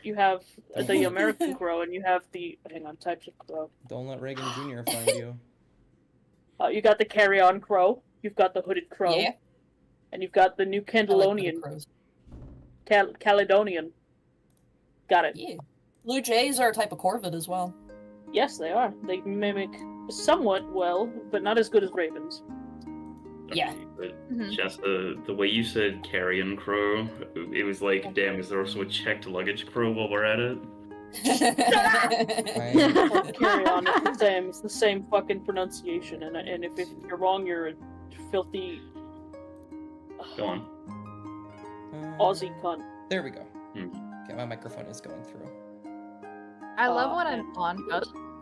You have the American crow, and you have the types of crow. Don't let Reagan Jr. find you. You got the carry-on crow. You've got the hooded crow. Yeah. And you've got the New Caledonian. Caledonian. Got it. Yeah. Blue jays are a type of corvid as well. Yes, they are. They mimic somewhat well, but not as good as ravens. Yeah. But just the way you said carrion crow, it was like, damn, is there also a checked luggage crow while we're at it? Carry on, it's the same. It's the same fucking pronunciation, and if you're wrong, you're a filthy Go on. Aussie cunt. There we go. Okay, my microphone is going through. I love when I'm on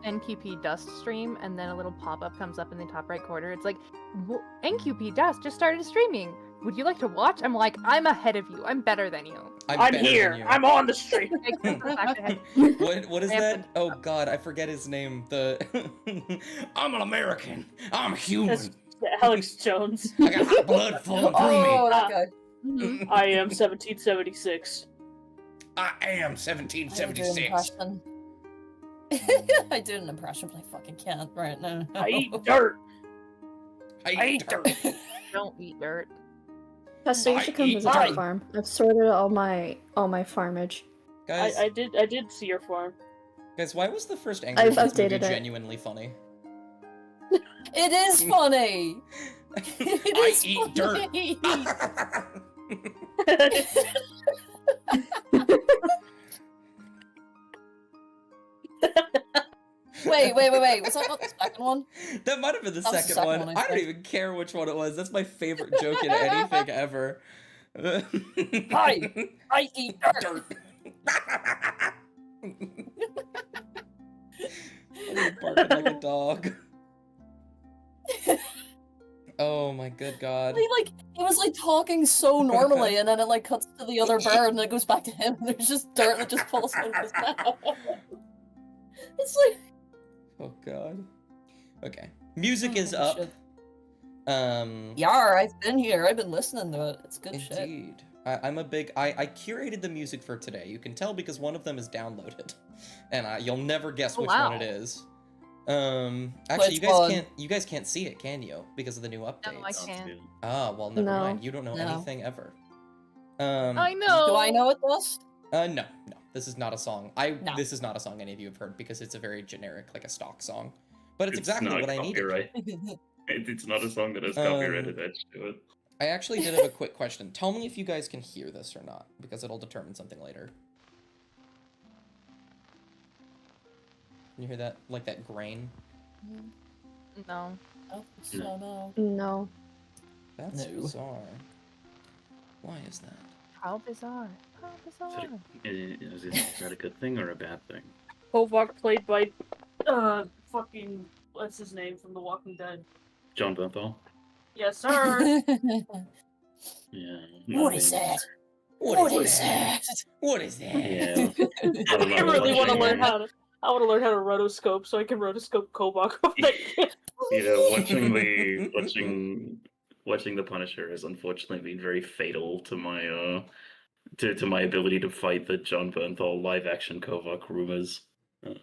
NQP Dust stream, and then a little pop-up comes up in the top right corner. It's like, NQP Dust just started streaming. Would you like to watch? I'm like, I'm ahead of you. I'm better than you. I'm here. I'm on the stream. What is that? Oh god, I forget his name. I'm an American. I'm human. That's Alex Jones. I got hot blood flowing through me. Oh, that guy. I am 1776. I am 1776. I did an impression, but I fucking can't right now. I eat dirt. I eat dirt. Don't eat dirt. Pastor, you should come visit our farm. I've sorted all my farmage. Guys, I did see your farm. Guys, why was the first Angry I've Birds movie updated it. genuinely funny? It is funny. I eat dirt. Wait. Was that not the second one? That might have been the second one. I don't even care which one it was. That's my favorite joke in anything ever. I eat dirt. I'm barking like a dog. Oh my good god. He was like talking so normally, and then it like cuts to the other bird, and it goes back to him. And there's just dirt that just falls out of his mouth. It's like, oh god. Okay, music is up. Shit. Yar, I've been here. I've been listening to it. It's good shit. Indeed. I'm a big. I curated the music for today. You can tell because one of them is downloaded, and you'll never guess which one it is. Actually, you guys can't see it, can you? Because of the new updates. No, I can't. Ah, well, never mind. You don't know anything ever. I know. Do I know it does? No. This is not a song. This is not a song any of you have heard because it's a very generic, like a stock song. But it's exactly what I needed. It's not a song that has copyright attached to it. I actually did have a quick question. Tell me if you guys can hear this or not, because it'll determine something later. Can you hear that? Like that grain? No. Oh, no. No. That's bizarre. Why is that? How bizarre. How bizarre. Is that a good thing or a bad thing? Kovach played by, fucking, what's his name from The Walking Dead? John Bernthal? Yes, sir! Yeah. What is that? What is that? What is that? Yeah. I really want to learn how to. I want to learn how to rotoscope so I can rotoscope Kovach. Watching The Punisher has unfortunately been very fatal to my to my ability to fight the John Bernthal live action Kovach rumors. But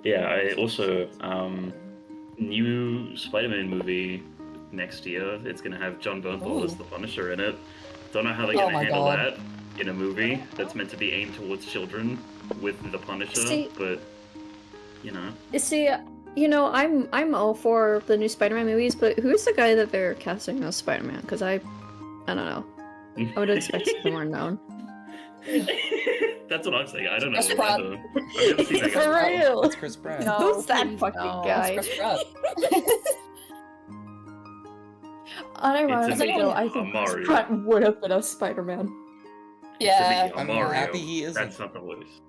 yeah, I also new Spider-Man movie next year. It's gonna have John Bernthal as the Punisher in it. Don't know how they're gonna handle that in a movie that's meant to be aimed towards children with the Punisher, but you know. I'm all for the new Spider-Man movies, but who's the guy that they're casting as Spider-Man? Because I don't know. I would expect something more known. That's what I'm saying. I don't know. Chris Pratt. For real. That's Chris Pratt. No, Who's that fucking guy? Chris Pratt. Unironically, though, I think Chris Pratt would have been a Spider-Man. Yeah. I'm happy he isn't. That's not the voice.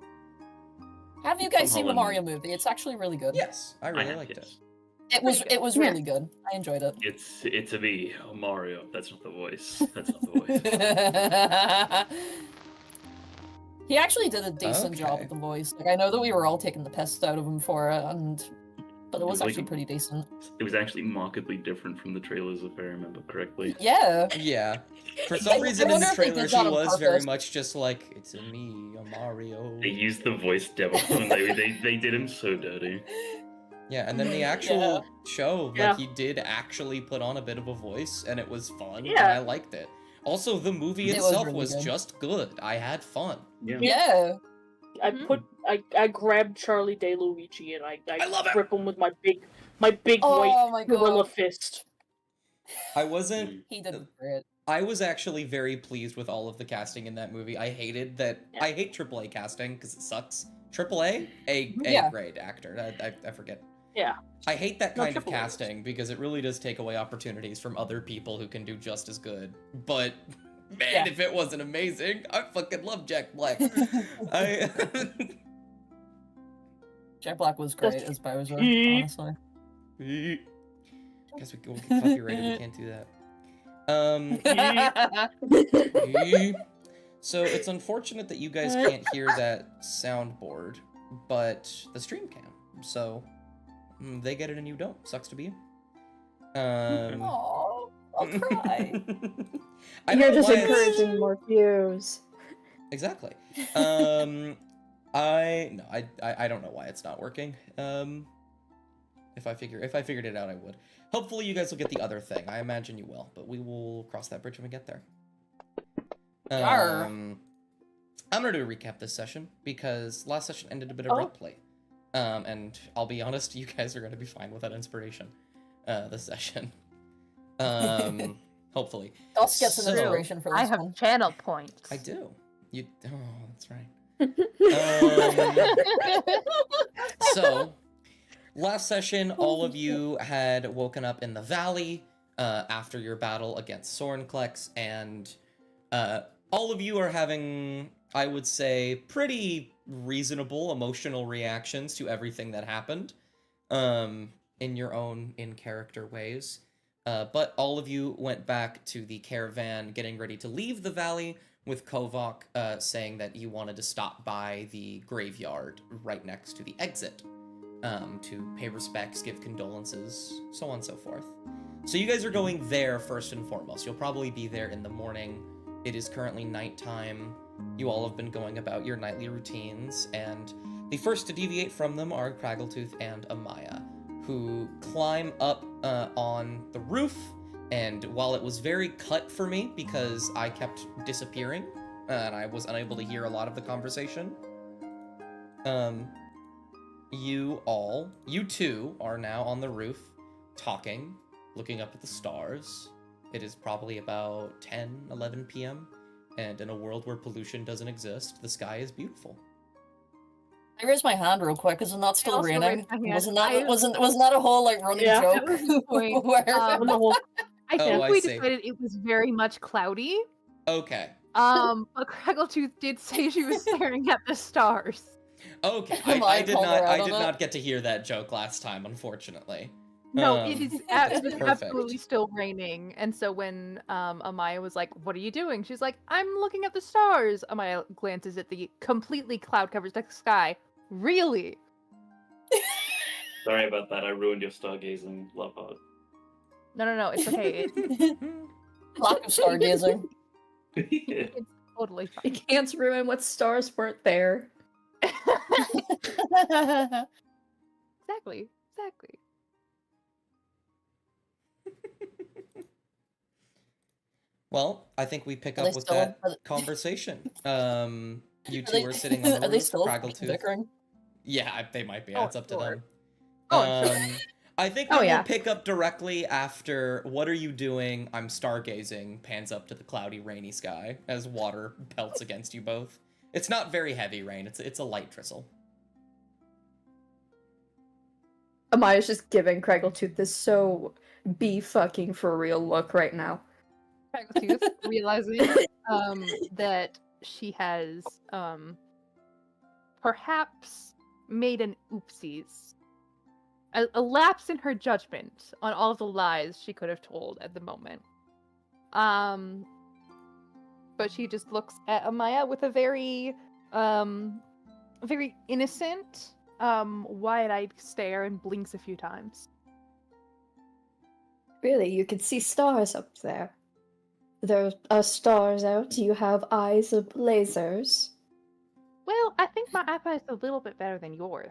Have you guys seen the Mario movie? It's actually really good. Yes, I really liked it. It was really good. I enjoyed it. It's a me, Mario. That's not the voice. That's not the voice. He actually did a decent job with the voice. Like, I know that we were all taking the piss out of him for it, but but it was actually pretty decent. It was actually markedly different from the trailers, if I remember correctly. Yeah. Yeah. For some reason in the trailer, she was very much just like, it's a me, a Mario. They used the voice demo, and they did him so dirty. Yeah, and then the actual show, like, he did actually put on a bit of a voice, and it was fun, and I liked it. Also, the movie itself was just good. I had fun. Yeah. I grabbed Charlie DeLuigi and I love it. grip him with my big white gorilla fist. I wasn't. He did great. I was actually very pleased with all of the casting in that movie. I hated that. I hate AAA casting because it sucks. AAA, A grade actor. I forget. Yeah. I hate that kind of casting because it really does take away opportunities from other people who can do just as good. But man, if it wasn't amazing, I fucking love Jack Black. Jack Black was great as Bowser, honestly. Guess we get copyrighted. We can't do that. So it's unfortunate that you guys can't hear that soundboard, but the stream can. So they get it and you don't. Sucks to be you. Aww, I'll cry. You're just encouraging more views. Exactly. I don't know why it's not working. If I figured it out, I would. Hopefully you guys will get the other thing. I imagine you will, but we will cross that bridge when we get there. I'm gonna do a recap this session because last session ended a bit abruptly. And I'll be honest, you guys are gonna be fine with that inspiration this session. Hopefully. Dos gets an inspiration for this one. I have channel points. I do. You. Oh, that's right. So, last session, all of you had woken up in the valley after your battle against Sornklex, and all of you are having, I would say, pretty reasonable emotional reactions to everything that happened in your own in-character ways. But all of you went back to the caravan getting ready to leave the valley, with Kovok saying that you wanted to stop by the graveyard right next to the exit to pay respects, give condolences, so on and so forth. So you guys are going there first and foremost. You'll probably be there in the morning. It is currently nighttime. You all have been going about your nightly routines, and the first to deviate from them are Craggletooth and Amaya, who climb up on the roof. And while it was very cut for me because I kept disappearing and I was unable to hear a lot of the conversation, you two are now on the roof talking, looking up at the stars. It is probably about 10, 11 p.m. And in a world where pollution doesn't exist, the sky is beautiful. I raised my hand real quick. Is it not still raining? Wasn't that a whole like running joke? I think we decided it was very much cloudy. Okay. But Craggletooth did say she was staring at the stars. Okay. I did not get to hear that joke last time, unfortunately. No, it is absolutely still raining. And so when Amaya was like, "What are you doing?" She's like, "I'm looking at the stars." Amaya glances at the completely cloud-covered sky. Really? Sorry about that. I ruined your stargazing. Love heart. No, it's okay. Lack of stargazing. It's totally fine. You can't ruin what stars weren't there. Exactly. Well, I think we pick up with that conversation. You two are sitting on the roof. Are they still bickering? Yeah, they might be. It's up to them. Sure. I think we'll pick up directly after "What are you doing? I'm stargazing" pans up to the cloudy, rainy sky as water pelts against you both. It's not very heavy rain. It's a light drizzle. Amaya's just giving Craggletooth this so be fucking for real look right now. Craggletooth realizing that she has perhaps made an oopsies. A lapse in her judgment on all of the lies she could have told at the moment. But she just looks at Amaya with a very innocent, wide-eyed stare and blinks a few times. Really, you can see stars up there. There are stars out. You have eyes of lasers. Well, I think my eyesight's a little bit better than yours.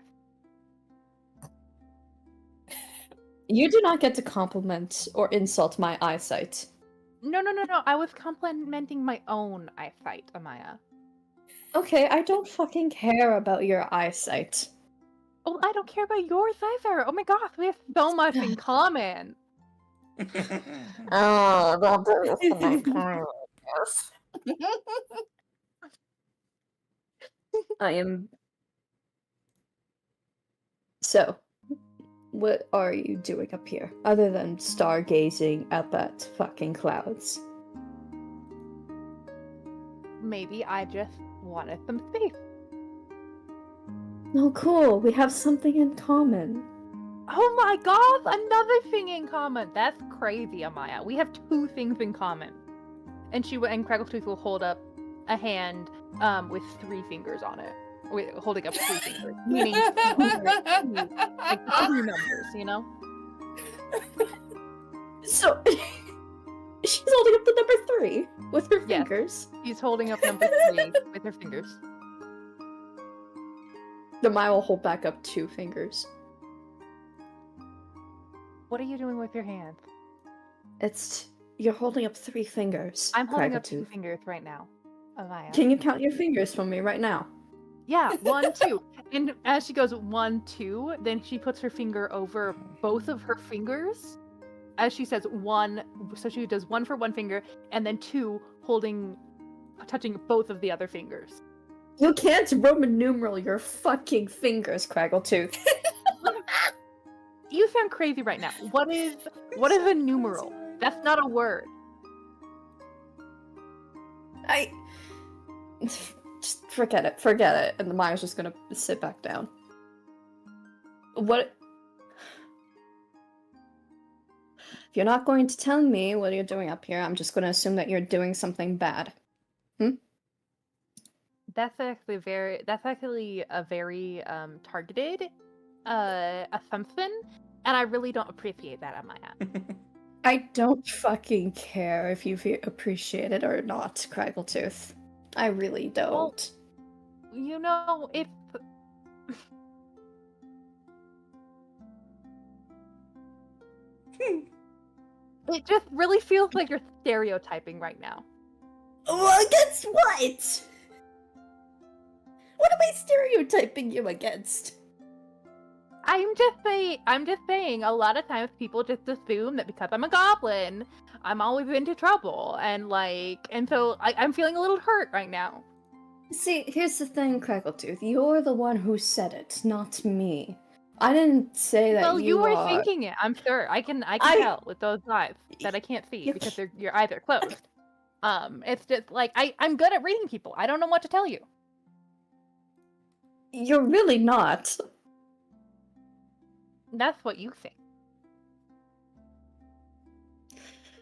You do not get to compliment or insult my eyesight. No. I was complimenting my own eyesight, Amaya. Okay, I don't fucking care about your eyesight. Oh, I don't care about yours either. Oh my gosh, we have so much in common. Oh, don't do this to my car. I am. So, what are you doing up here, other than stargazing at that fucking clouds? Maybe I just wanted some space. Oh, cool. We have something in common. Oh my god, another thing in common. That's crazy, Amaya. We have 2 things in common. And Craggletooth will hold up a hand with 3 fingers on it. Wait, holding up 3 fingers. Meaning like 3 numbers, you know? So, she's holding up the number 3 with her fingers. He's holding up number 3 with her fingers. The Maya will hold back up 2 fingers. What are you doing with your hand? You're holding up 3 fingers. I'm holding up 2 fingers right now, Amaya. Can you count your fingers for me right now? Yeah, 1, 2. And as she goes 1, 2, then she puts her finger over both of her fingers. As she says 1, so she does 1 for one finger, and then 2 touching both of the other fingers. You can't Roman numeral your fucking fingers, Craggletooth. You sound crazy right now. What is a numeral? That's not a word. Just forget it. And the Maya's just gonna sit back down. What? If you're not going to tell me what you're doing up here, I'm just gonna assume that you're doing something bad. That's actually a very targeted assumption, and I really don't appreciate that, Amaya. I don't fucking care if you appreciate it or not, Craggletooth. I really don't. Well, you know, if... It just really feels like you're stereotyping right now. Well, against what? What am I stereotyping you against? I'm just saying, a lot of times people just assume that because I'm a goblin, I'm always into trouble, and so I'm feeling a little hurt right now. See, here's the thing, Craggletooth. You're the one who said it, not me. I didn't say that. Well, you were thinking it. I'm sure. I can tell with those eyes that I can't see because your eyes are closed. It's just like I'm good at reading people. I don't know what to tell you. You're really not. That's what you think.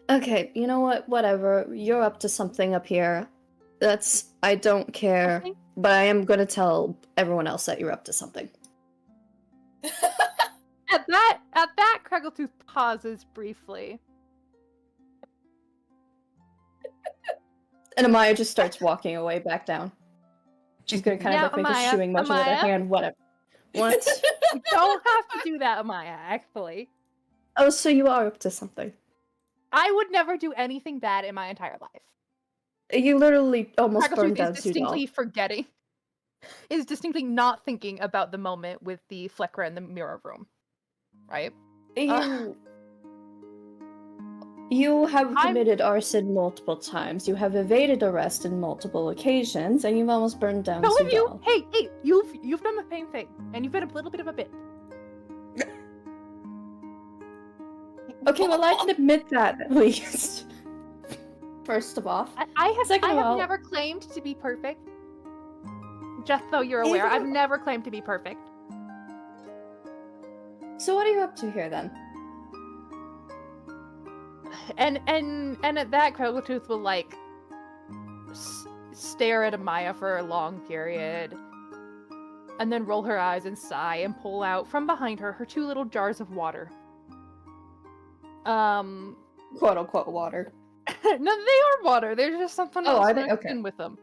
Okay, you know what? Whatever. You're up to something up here. I don't care, but I am gonna tell everyone else that you're up to something. At that, Craggletooth pauses briefly. And Amaya just starts walking away back down. She's gonna kind of make a shooing motion with her hand, whatever. What? You don't have to do that, Amaya, actually. Oh, so you are up to something. I would never do anything bad in my entire life. You literally almost burned down is distinctly forgetting. Is distinctly not thinking about the moment with the Fleckra in the mirror room. Right? You have committed arson multiple times. You have evaded arrest on multiple occasions, and you've almost burned down Some of you, Sudal. hey, you've done the same thing, and you've been a little bit of a bit. Okay, well I can admit that at least. First of all, I have never claimed to be perfect. Just so you're aware, I've never claimed to be perfect. So what are you up to here then? And at that, Craggletooth will stare at Amaya for a long period, and then roll her eyes and sigh and pull out from behind her 2 little jars of water. Quote unquote water. No, they are water. There's just something else mixed in with them.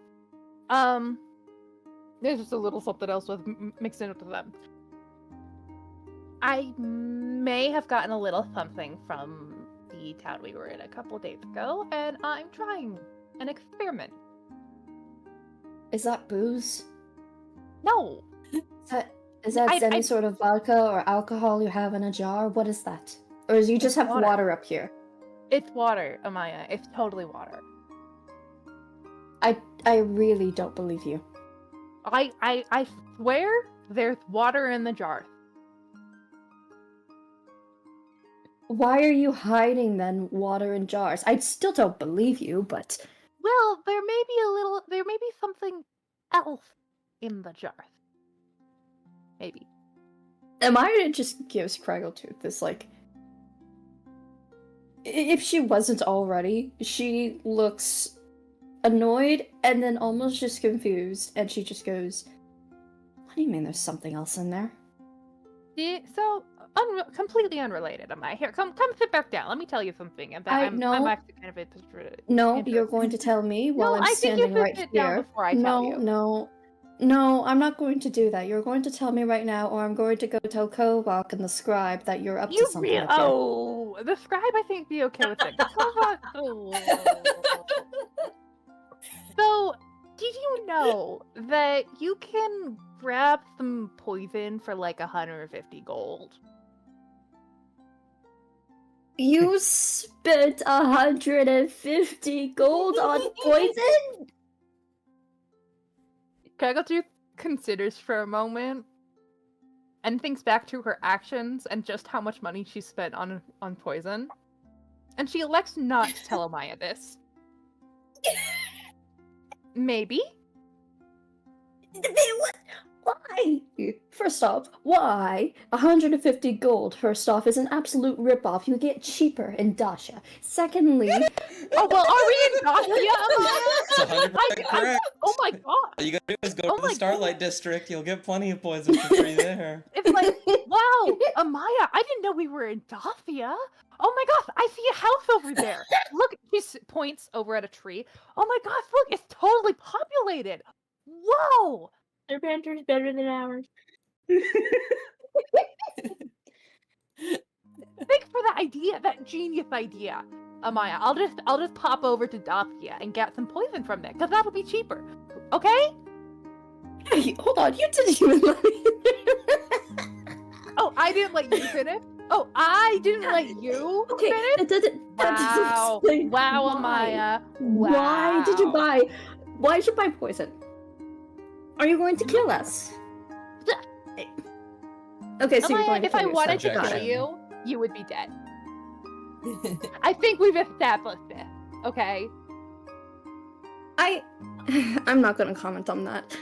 There's just a little something else mixed in with them. I may have gotten a little something from the town we were in a couple days ago, and I'm trying an experiment. Is that booze? No. Is that any sort of vodka or alcohol you have in a jar? What is that? Or do you just have water up here? It's water, Amaya. It's totally water. I really don't believe you. I swear there's water in the jar. Why are you hiding then water in jars? I still don't believe you, but... Well, there may be something else in the jar. Maybe. Amaya just gives Craggletooth this, like... If she wasn't already, she looks annoyed and then almost just confused, and she just goes, "What do you mean there's something else in there?" So, completely unrelated, am I? Here, come sit back down. Let me tell you something. I'm actually kind of interested. No, you're going to tell me while I'm standing right here. Before I tell you. No, I'm not going to do that. You're going to tell me right now, or I'm going to go tell Kovak and the scribe that you're up to something. Oh, the scribe I think be okay with it. Kovak, So, did you know that you can grab some poison for like 150 gold? You spent 150 gold on poison? Craggletooth considers for a moment and thinks back to her actions and just how much money she spent on poison. And she elects not to tell Amaya this. Maybe? Why? First off, why? 150 gold, first off, is an absolute ripoff. You get cheaper in Dasha. Secondly... Oh, well, are we in Dasha, Amaya? It's 100% correct. Oh my god! All you gotta do is go to the Starlight District. You'll get plenty of poison for free there. It's like, wow, Amaya, I didn't know we were in Dathia. Oh my gosh, I see a house over there. Look, she points over at a tree. Oh my gosh, look, it's totally populated. Whoa! Their banter's better than ours. Thanks for that idea, that genius idea, Amaya. I'll just pop over to Dathia and get some poison from there, because that'll be cheaper. Okay? Hey, hold on, you didn't even let me Oh, I didn't let you finish? Oh, I didn't let you Okay, finish? that doesn't explain wow, why. Amaya. Wow. Why did you buy poison? Are you going to kill us? Okay, so Amaya, you're going to if kill I wanted to yourself. kill you, you would be dead. I think we've established this, okay? I'm not going to comment on that.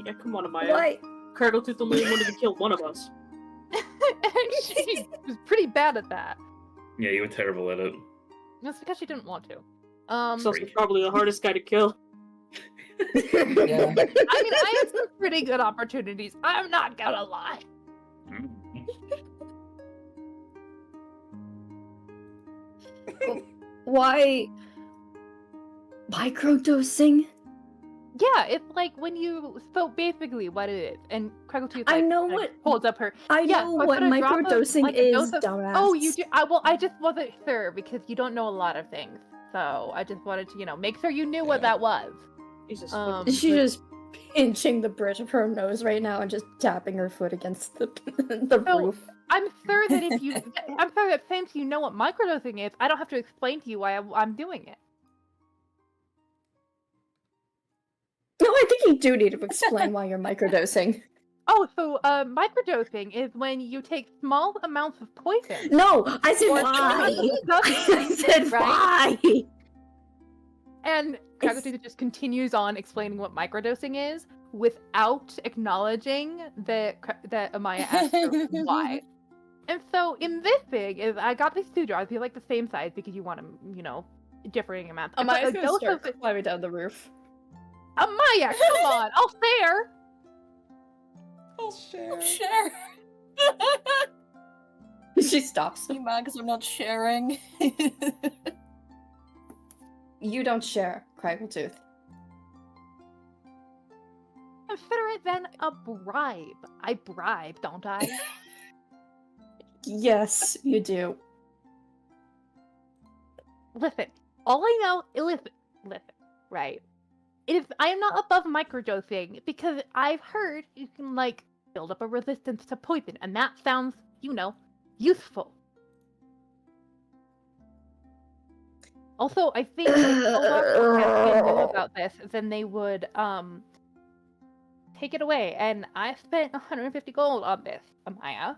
Yeah, come on, Amaya. Why? Craggletooth only wanted to kill one of us. And she was pretty bad at that. Yeah, you were terrible at it. That's because she didn't want to. He's also probably the hardest guy to kill. Yeah. I mean, I had some pretty good opportunities. I'm not gonna lie. Why? Microdosing? Yeah, it's like when you... So basically what it is, and Craggletooth I know what... holds up her... I Yeah, know so I what put a drop of, microdosing like, a is, dose of- dumbass. Oh, you do? I just wasn't sure, because you don't know a lot of things. So I just wanted to, make sure you knew what that was. Jesus. She's just pinching the bridge of her nose right now and just tapping her foot against the roof. I'm sure that I'm sure that since you know what microdosing is, I don't have to explain to you why I'm doing it. No, I think you do need to explain why you're microdosing. Oh, so microdosing is when you take small amounts of poison. No, I said Or why. substance, I said right? why. And Craggletooth just continues on explaining what microdosing is without acknowledging that Amaya asked her why. And so in this thing is I got these 2 jars. They're like the same size because you want them, differing amounts. Amaya's gonna start climbing down the roof. Amaya, come on, I'll stare. I'll share. I'll share. She stops. You mad because I'm not sharing? You don't share, Craggletooth. Consider it then a bribe. I bribe, don't I? Yes, you do. Listen, all I know, listen, right? If I am not above microdosing, because I've heard you can, like, build up a resistance to poison, and that sounds, you know, useful. Also, I think if Olaf knew about this, then they would, take it away, and I spent 150 gold on this, Amaya.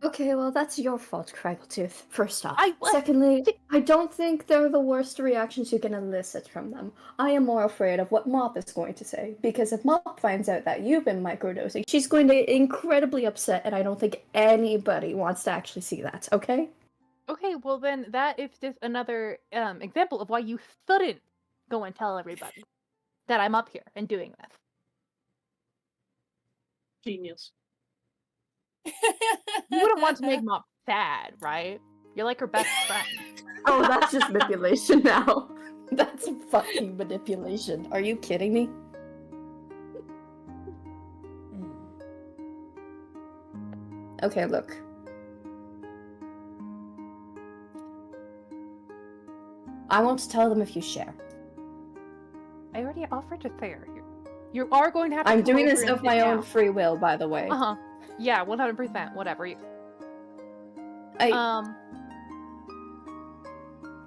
Okay, well, that's your fault, Craggletooth, first off. What? Secondly, I don't think they're the worst reactions you can elicit from them. I am more afraid of what Mop is going to say, because if Mop finds out that you've been microdosing, she's going to get incredibly upset, and I don't think anybody wants to actually see that, okay? Okay, well then that is just another example of why you shouldn't go and tell everybody that I'm up here and doing this. Genius. You wouldn't want to make Mop sad, right? You're like her best friend. Oh, that's just manipulation now. That's fucking manipulation. Are you kidding me? Okay, look. I won't tell them if you share. I already offered to share. You are going to have to I'm come doing over this and of sit my own down. free will, by the way. Uh-huh. Yeah, 100%. Whatever.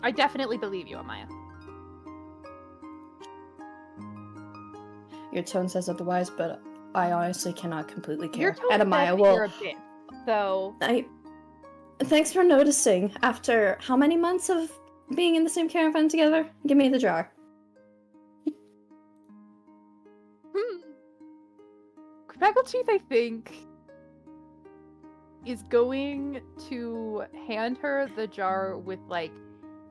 I definitely believe you, Amaya. Your tone says otherwise, but I honestly cannot completely care. Your tone And says Amaya that will. you're a bitch, so... Thanks for noticing. After how many months of being in the same caravan together? Give me the jar. Craggletooth, I think, is going to hand her the jar with, like,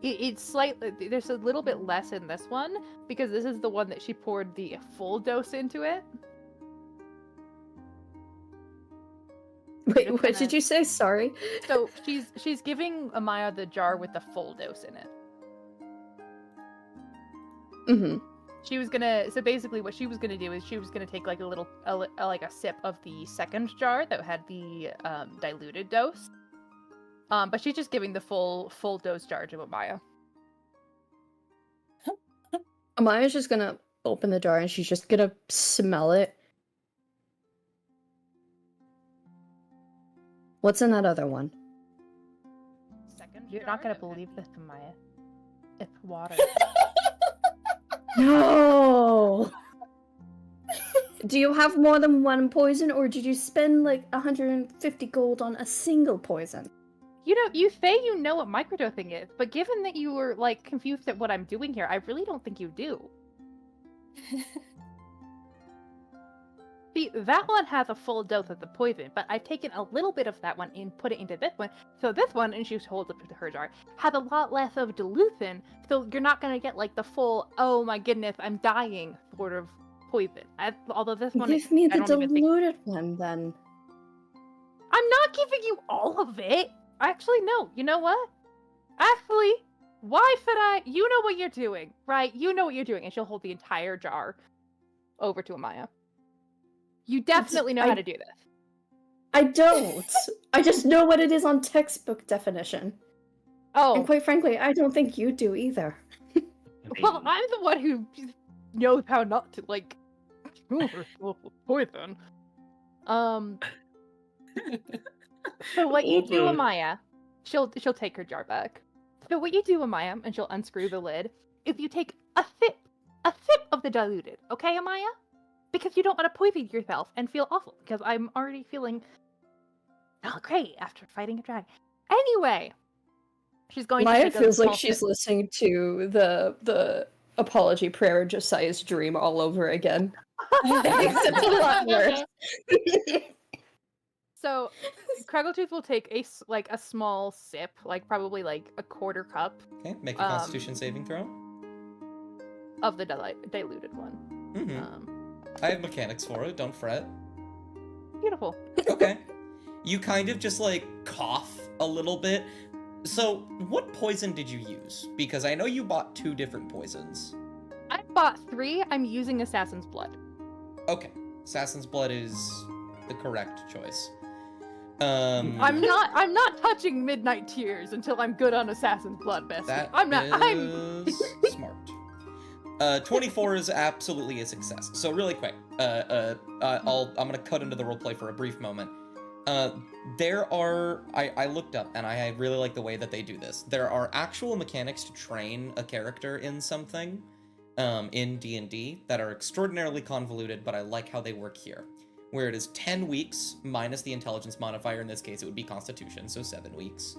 it's slightly, there's a little bit less in this one, because this is the one that she poured the full dose into it. Wait, what did you say? Sorry. So she's giving Amaya the jar with the full dose in it. Mm-hmm. She was gonna, so basically what she was gonna do is she was gonna take like a sip of the second jar that had the diluted dose. But she's just giving the full dose jar to Amaya. Amaya's just gonna open the jar and she's just gonna smell it. What's in that other one? You're not gonna believe this, Amaya. It's water. No! Do you have more than one poison, or did you spend like 150 gold on a single poison? You know, you say you know what microdosing is, but given that you were, like, confused at what I'm doing here, I really don't think you do. See, that one has a full dose of the poison, but I've taken a little bit of that one and put it into this one. So this one, and she holds up to her jar, has a lot less of dilution, so you're not going to get, like, the full, oh my goodness, I'm dying sort of poison. Although this one... Give me the diluted one, then. I'm not giving you all of it! Actually, no. You know what? Actually, why should I? You know what you're doing, right? You know what you're doing. And she'll hold the entire jar over to Amaya. You definitely know how to do this. I don't. I just know what it is on textbook definition. Oh. And quite frankly, I don't think you do either. Well, I'm the one who knows how not to, like, poison. So what you do, Amaya, she'll take her jar back. So what you do, Amaya, and she'll unscrew the lid, is you take a sip of the diluted, okay, Amaya? Because you don't want to poison yourself and feel awful, because I'm already feeling not great after fighting a dragon. Anyway, she's going to take feels like she's listening to the apology prayer Josiah's dream all over again. Except a lot worse. So, Craggletooth will take a small sip, like probably like a quarter cup. Okay, make a Constitution saving throw. Of the diluted one. Mm-hmm. I have mechanics for it. Don't fret. Beautiful. Okay. You kind of just, like, cough a little bit. So, what poison did you use? Because I know you bought 2 different poisons. I bought 3. I'm using Assassin's Blood. Okay. Assassin's Blood is the correct choice. I'm not touching Midnight Tears until I'm good on Assassin's Blood, bestie. That I'm is smart. 24 is absolutely a success. So really quick, I'm gonna cut into the roleplay for a brief moment. There are, I looked up and I really like the way that they do this. There are actual mechanics to train a character in something, in D&D that are extraordinarily convoluted, but I like how they work here. Where it is 10 weeks minus the intelligence modifier. In this case, it would be Constitution, so 7 weeks.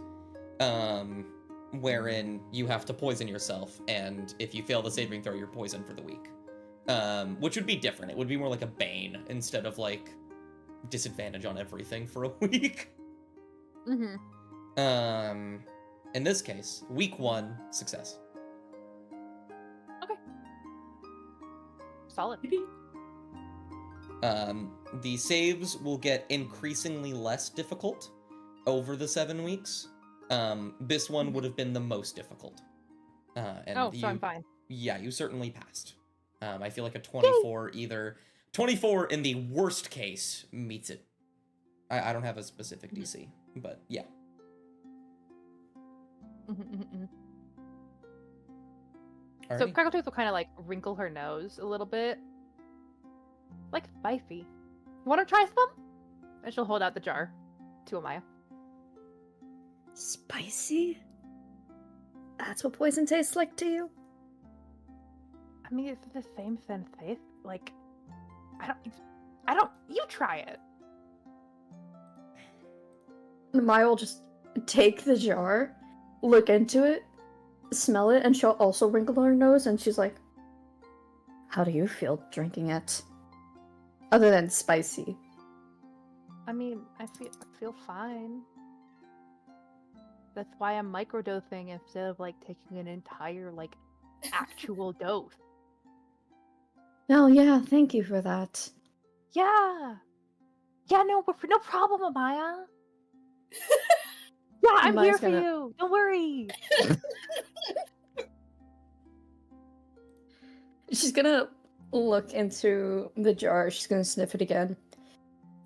Wherein you have to poison yourself, and if you fail the saving throw, you're poisoned for the week. Which would be different. It would be more like a bane instead of like disadvantage on everything for a week. Mm-hmm. In this case, week 1, success. Okay. Solid. The saves will get increasingly less difficult over the 7 weeks. This one would have been the most difficult. So I'm fine. Yeah, you certainly passed. I feel like a 24 either... 24 in the worst case meets it. I don't have a specific DC, but yeah. So Crackletooth will kind of like wrinkle her nose a little bit. Like spicy. Want to try some? And she'll hold out the jar to Amaya. Spicy? That's what poison tastes like to you? I mean, it's the same sensation. Like, I don't, you try it. Maya will just take the jar, look into it, smell it, and she'll also wrinkle her nose, and she's like, how do you feel drinking it? Other than spicy. I mean, I feel fine. That's why I'm microdosing instead of like taking an entire like actual dose. Oh yeah, thank you for that. Yeah. Yeah, no problem, Amaya. Yeah, I'm here for you. Don't worry. She's gonna look into the jar, she's gonna sniff it again.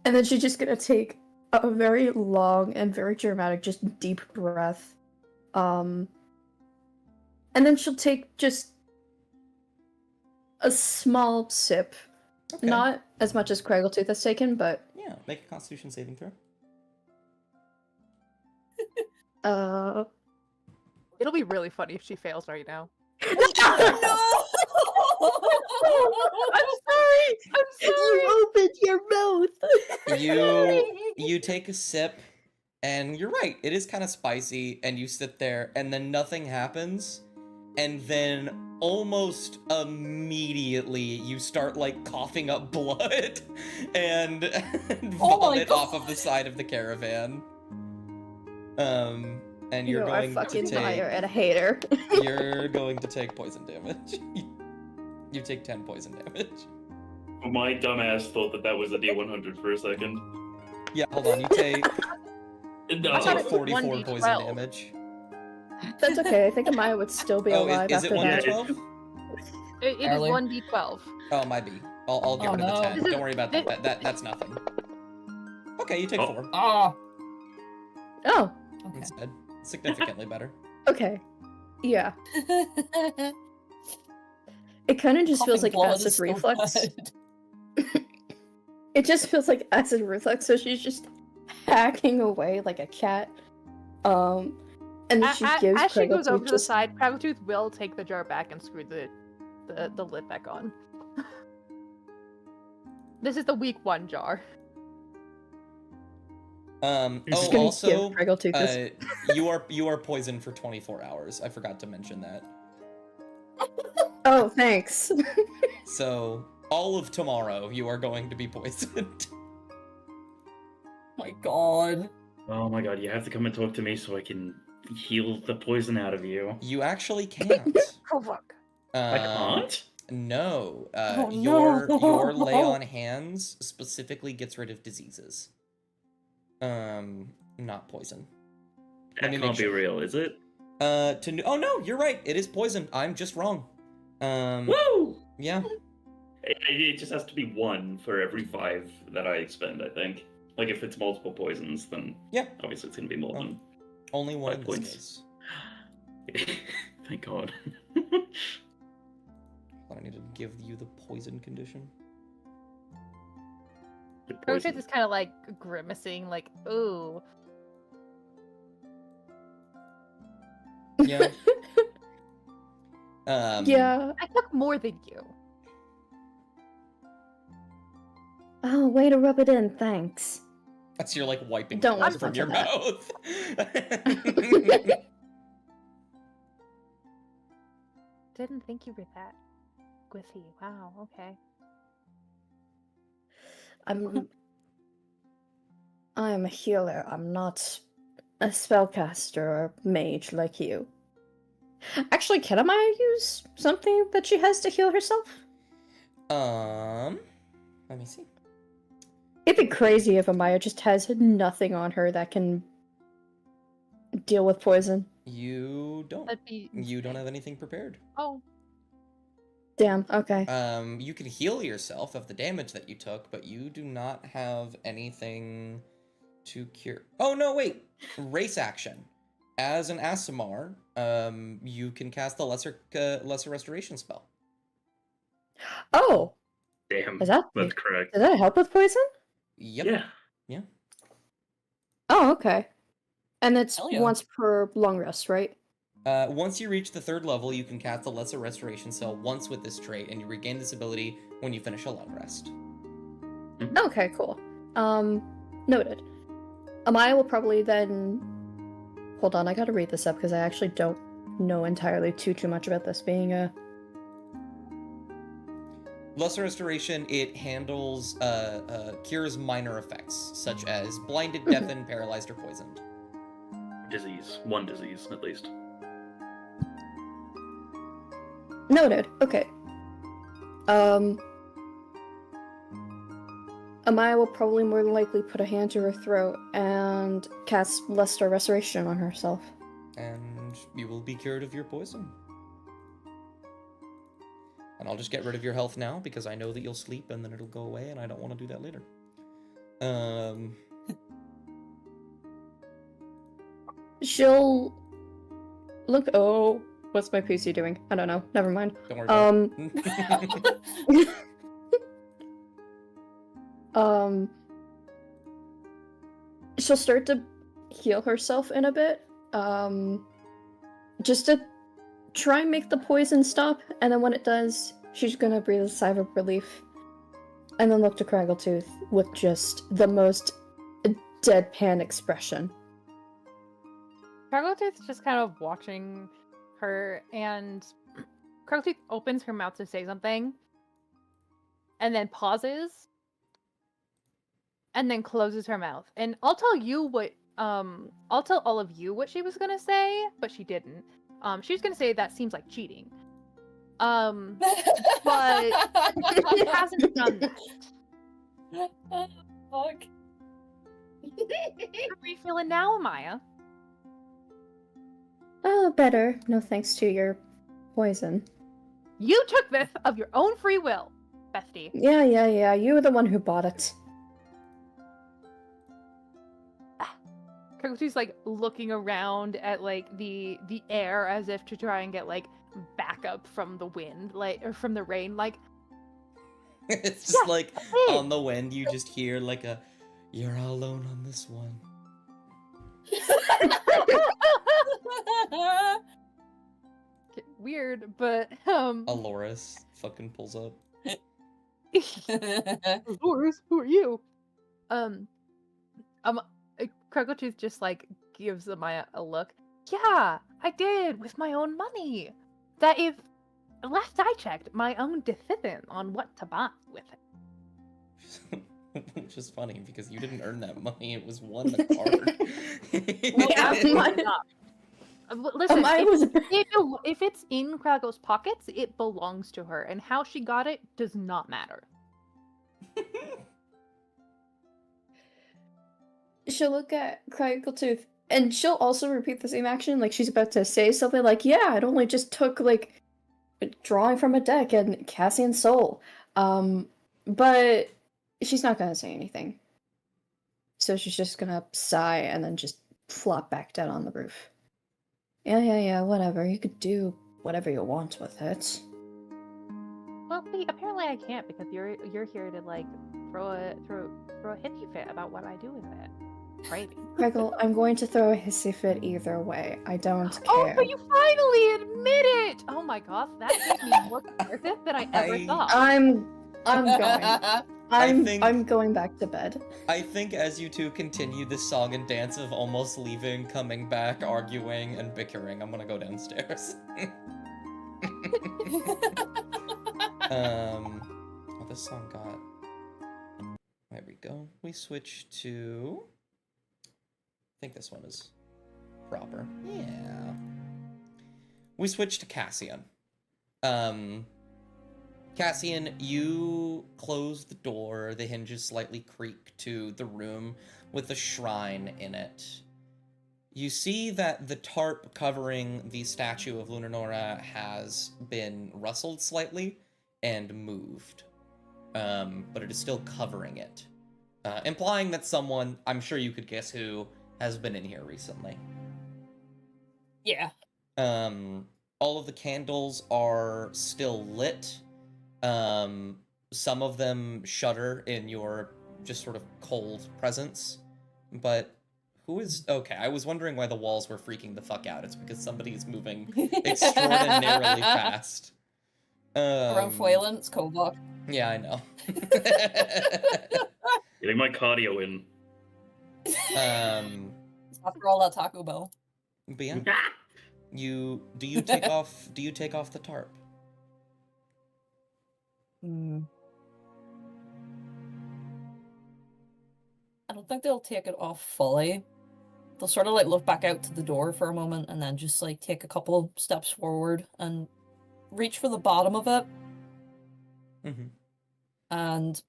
And then she's just gonna take a very long and very dramatic, just deep breath. And then she'll take just a small sip. Okay. Not as much as Craggletooth has taken, but... Yeah, make a Constitution saving throw. It'll be really funny if she fails right now. No! I'm sorry! You opened your mouth! You take a sip, and you're right, it is kind of spicy, and you sit there, and then nothing happens, and then almost immediately you start, like, coughing up blood, and vomit off of the side of the caravan. And you're going to take... liar and a hater. You're going to take poison damage. You take 10 poison damage. My dumbass thought that was a D100 for a second. Yeah, hold on, you take... No. You take 44 poison damage. That's okay, I think Amaya would still be alive is after it that. 1d12? It is 1d12. Oh, might be. I'll get rid of the 10. Don't worry about that. That's nothing. Okay, you take 4. Oh! Okay. Instead. Significantly better. Okay. Yeah. It kind of just feels like acid reflux. It just feels like acid reflux, so she's just hacking away like a cat. And then she gives as she goes over to the just... side, Craggletooth will take the jar back and screw the lid back on. This is the week 1 jar. Also, you are poisoned for 24 hours. I forgot to mention that. Oh, thanks. So, all of tomorrow, you are going to be poisoned. My god. Oh my god, you have to come and talk to me so I can heal the poison out of you. You actually can't. Oh, fuck. I can't? No. Oh, Your no. lay on hands specifically gets rid of diseases. Not poison. That can't be real, is it? Oh no, you're right. It is poison. I'm just wrong. Woo! Yeah. It just has to be 1 for every 5 that I expend, I think. Like, if it's multiple poisons, then yeah, obviously it's going to be more than only 1 in 5 this points. case. Thank God. I need to give you the poison condition. Crochet is kind of like grimacing, like, ooh. Yeah. Yeah. I took more than you. Oh, way to rub it in, thanks. That's your like wiping Don't blood listen from to your that. mouth. Didn't think you were that gritty. Wow, okay. I'm a healer. I'm not a spellcaster or mage like you. Actually, can Amaya use something that she has to heal herself? Let me see. It'd be crazy if Amaya just has nothing on her that can deal with poison. You don't. That'd be You don't insane. have anything prepared. Oh. Damn, okay. You can heal yourself of the damage that you took, but you do not have anything to cure. Oh no, wait. Race action. As an Aasimar, you can cast the lesser restoration spell. Oh! Damn, Is that that's correct. Does that help with poison? Yep. Yeah. Oh, okay. And it's Hell yeah. once per long rest, right? Once you reach the 3rd level, you can cast the lesser restoration spell once with this trait, and you regain this ability when you finish a long rest. Okay, cool. Noted. Amaya will probably then... Hold on, I gotta read this up because I actually don't know entirely too much about this being a... Lesser restoration, it handles, cures minor effects, such as blinded, deafened, paralyzed, or poisoned. Disease. 1 disease, at least. Noted. Okay. Amaya will probably more than likely put a hand to her throat and cast Lesser Restoration on herself. And you will be cured of your poison. And I'll just get rid of your health now, because I know that you'll sleep and then it'll go away, and I don't want to do that later. She'll... Look... Oh... What's my PC doing? I don't know. Never mind. Don't worry about it. She'll start to heal herself in a bit. Just to try and make the poison stop, and then when it does, she's gonna breathe a sigh of relief. And then look to Craggletooth with just the most deadpan expression. Craggletooth's just kind of watching her, and Craggletooth opens her mouth to say something, and then pauses, and then closes her mouth. And I'll tell you what, I'll tell all of you what she was gonna say, but she didn't. She was gonna say that seems like cheating. But she hasn't done that. Fuck. How are you feeling now, Amaya? Oh, better. No thanks to your poison. You took this of your own free will, bestie. Yeah. You were the one who bought it. Craggletooth's like looking around at like the air as if to try and get like backup from the wind, like, or from the rain, like. It's just like on the wind, you just hear like a, "You're all alone on this one." Weird, but Aloris fucking pulls up. Aloris, who are you? Craggletooth just like gives Amaya a look. Yeah, I did with my own money. That if last I checked, my own decision on what to buy with it. Which is funny because you didn't earn that money; it was won the card. Well, absolutely not. Listen, I was if it's in Krako's pockets, it belongs to her, and how she got it does not matter. She'll look at Crackle Tooth, and she'll also repeat the same action. Like she's about to say something like, "Yeah, it only just took like drawing from a deck and Cassian's soul." But she's not gonna say anything. So she's just gonna sigh and then just flop back down on the roof. Yeah, whatever. You could do whatever you want with it. Well, see, apparently I can't because you're here to like throw a hissy fit about what I do with it. Right? Crackle, I'm going to throw a hissy fit either way. I don't care. Oh, so you finally admit it! Oh my gosh, that gave me more worth than I ever thought. I'm going. I'm going back to bed. I think as you two continue this song and dance of almost leaving, coming back, arguing, and bickering, I'm gonna go downstairs. What this song got? There we go. We switch to... I think this one is proper. Yeah. We switch to Cassian. Cassian, you close the door, the hinges slightly creak to the room with a shrine in it. You see that the tarp covering the statue of Lunanora has been rustled slightly and moved. But it is still covering it. Implying that someone, I'm sure you could guess who, has been in here recently. Yeah. All of the candles are still lit. Some of them shudder in your just sort of cold presence, but who is... Okay, I was wondering why the walls were freaking the fuck out. It's because somebody is moving extraordinarily fast. Around Fuelan, it's Kovok. Yeah, I know. Getting my cardio in. After all that Taco Bell. But yeah, do you take off the tarp? I don't think they'll take it off fully. They'll sort of like look back out to the door for a moment and then just like take a couple steps forward and reach for the bottom of it. Mm-hmm. And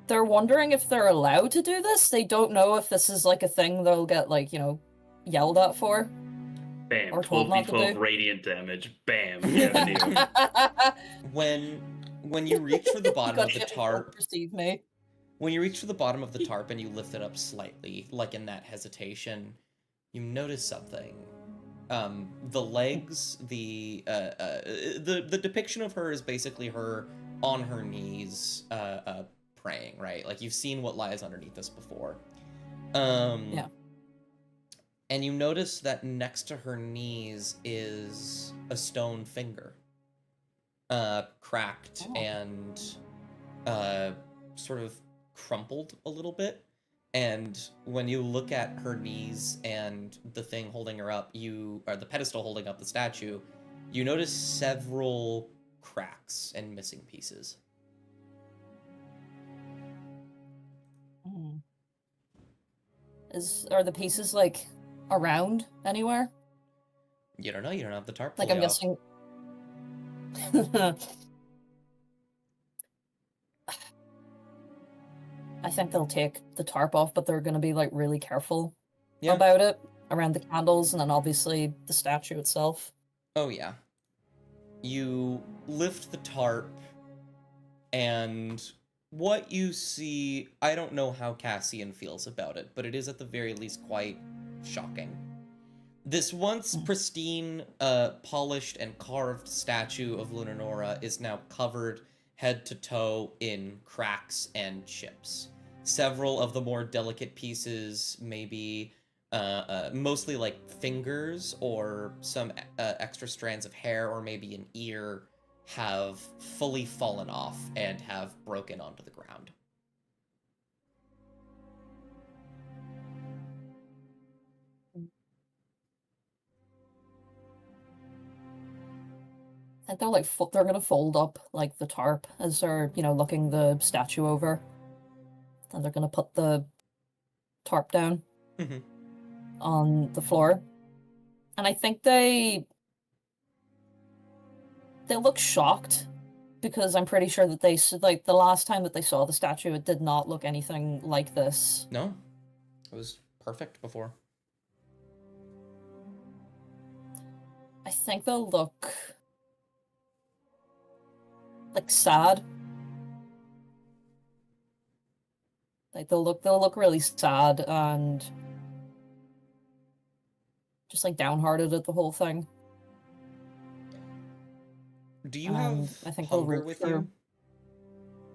they're wondering if they're allowed to do this. They don't know if this is like a thing they'll get like, you know, yelled at for. Bam, or told not to 12d12 do. radiant damage. Bam. Yeah, When you reach for the bottom of the tarp, perceive me. when you reach for the bottom of the tarp and you lift it up slightly, like in that hesitation, you notice something. The legs, the depiction of her is basically her on her knees, praying, right? Like you've seen what lies underneath this before. Yeah. And you notice that next to her knees is a stone finger, cracked and sort of crumpled a little bit. And when you look at her knees and the thing holding her up, or the pedestal holding up the statue, you notice several cracks and missing pieces. Are the pieces like around anywhere? You don't know. You don't have the tarp. Like I'm off. guessing. I think they'll take the tarp off, but they're going to be like really careful about it around the candles and then obviously the statue itself. Oh yeah. You lift the tarp and what you see, I don't know how Cassian feels about it, but it is at the very least quite shocking. This once pristine, polished and carved statue of Lunanora is now covered head to toe in cracks and chips. Several of the more delicate pieces, maybe mostly like fingers or some extra strands of hair or maybe an ear, have fully fallen off and have broken onto the ground. And they're like they're gonna fold up like the tarp as they're, you know, looking the statue over. And they're gonna put the tarp down. Mm-hmm. on the floor. And I think they look shocked, because I'm pretty sure that they, like, the last time that they saw the statue, it did not look anything like this. No, it was perfect before. I think they'll look like sad. Like they'll look really sad and just like downhearted at the whole thing. Do you have I think hunger with you?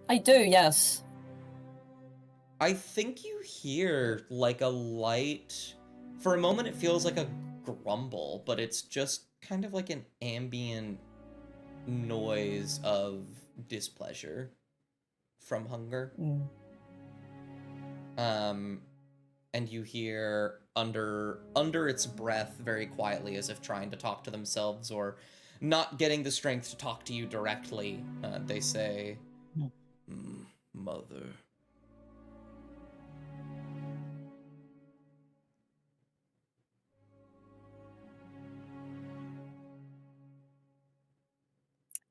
I do, yes. I think you hear like a light. For a moment, it feels like a grumble, but it's just kind of like an ambient noise of displeasure from hunger. And you hear under its breath, very quietly, as if trying to talk to themselves or not getting the strength to talk to you directly, they say, "Mother."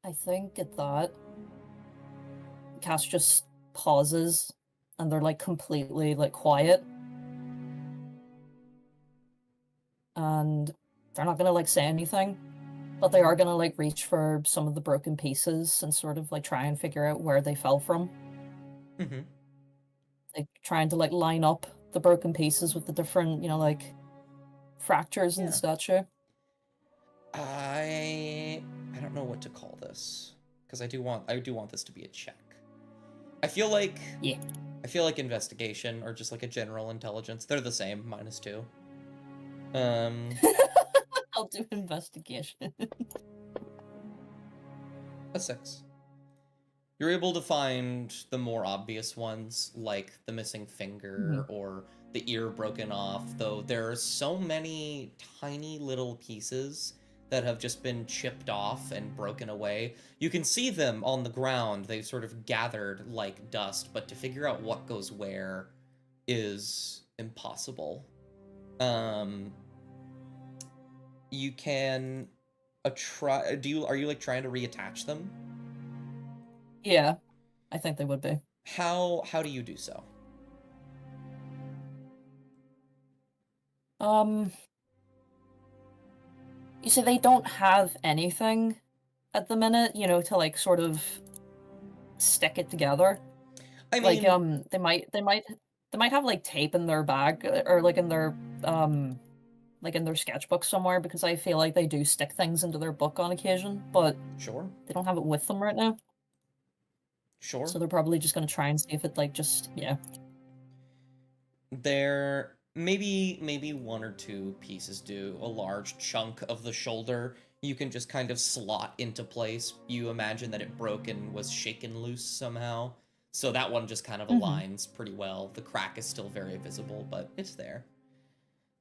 I think at that, Cass just pauses, and they're like completely like quiet. And they're not gonna like say anything, but they are gonna like reach for some of the broken pieces and sort of like try and figure out where they fell from. Mm-hmm. Like trying to like line up the broken pieces with the different, you know, like fractures in the statue. I don't know what to call this, because I do want this to be a check. I feel like investigation or just like a general intelligence. They're the same, -2. I'll do investigation. A 6. You're able to find the more obvious ones, like the missing finger or the ear broken off, though there are so many tiny little pieces that have just been chipped off and broken away. You can see them on the ground. They've sort of gathered like dust, but to figure out what goes where is impossible. You can are you like trying to reattach them? Yeah, I think they would be. How do you do so? You see, they don't have anything at the minute, you know, to like sort of stick it together. I mean, like they might have like tape in their bag or like in their sketchbook somewhere, because I feel like they do stick things into their book on occasion, but sure, they don't have it with them right now. Sure. So they're probably just gonna try and see if it like just There maybe 1 or 2 pieces do. A large chunk of the shoulder you can just kind of slot into place. You imagine that it broke and was shaken loose somehow. So that one just kind of aligns pretty well. The crack is still very visible, but it's there.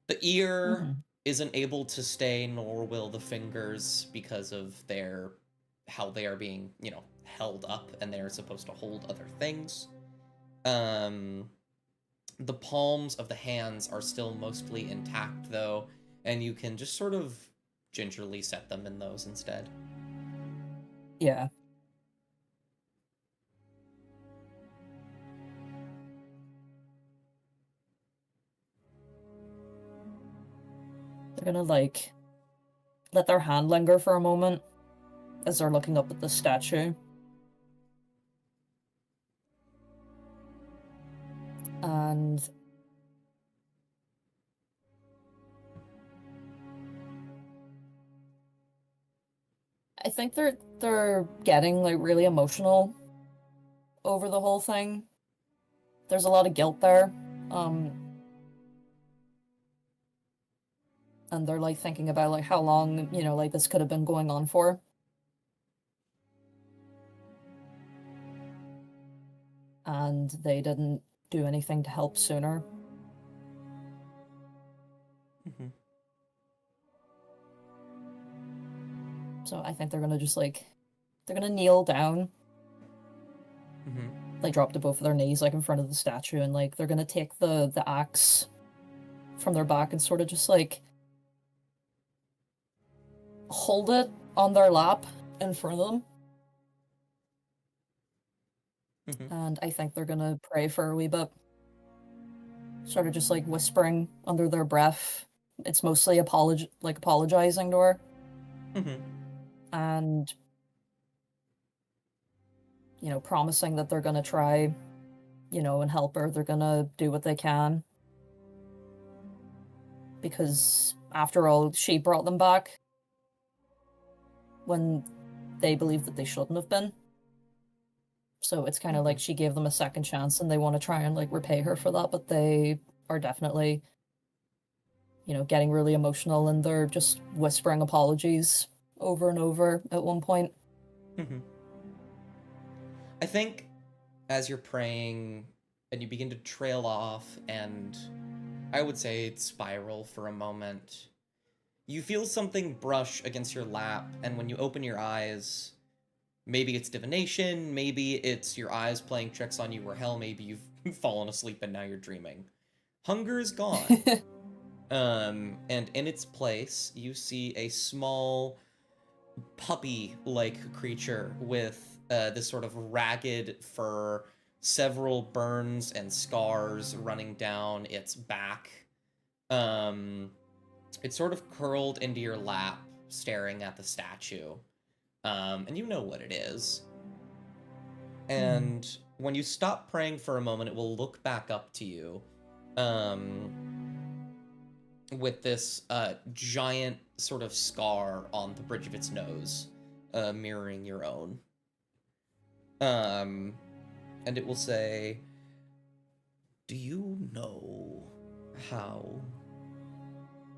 The ear isn't able to stay, nor will the fingers, because of how they are being, you know, held up, and they're supposed to hold other things. The palms of the hands are still mostly intact, though, and you can just sort of gingerly set them in those instead. Yeah. They're gonna, like, let their hand linger for a moment as they're looking up at the statue. And I think they're getting like really emotional over the whole thing. There's a lot of guilt there. And they're like thinking about like how long, you know, like this could have been going on for. And they didn't do anything to help sooner. So I think they're gonna just like, they're gonna kneel down. Like drop to both of their knees like in front of the statue, and like they're gonna take the axe from their back and sort of just like hold it on their lap in front of them. And I think they're gonna pray for a wee bit. Sort of just like whispering under their breath. It's mostly apologizing to her. And, you know, promising that they're gonna try, you know, and help her. They're gonna do what they can. Because, after all, she brought them back when they believed that they shouldn't have been. So it's kind of like she gave them a second chance and they want to try and like repay her for that, but they are definitely, you know, getting really emotional and they're just whispering apologies over and over at one point. I think as you're praying and you begin to trail off and I would say spiral for a moment, you feel something brush against your lap, and when you open your eyes, maybe it's divination, maybe it's your eyes playing tricks on you, or hell, maybe you've fallen asleep and now you're dreaming. Hunger is gone. And in its place, you see a small puppy-like creature with this sort of ragged fur, several burns and scars running down its back. It's sort of curled into your lap, staring at the statue. And you know what it is. And when you stop praying for a moment, it will look back up to you with this giant sort of scar on the bridge of its nose, mirroring your own. And it will say, "Do you know how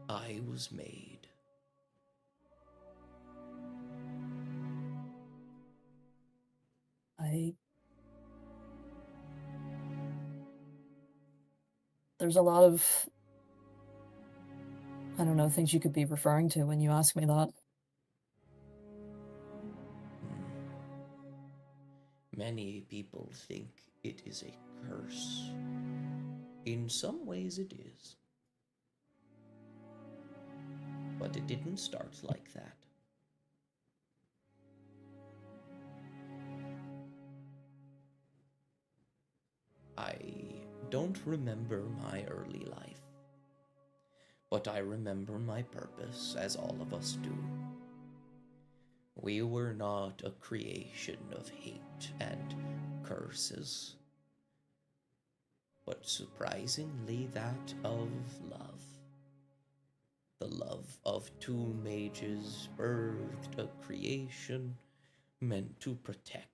I was made?" There's a lot of, I don't know, things you could be referring to when you ask me that. Many people think it is a curse. In some ways it is. But it didn't start like that. I don't remember my early life, but I remember my purpose, as all of us do. We were not a creation of hate and curses, but surprisingly that of love. The love of two mages birthed a creation meant to protect.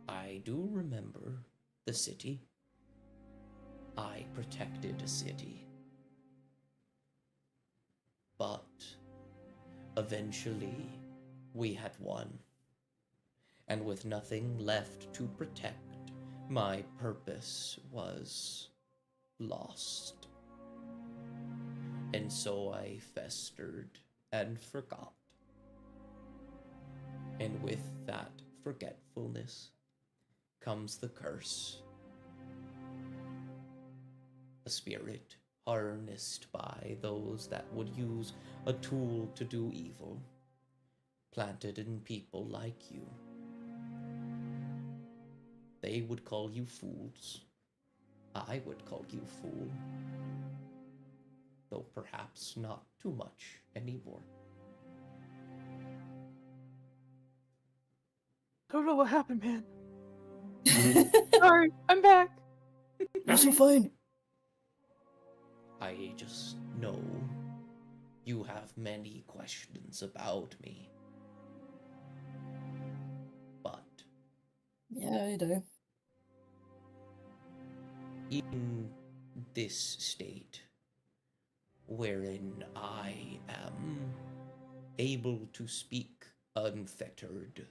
I do remember the city. I protected a city. But eventually we had won. And with nothing left to protect, my purpose was lost. And so I festered and forgot. And with that forgetfulness comes the curse. A spirit harnessed by those that would use a tool to do evil, planted in people like you. They would call you fools. I would call you fool. Though perhaps not too much anymore. Don't know what happened, man. Sorry, I'm back. You're so fine. I just know you have many questions about me. But yeah, I do. In this state, wherein I am able to speak unfettered,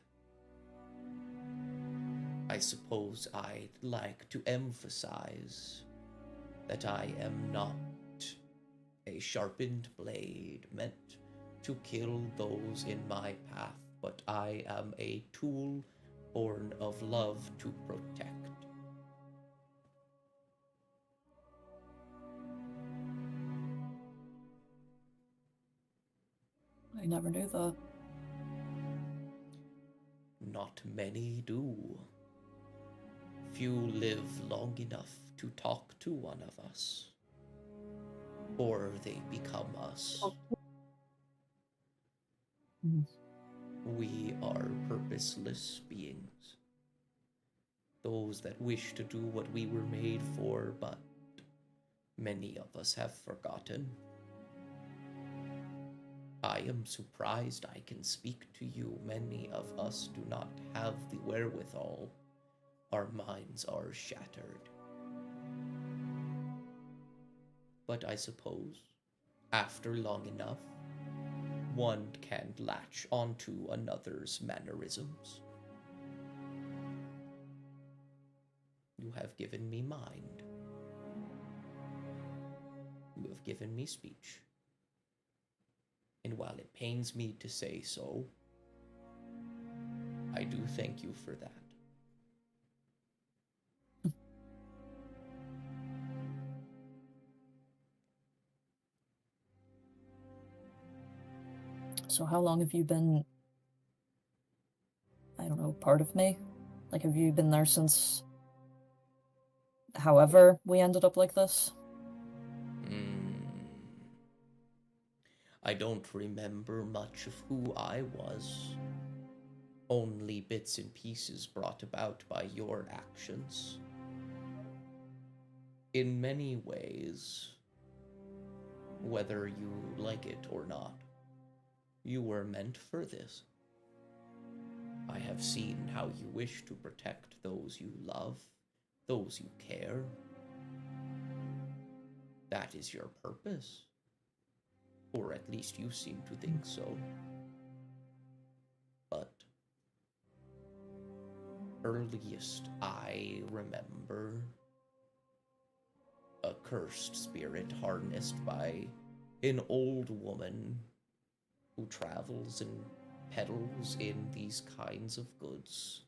I suppose I'd like to emphasize that I am not a sharpened blade meant to kill those in my path, but I am a tool born of love to protect. I never knew that. Not many do. Few live long enough to talk to one of us. Or they become us. We are purposeless beings. Those that wish to do what we were made for, but many of us have forgotten. I am surprised I can speak to you. Many of us do not have the wherewithal. Our minds are shattered. But I suppose, after long enough, one can latch onto another's mannerisms. You have given me mind. You have given me speech. And while it pains me to say so, I do thank you for that. So how long have you been, I don't know, part of me? Like, have you been there since however we ended up like this? I don't remember much of who I was. Only bits and pieces brought about by your actions. In many ways, whether you like it or not, you were meant for this. I have seen how you wish to protect those you love, those you care. That is your purpose. Or at least you seem to think so. But earliest I remember, a cursed spirit harnessed by an old woman who travels and peddles in these kinds of goods.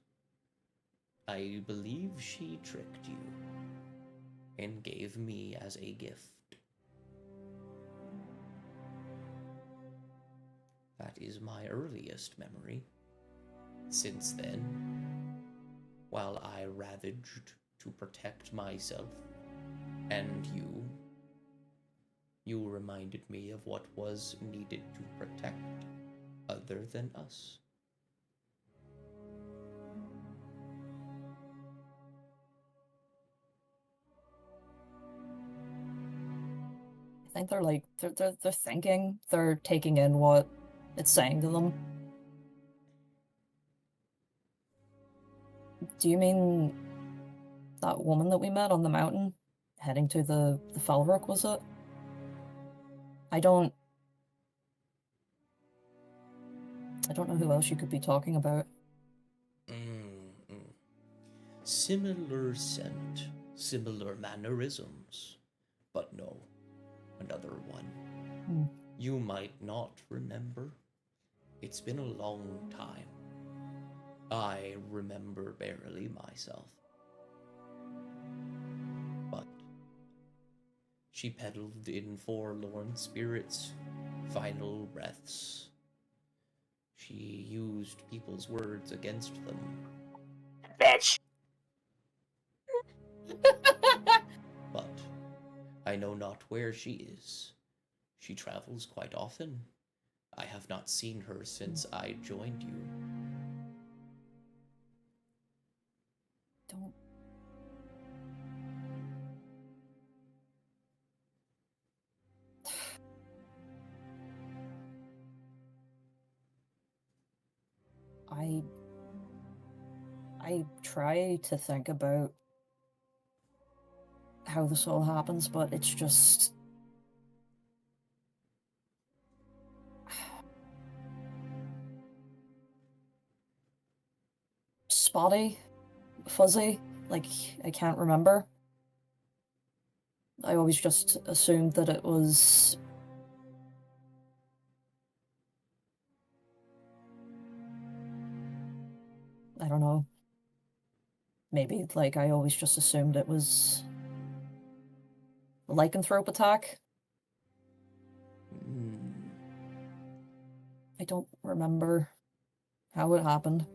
I believe she tricked you and gave me as a gift. That is my earliest memory. Since then, while I ravaged to protect myself and you reminded me of what was needed to protect other than us. I think they're like, they're thinking, they're taking in what it's saying to them. Do you mean that woman that we met on the mountain, heading to the Felrook, was it? I don't know who else you could be talking about. Similar scent, similar mannerisms, but no, another one. You might not remember. It's been a long time. I remember barely myself. But she peddled in forlorn spirits' final breaths. She used people's words against them. Bitch! But I know not where she is. She travels quite often. I have not seen her since I joined you. Don't... I try to think about how this all happens, but it's just... spotty, fuzzy, like, I can't remember. I always just assumed that it was... I don't know. Maybe, like, I always just assumed it was a lycanthrope attack. I don't remember how it happened.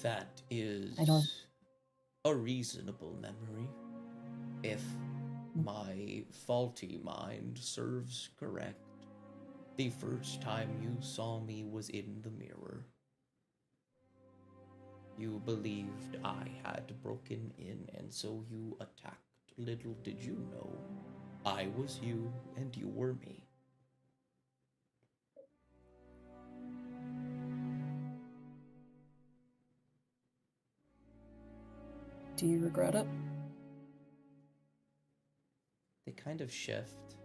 That is a reasonable memory, if my faulty mind serves correct. The first time you saw me was in the mirror. You believed I had broken in, and so you attacked. Little did you know, I was you and you were me. Do you regret it? They kind of shift.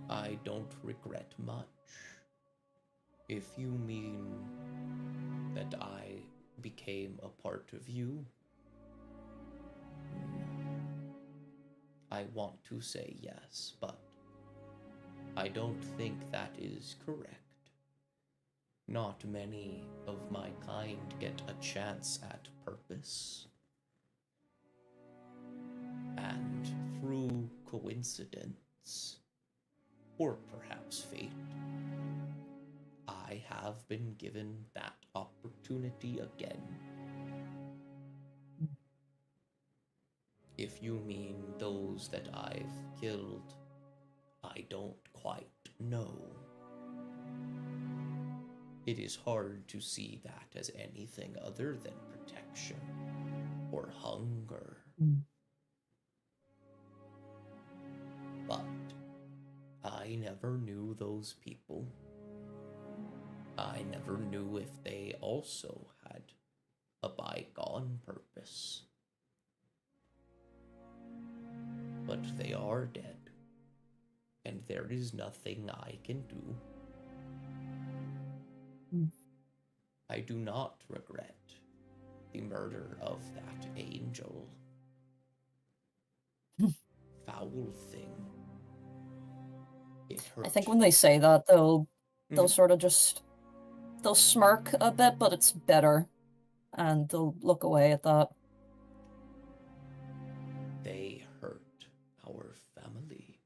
I don't regret much. If you mean that I became a part of you, I want to say yes, but I don't think that is correct. Not many of my kind get a chance at purpose. And through coincidence, or perhaps fate, I have been given that opportunity again. If you mean those that I've killed, I don't quite know. It is hard to see that as anything other than protection or hunger. But I never knew those people. I never knew if they also had a bygone purpose. But they are dead, and there is nothing I can do. I do not regret the murder of that angel. Foul thing. It hurt. I think when they say that, they'll sort of just, they'll smirk a bit, but it's bitter, and they'll look away at that. They hurt our family.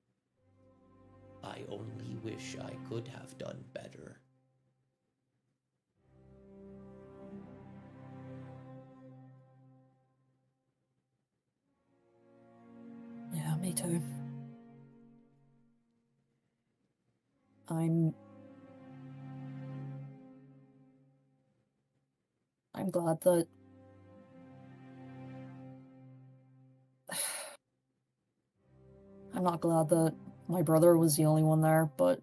I only wish I could have done better. Yeah, me too. I'm glad that I'm not glad that my brother was the only one there, but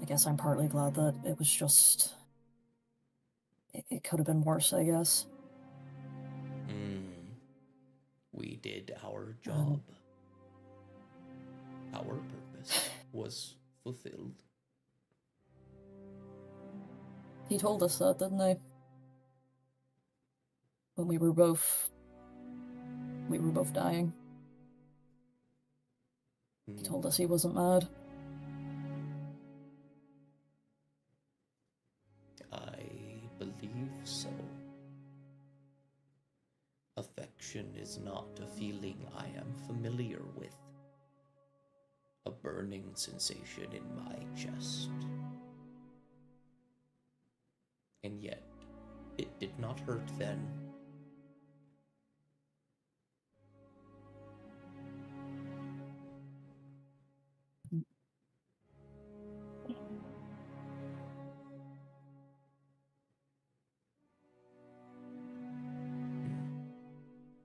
I guess I'm partly glad that it was just... It could have been worse, I guess. We did our job. Our purpose was fulfilled. He told us that, didn't he? When we were both dying. He told us he wasn't mad. I believe so. Affection is not a feeling I am familiar with. A burning sensation in my chest. And yet, it did not hurt then.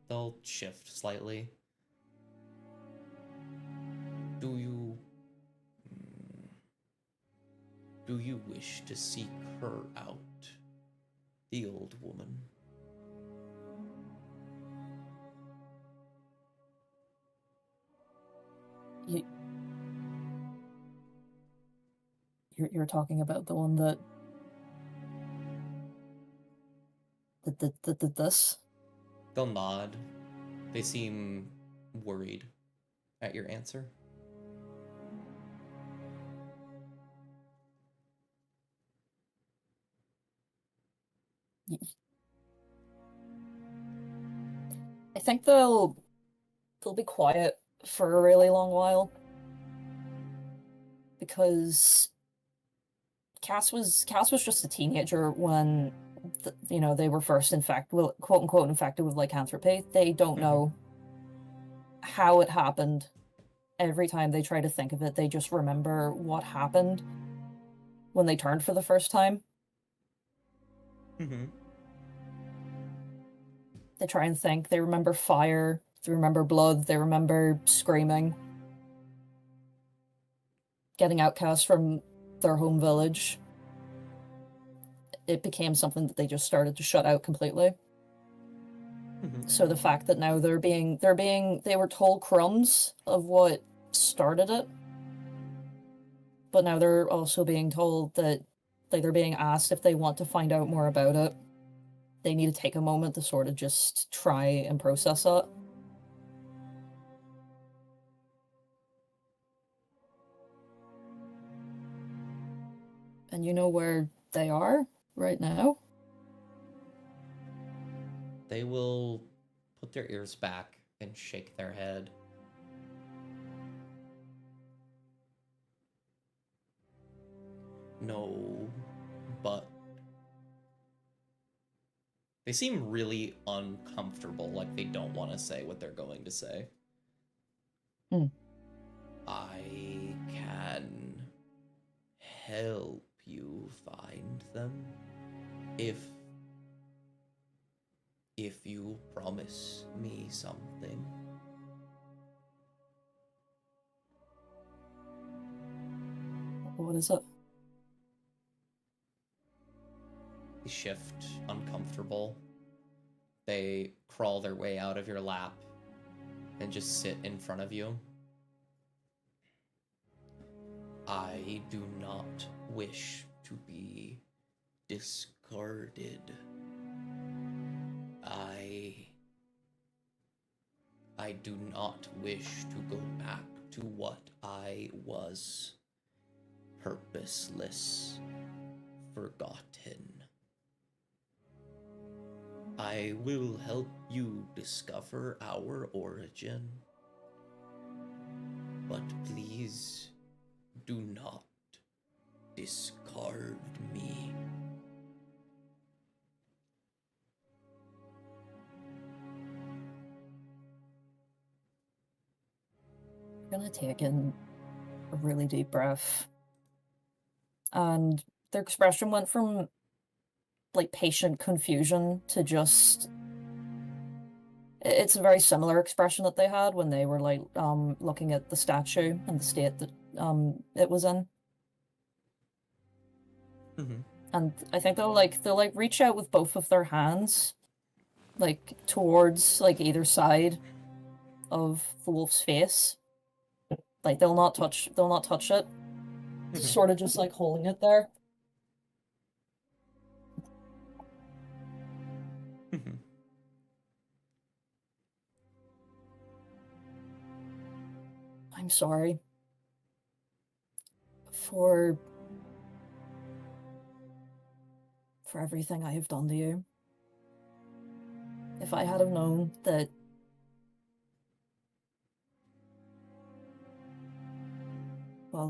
They'll shift slightly. Do you wish to seek her out, the old woman? You're talking about the one that did this? They'll nod. They seem worried at your answer. I think they'll be quiet for a really long while. Because Cass was just a teenager when they were first infected, well, quote unquote infected with lycanthropy. They don't know how it happened. Every time they try to think of it, they just remember what happened when they turned for the first time. They try and think. They remember fire. They remember blood. They remember screaming. Getting outcast from their home village. It became something that they just started to shut out completely. So the fact that now they were told crumbs of what started it, but now they're also being told that, like, they're being asked if they want to find out more about it. They need to take a moment to sort of just try and process it. And you know where they are right now? They will put their ears back and shake their head. No, but they seem really uncomfortable, like they don't want to say what they're going to say. I can help you find them if you promise me something. What is it? They shift, uncomfortable. They crawl their way out of your lap and just sit in front of you. I do not wish to be discarded. I do not wish to go back to what I was. Purposeless, forgotten. I will help you discover our origin. But please do not discard me. I'm gonna take in a really deep breath. And their expression went from, like, patient confusion to just... It's a very similar expression that they had when they were, like, looking at the statue and the state that it was in. And I think they'll reach out with both of their hands, like, towards, like, either side of the wolf's face. Like, they'll not touch it. Sort of just, like, holding it there. I'm sorry for everything I have done to you. If I had have known that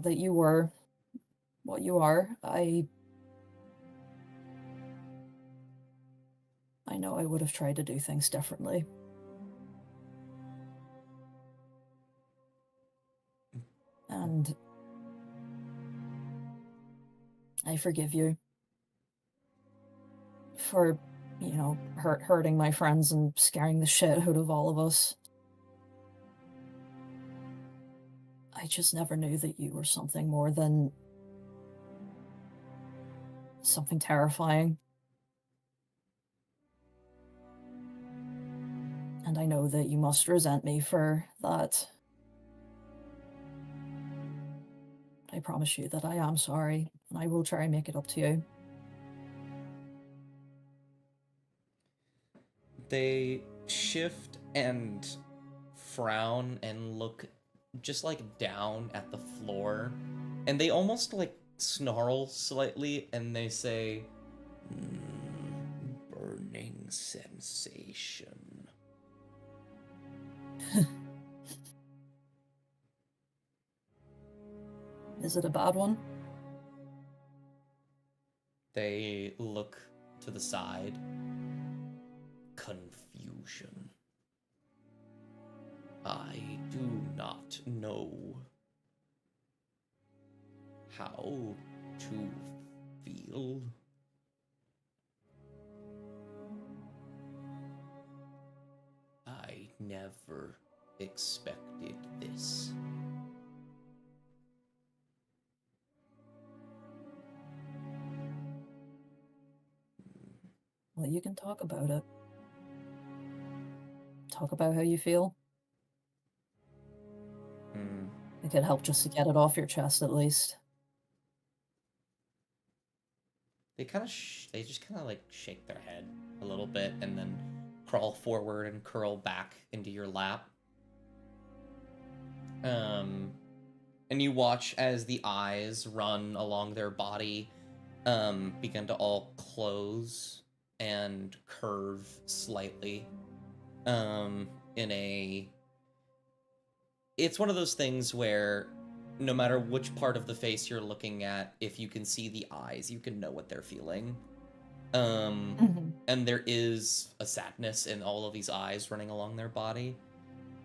that you were what you are, I know I would have tried to do things differently. And I forgive you for, hurting my friends and scaring the shit out of all of us. I just never knew that you were something more than something terrifying. And I know that you must resent me for that. I promise you that I am sorry, and I will try and make it up to you. They shift and frown and look just, like, down at the floor, and they almost, like, snarl slightly, and they say, burning sensation. Is it a bad one? They look to the side. Confusion. I do not know how to feel. I never expected this. Well, you can talk about it. Talk about how you feel. It could help just to get it off your chest, at least. They just kind of like shake their head a little bit and then crawl forward and curl back into your lap. And you watch as the eyes run along their body begin to all close and curve slightly. It's one of those things where no matter which part of the face you're looking at, if you can see the eyes, you can know what they're feeling. And there is a sadness in all of these eyes running along their body.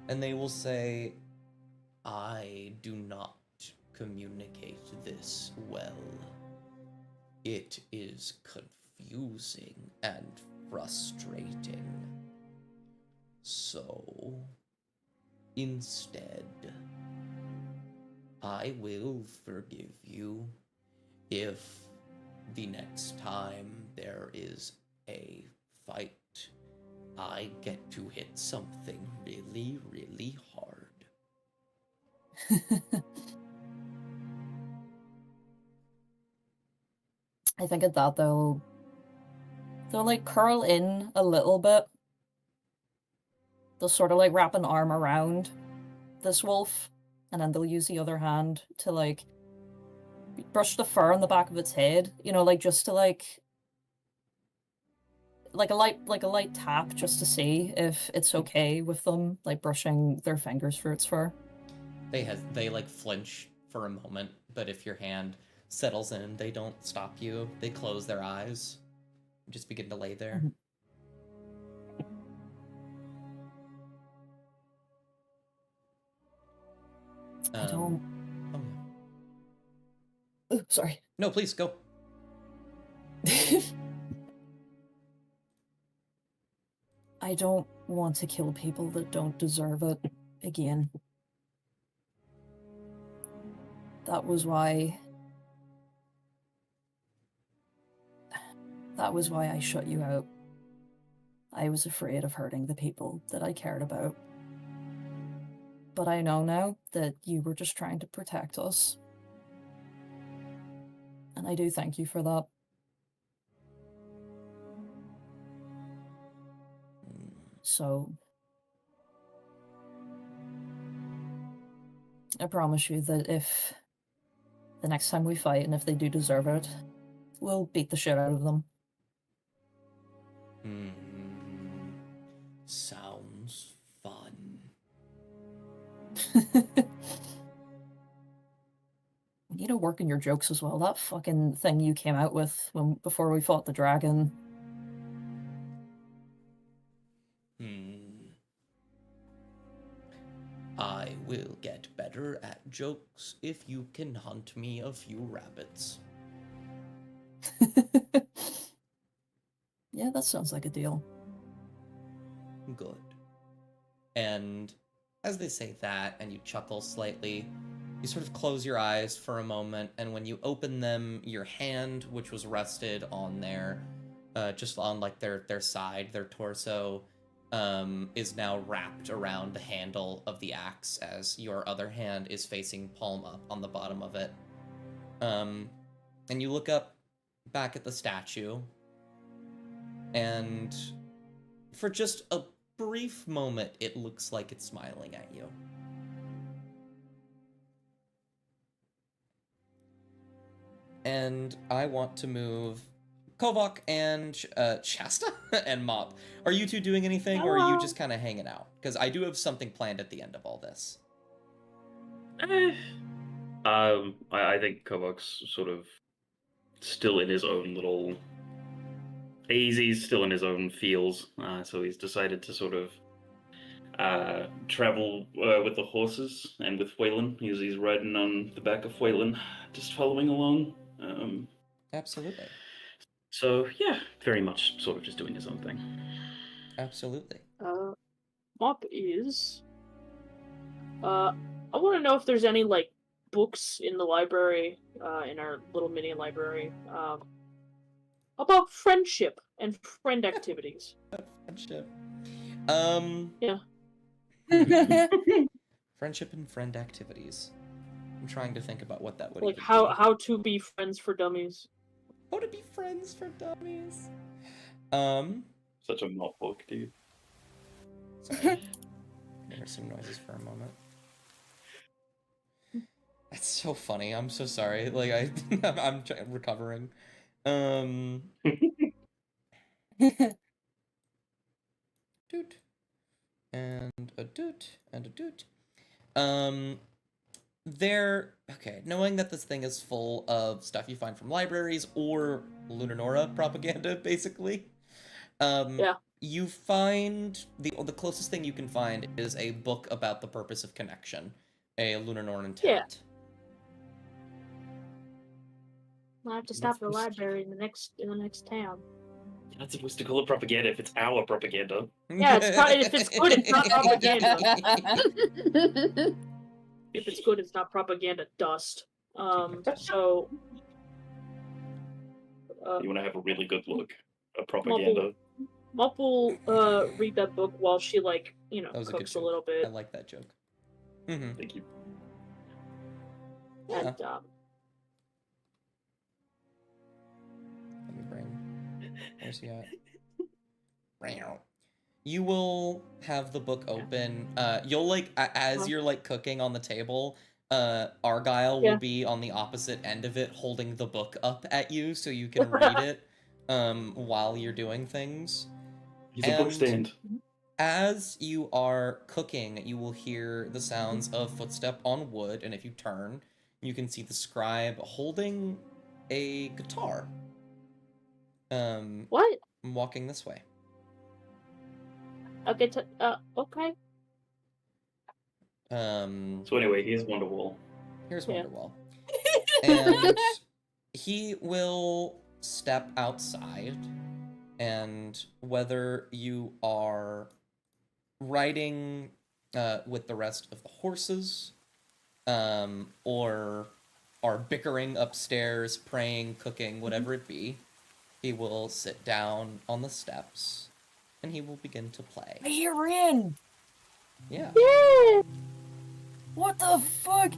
And they will say, I do not communicate this well. It is confusing and frustrating. So, instead, I will forgive you if the next time there is a fight, I get to hit something really, really hard. I think at that they'll like curl in a little bit. They'll sort of like wrap an arm around this wolf, and then they'll use the other hand to like brush the fur on the back of its head, you know, like just to like a light tap just to see if it's okay with them, like brushing their fingers through its fur. They like flinch for a moment, but if your hand settles in, they don't stop you. They close their eyes, just begin to lay there. I don't. Oh, sorry. No, please go. I don't want to kill people that don't deserve it again. That was why I shut you out. I was afraid of hurting the people that I cared about. But I know now that you were just trying to protect us. And I do thank you for that. So, I promise you that if the next time we fight, and if they do deserve it, we'll beat the shit out of them. Sounds fun. You need to work in your jokes as well. That fucking thing you came out with before we fought the dragon. I will get better at jokes if you can hunt me a few rabbits. Yeah, that sounds like a deal. Good. And as they say that, and you chuckle slightly, you sort of close your eyes for a moment, and when you open them, your hand, which was rested on their, just on like their side, their torso, is now wrapped around the handle of the axe as your other hand is facing palm up on the bottom of it. And you look up back at the statue, and for just a brief moment, it looks like it's smiling at you. And I want to move Kovak and Shasta and Mop. Are you two doing anything, or are you just kind of hanging out? Because I do have something planned at the end of all this. I think Kovok's sort of still in his own little... He's still in his own feels, so he's decided to sort of travel with the horses and with Waylon. He's riding on the back of Waylon, just following along. Absolutely. So, yeah, very much sort of just doing his own thing. Absolutely. Mop is... I want to know if there's any, like, books in the library, in our little mini library, about friendship and friend activities. Friendship. Yeah. Friendship and friend activities. I'm trying to think about what that would like even how to be friends for dummies. How to be friends for dummies. Such a mop book, dude. Sorry. There some noises for a moment. That's so funny. I'm so sorry. Like I'm recovering. Doot. And a doot and a doot. Okay, knowing that this thing is full of stuff you find from libraries or Lunar Nora propaganda, basically. Yeah. You find the closest thing you can find is a book about the purpose of connection, a Lunar Noran tenet. I have to stop at the library in the next town. You're not supposed to call it propaganda if it's our propaganda. Yeah, if it's good, it's not propaganda. If it's good, it's not propaganda dust. So... you want to have a really good look at propaganda. Mop will read that book while she, like, you know, cooks a little bit. I like that joke. Mm-hmm. Thank you. Yeah. And, Let me bring... Where's he at? You will have the book open. You'll, like, as you're, like, cooking on the table, Argyle will be on the opposite end of it, holding the book up at you so you can read it while you're doing things. He's a book stand. As you are cooking, you will hear the sounds of footstep on wood, and if you turn, you can see the scribe holding a guitar. What? I'm walking this way. Okay. Okay. So anyway, here's Wonderwall. Here's Wonderwall. And he will step outside, and whether you are riding with the rest of the horses, or are bickering upstairs, praying, cooking, whatever it be, he will sit down on the steps, and he will begin to play. You're in! Yeah. Yeah! What the fuck?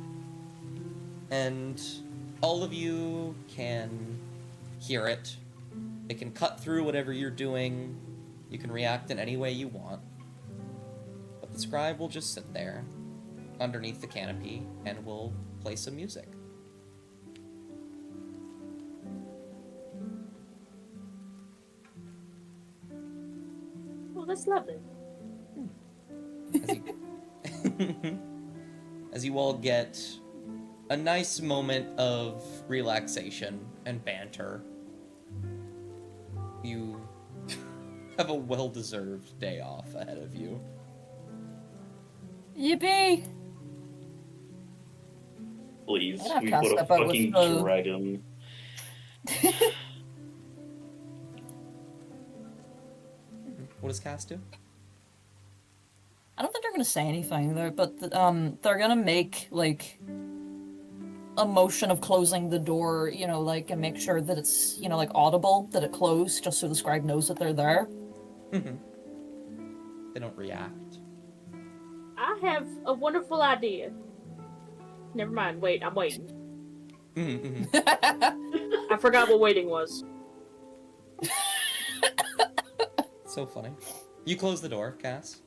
And all of you can hear it. It can cut through whatever you're doing. You can react in any way you want. But the scribe will just sit there underneath the canopy and will play some music. Oh, that's lovely. As you all get a nice moment of relaxation and banter, you have a well-deserved day off ahead of you. Yippee! Please, we put a fucking dragon. What does Cass do? I don't think they're gonna say anything there, but they're gonna make, like, a motion of closing the door, you know, like, and make sure that it's, you know, like, audible, that it closed, just so the scribe knows that they're there. Mm-hmm. They don't react. I have a wonderful idea. Never mind, wait, I'm waiting. Mm-hmm. I forgot what waiting was. So funny. You close the door, Cass?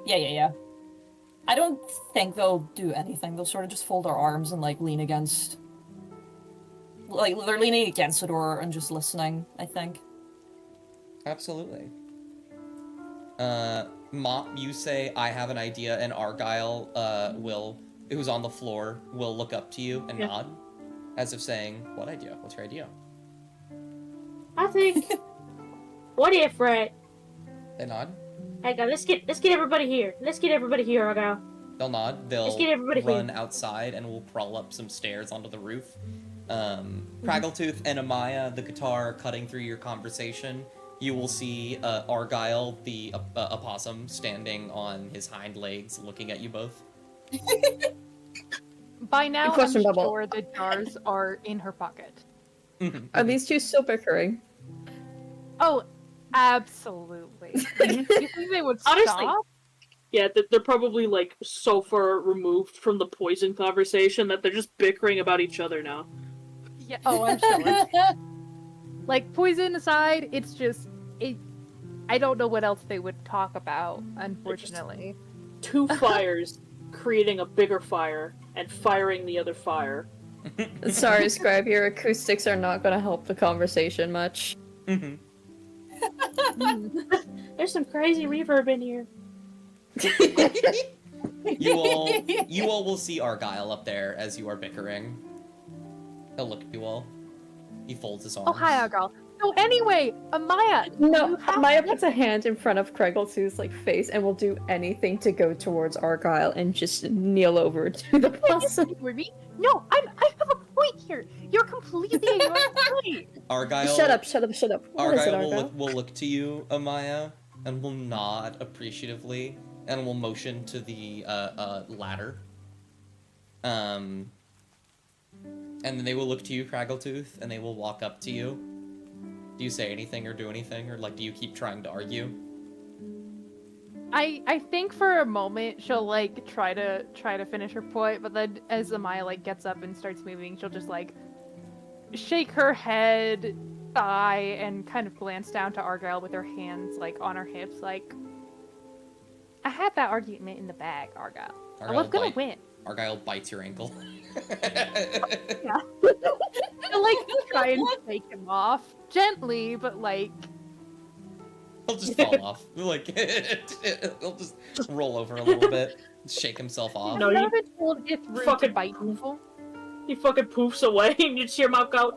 Yeah. I don't think they'll do anything. They'll sort of just fold their arms and, like, lean against... Like, they're leaning against the door and just listening, I think. Absolutely. Mop, you say, I have an idea, and Argyle will who's on the floor, will look up to you and nod, as if saying, "What idea? What's your idea?" I think. What if, right? They nod. Hey, go. Let's get everybody here. Let's get everybody here, Argyle. They'll nod. They'll Let's get everybody run here. outside, and we'll crawl up some stairs onto the roof. Craggletooth and Amaya, the guitar cutting through your conversation. You will see Argyle, the opossum, standing on his hind legs, looking at you both. By now, I'm Question, Bubble. sure the jars are in her pocket. Are these two still bickering? Oh, absolutely. You think they would stop? Honestly, yeah, they're probably like so far removed from the poison conversation that they're just bickering about each other now. Yeah. Oh, I'm sure. Like, poison aside, it's just I don't know what else they would talk about, unfortunately. Two fires creating a bigger fire and firing the other fire. Sorry, Scribe, your acoustics are not going to help the conversation much. There's some crazy reverb in here. You all will see Argyle up there as you are bickering. He'll look at you all. He folds his arms. Oh, hi, girl. So anyway, Amaya. No, Maya puts a hand in front of Craggletooth's face and will do anything to go towards Argyle and just kneel over to the possum. No, I have a point here. You're completely ignoring the point. Argyle. Shut up! What is it, Argyle will look to you, Amaya, and will nod appreciatively, and will motion to the ladder. And then they will look to you, Craggletooth, and they will walk up to you. Do you say anything or do anything, or do you keep trying to argue? I think for a moment she'll try to finish her point, but then as Amaya gets up and starts moving, she'll just shake her head, sigh, and kind of glance down to Argyle with her hands on her hips, I had that argument in the bag, Argyle. I was gonna win. Argyle bites your ankle. Yeah. She'll try and take him off gently, but he'll just fall off. He'll just roll over a little bit, shake himself off. No, you haven't told it's rude fucking to bite people. He fucking poofs away, and you see your mouth go.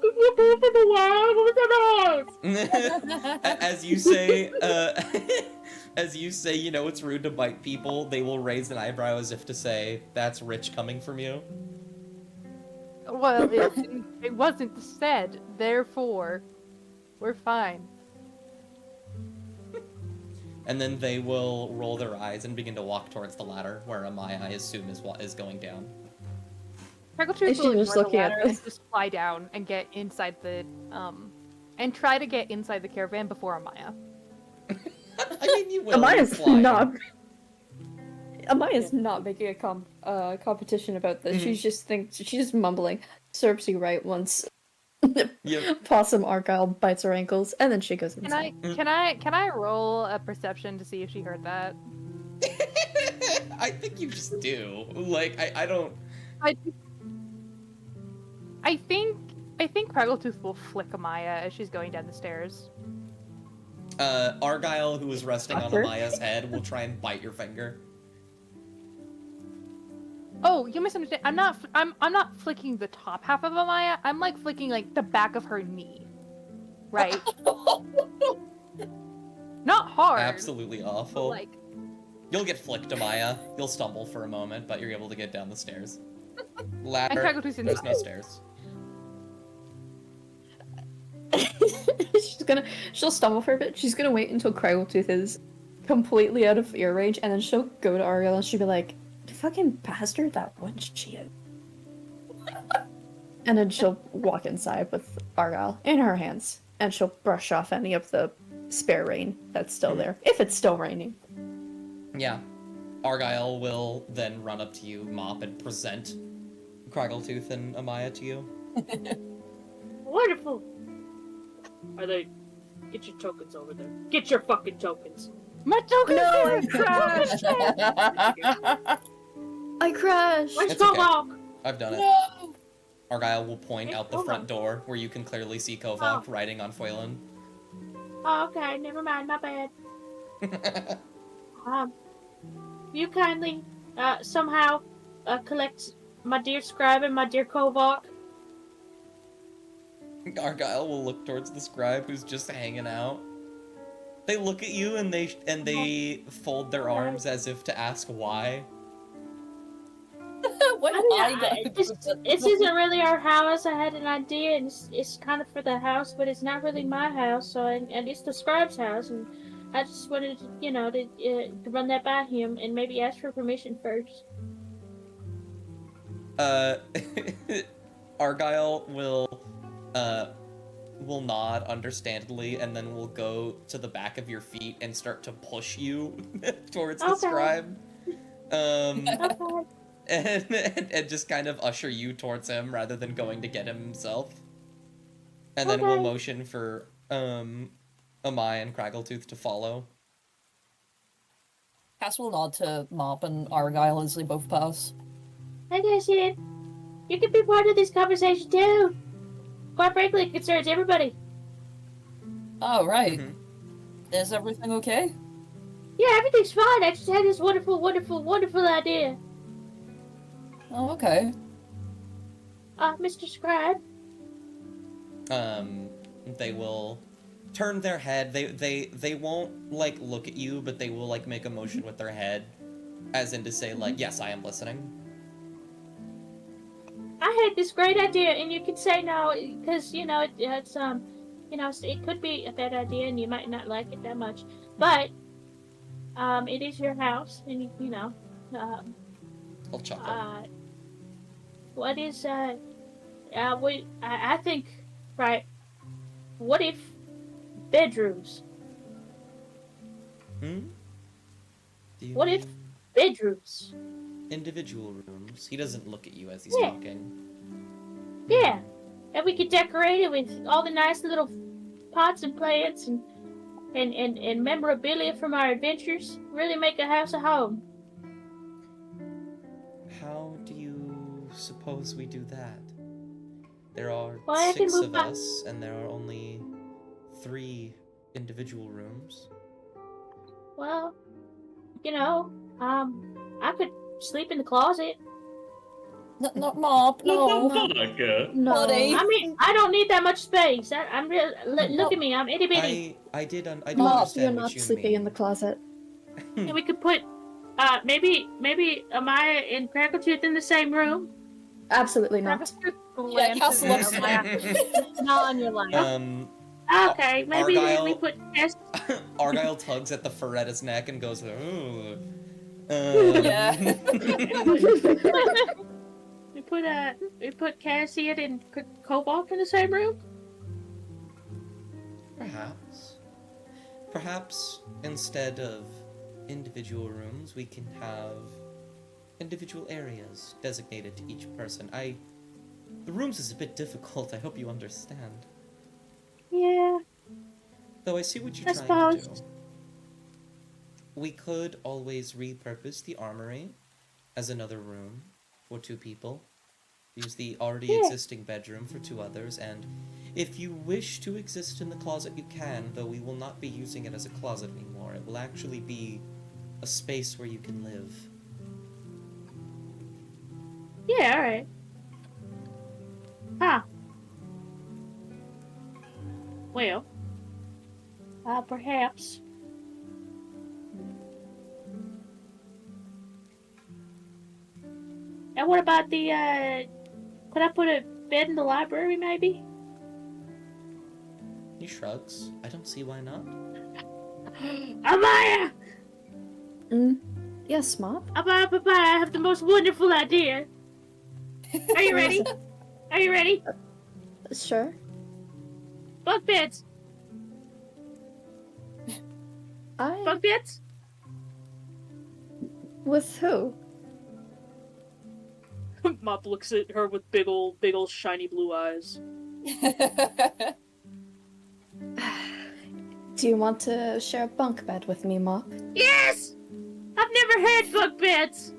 As you say, it's rude to bite people. They will raise an eyebrow as if to say, "That's rich coming from you." Well, it wasn't said, therefore, we're fine. And then they will roll their eyes and begin to walk towards the ladder, where Amaya, I assume, is going down. Craggletooth will ignore the ladder and just fly down and get inside the, and try to get inside the caravan before Amaya. I mean, you will. Amaya's not making a competition about this. She's just mumbling. Serves you right once. Possum Argyle bites her ankles, and then she goes inside. Can I roll a perception to see if she heard that? I think you just do. I don't. I think Craggletooth will flick Amaya as she's going down the stairs. Argyle, who is resting on Amaya's head, will try and bite your finger. Oh, you misunderstand. I'm not flicking the top half of Amaya. I'm flicking the back of her knee. Right? Not hard. Absolutely awful. But, you'll get flicked, Amaya. You'll stumble for a moment, but you're able to get down the stairs. Ladder. There's no stairs. She'll stumble for a bit. She's gonna wait until Craggletooth is completely out of ear range, and then she'll go to Argyle and she'll be like, "Fucking bastard, that one shit." And then she'll walk inside with Argyle in her hands, and she'll brush off any of the spare rain that's still there, if it's still raining. Yeah. Argyle will then run up to you, mop, and present Craggletooth and Amaya to you. Wonderful! Are they... Get your tokens over there. Get your fucking tokens! My tokens! No, I crashed! I crashed! Where's Kovok? I've done it. No! Argyle will point out the front door, where you can clearly see Kovok riding on Foylan. Oh, okay, never mind, my bad. You kindly, somehow collect my dear scribe and my dear Kovok? Argyle will look towards the scribe who's just hanging out. They look at you and they fold their arms as if to ask why. This isn't really our house. I had an idea, and it's kind of for the house, but it's not really my house. So, and it's the scribe's house, and I just wanted to, to run that by him and maybe ask for permission first. Argyle will nod understandably, and then will go to the back of your feet and start to push you towards the scribe. And just kind of usher you towards him rather than going to get him himself. And then we'll motion for Amai and Craggletooth to follow. Cass will nod to Mop and Argyle as they both pass. I guess you can be part of this conversation too. Quite frankly, it concerns everybody. Oh, right. Is everything okay? Yeah, everything's fine. I just had this wonderful, wonderful, wonderful idea. Oh, okay. Mr. Scribe. They will turn their head. They won't, like, look at you, but they will, like, make a motion with their head, as in to say, like, yes, I am listening. I had this great idea, and you could say no, because, it could be a bad idea, and you might not like it that much, but, it is your house, and, I'll chuckle. What is, I think, right, what if bedrooms? What if bedrooms? Individual rooms. He doesn't look at you as he's talking. Yeah, and we could decorate it with all the nice little pots and plants and memorabilia from our adventures. Really make a house a home. How do you suppose we do that? There are 6 of us, and there are only 3 individual rooms. Well, I could sleep in the closet. Not Mop, no. No. I mean, I don't need that much space. I'm real. Look at me, I'm itty bitty. I do Mop, understand you're not what you sleeping mean. in the closet. And we could put, maybe Amaya and Crackletooth in the same room. Absolutely not. Yeah, Castle looks not on your line. Okay, maybe we put Cass. Argyle tugs at the Feretta's neck and goes, ooh. Yeah. we put Cassian and Kovok in the same room. Perhaps instead of individual rooms, we can have individual areas designated to each person. The rooms is a bit difficult. I hope you understand. Yeah. Though I see what you're trying to do. We could always repurpose the armory as another room for 2 people. Use the already existing bedroom for 2 others, and if you wish to exist in the closet, you can, though we will not be using it as a closet anymore. It will actually be a space where you can live. Yeah, alright. Huh. Well, perhaps. And what about could I put a bed in the library, maybe? He shrugs. I don't see why not. Amaya! Yes, Mop? Amaya, I have the most wonderful idea. Are you ready? Are you ready? Sure. Bunk beds. Bunk beds? With who? Mop looks at her with big old shiny blue eyes. Do you want to share a bunk bed with me, Mop? Yes! I've never had bunk beds!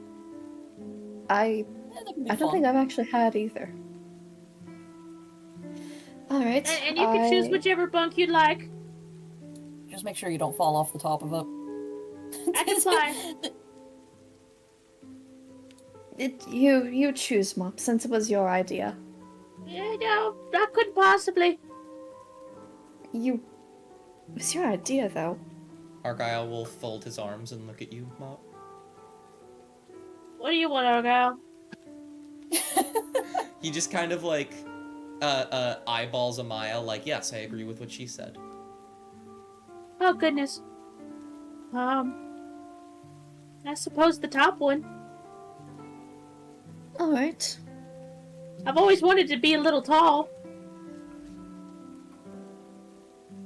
I don't think I've actually had either. Alright. And you can choose whichever bunk you'd like. Just make sure you don't fall off the top of it. I can fly. You choose, Mop, since it was your idea. Yeah, no, I couldn't possibly. It was your idea, though. Argyle will fold his arms and look at you, Mop. What do you want, Argyle? He just kind of like, eyeballs Amaya like, yes, I agree with what she said. Oh, goodness. I suppose the top one. Alright. I've always wanted to be a little tall.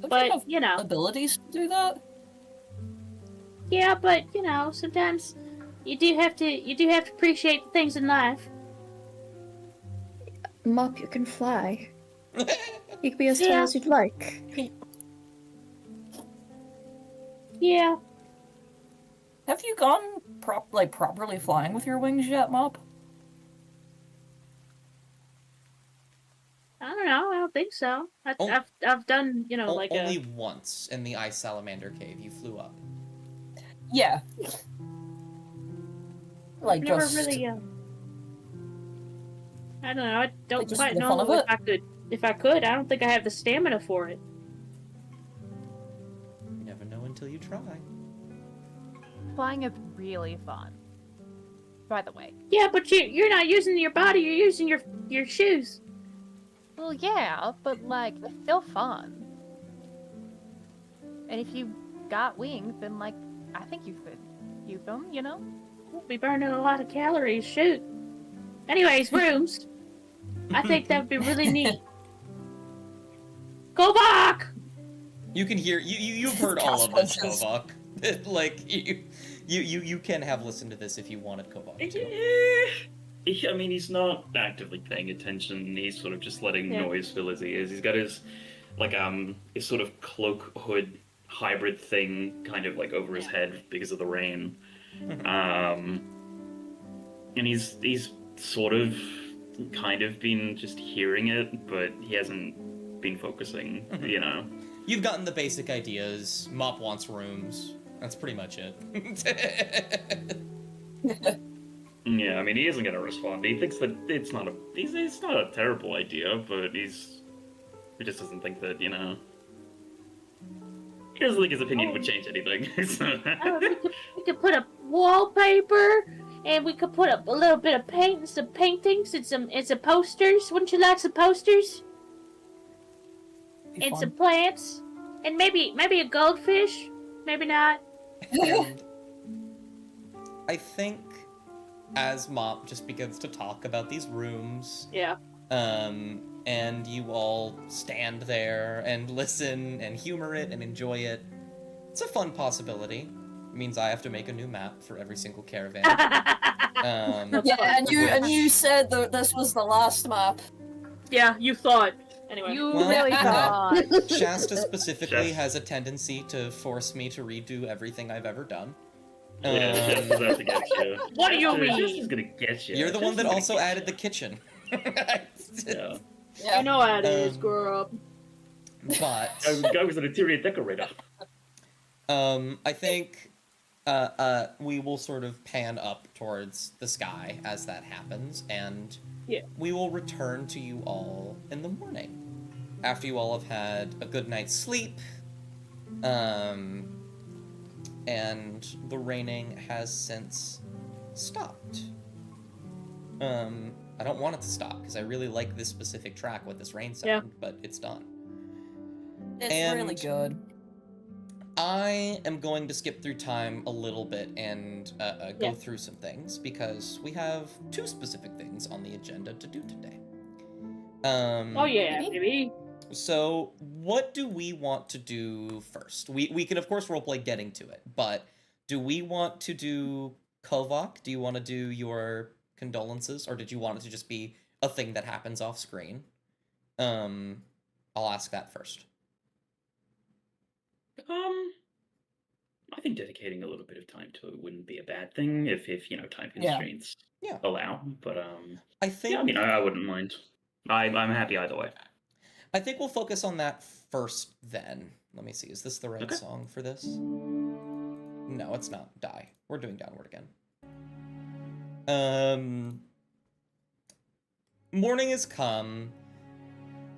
But, you know. Abilities to do that? Yeah, but, you know, sometimes you do have to appreciate the things in life. Mop, you can fly. You can be as tall as you'd like. Yeah. Have you gone properly flying with your wings yet, Mop? I don't know. I don't think so. I've done, you know, like only once in the ice salamander cave you flew up. Yeah. Like never just really. I don't know. I don't just quite for the fun know of if it? I could. If I could, I don't think I have the stamina for it. You never know until you try. Flying is really fun. By the way. Yeah, but you're not using your body. You're using your shoes. Well, yeah, but like, it's still fun. And if you got wings, then like, I think you could use them, you know? We'll be burning a lot of calories. Shoot. Anyways, rooms. I think that would be really neat. Go back! You can hear you've heard all of this, Kovak. Like you can have listened to this if you wanted Kovak to. I mean, he's not actively paying attention. He's sort of just letting noise fill his ears. He's got his his sort of cloak hood hybrid thing kind of like over his head because of the rain. And he's sort of kind of been just hearing it, but he hasn't been focusing, you know. You've gotten the basic ideas. Mop wants rooms. That's pretty much it. Yeah, I mean, he isn't gonna respond. He thinks that it's not a terrible idea, but he just doesn't think that, you know. He doesn't think his opinion would change anything. So. We could put up wallpaper, and we could put up a little bit of paint and some paintings and some posters. Wouldn't you like some posters? And some plants, and maybe a goldfish. Maybe not. And I think as Mop just begins to talk about these rooms, and you all stand there and listen and humor it and enjoy it, it's a fun possibility. It means I have to make a new map for every single caravan. Yeah, and you said that this was the last map. Yeah, you thought. Anyway. You really thought. Shasta specifically has a tendency to force me to redo everything I've ever done. Yeah, Shasta's out to get you. What do you mean? Shasta's gonna get you. You're the one that also added the kitchen. Yeah. You know how it is, grow up. But I was an interior decorator. I think we will sort of pan up towards the sky as that happens, and we will return to you all in the morning after you all have had a good night's sleep, and the raining has since stopped. I don't want it to stop because I really like this specific track with this rain sound, but it's done. It's really good. I am going to skip through time a little bit and go through some things because we have two specific things on the agenda to do today. Oh yeah, maybe. So what do we want to do first? We can of course roleplay getting to it, but do we want to do Kovak? Do you want to do your condolences, or did you want it to just be a thing that happens off screen? I'll ask that first. I think dedicating a little bit of time to it wouldn't be a bad thing if you know, time constraints allow. But I think I mean, I wouldn't mind. I'm happy either way. I think we'll focus on that first then. Let me see. Is this the right song for this? No, it's not. Die. We're doing Downward again. Morning has come.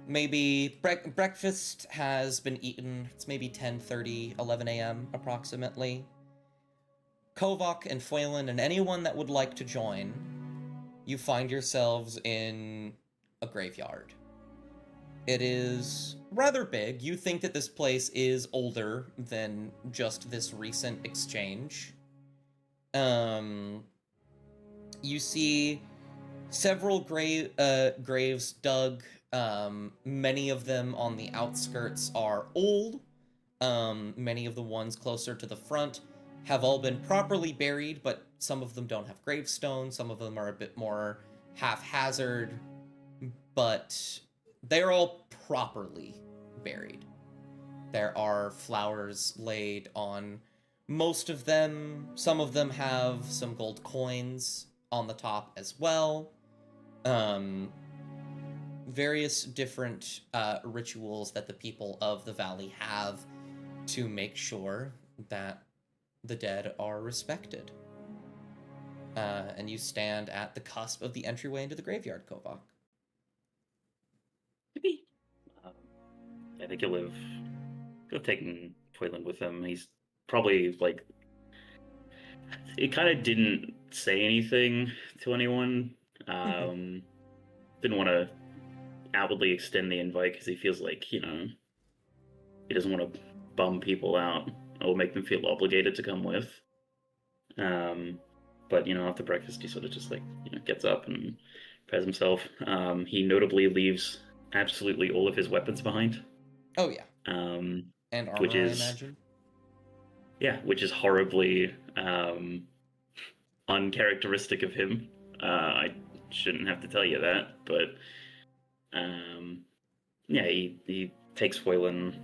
Maybe breakfast has been eaten. It's maybe 10:30, 11 a.m. approximately. Kovac and Foylan and anyone that would like to join, you find yourselves in a graveyard. It is rather big. You think that this place is older than just this recent exchange. You see several graves dug. Many of them on the outskirts are old. Many of the ones closer to the front have all been properly buried, but some of them don't have gravestones. Some of them are a bit more haphazard, but they're all properly buried. There are flowers laid on most of them. Some of them have some gold coins on the top as well. Various different rituals that the people of the valley have to make sure that the dead are respected. And you stand at the cusp of the entryway into the graveyard, Kovac. Maybe. I think he'll have taken Foylan with him. He's probably like. It kind of didn't say anything to anyone. Didn't want to outwardly extend the invite because he feels like, he doesn't want to bum people out or make them feel obligated to come with. But, after breakfast, he sort of just gets up and prepares himself. He notably leaves absolutely all of his weapons behind. Oh, yeah. And armor, which is, I imagine. Yeah, which is horribly uncharacteristic of him. I shouldn't have to tell you that, but he takes Foylan,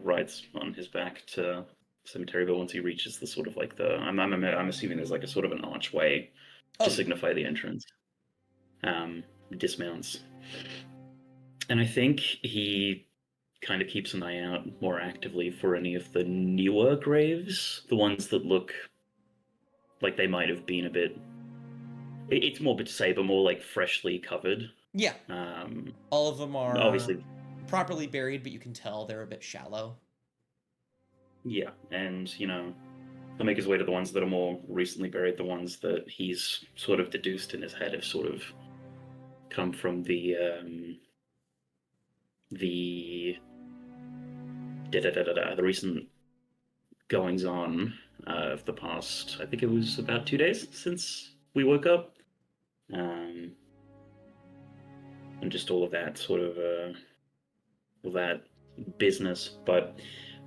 rides on his back to cemetery, but once he reaches the sort of I'm assuming there's like a sort of an archway to signify the entrance. Dismounts, and I think he kind of keeps an eye out more actively for any of the newer graves, the ones that look like they might have been a bit. It's morbid to say, but more like freshly covered. Yeah. All of them are obviously properly buried, but you can tell they're a bit shallow. Yeah, and he'll make his way to the ones that are more recently buried, the ones that he's sort of deduced in his head have sort of come from the recent goings on of the past. I think it was about 2 days since we woke up, and just all of that sort of all that business. But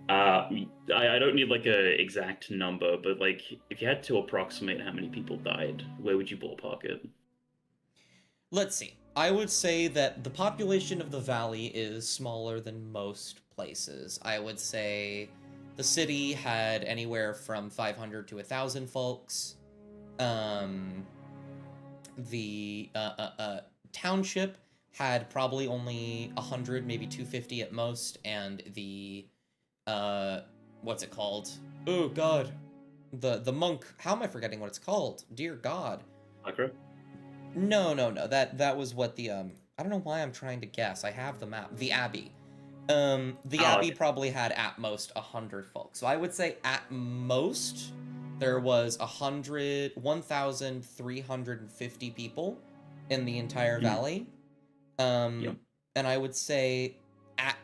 I don't need like a exact number, but like if you had to approximate how many people died, where would you ballpark it? Let's see. I would say that the population of the valley is smaller than most places. I would say the city had anywhere from 500 to 1,000 folks. The township had probably only 100, maybe 250 at most, and the what's it called? Oh God, the monk. How am I forgetting what it's called? Dear God. Acro? No. That was what the I don't know why I'm trying to guess. I have the map. The Abbey. The Abbey probably had at most 100 folks. So I would say at most there was 1,350 people in the entire valley. And I would say at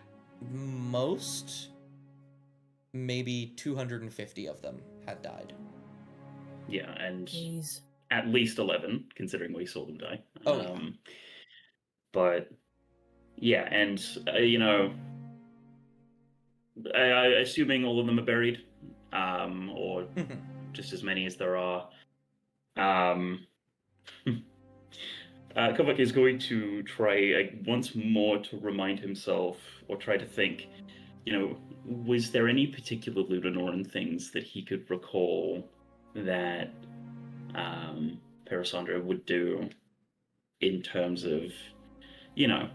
most maybe 250 of them had died. Yeah, and Jeez. At least 11, considering we saw them die. Oh, yeah. But yeah, and assuming all of them are buried, or just as many as there are, Kovac is going to try once more to remind himself, or try to think, was there any particular Ludinoran things that he could recall that Parasandra would do in terms of, not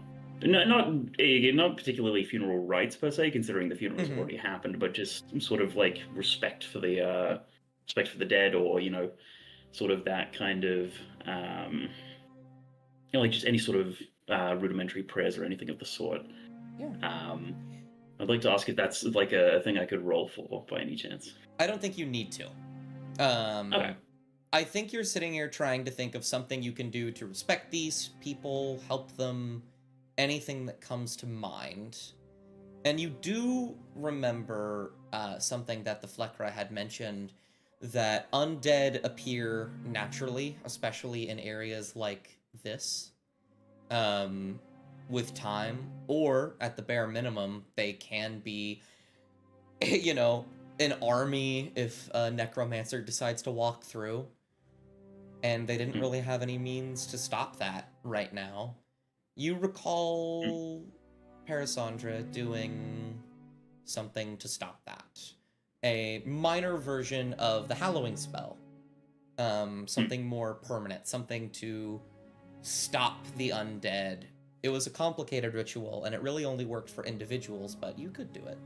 particularly funeral rites per se, considering the funerals have already happened, but just some sort of like respect for the dead, or sort of that kind of, like just any sort of rudimentary prayers or anything of the sort. Yeah. I'd like to ask if that's like a thing I could roll for by any chance. I don't think you need to. Okay. I think you're sitting here trying to think of something you can do to respect these people, help them, anything that comes to mind. And you do remember something that the Fleckra had mentioned, that undead appear naturally, especially in areas like this, with time, or at the bare minimum, they can be, you know, an army if a necromancer decides to walk through. And they didn't really have any means to stop that right now. You recall Parasandra doing something to stop that. A minor version of the Hallowing spell. Something more permanent, something to stop the undead. It was a complicated ritual, and it really only worked for individuals, but you could do it.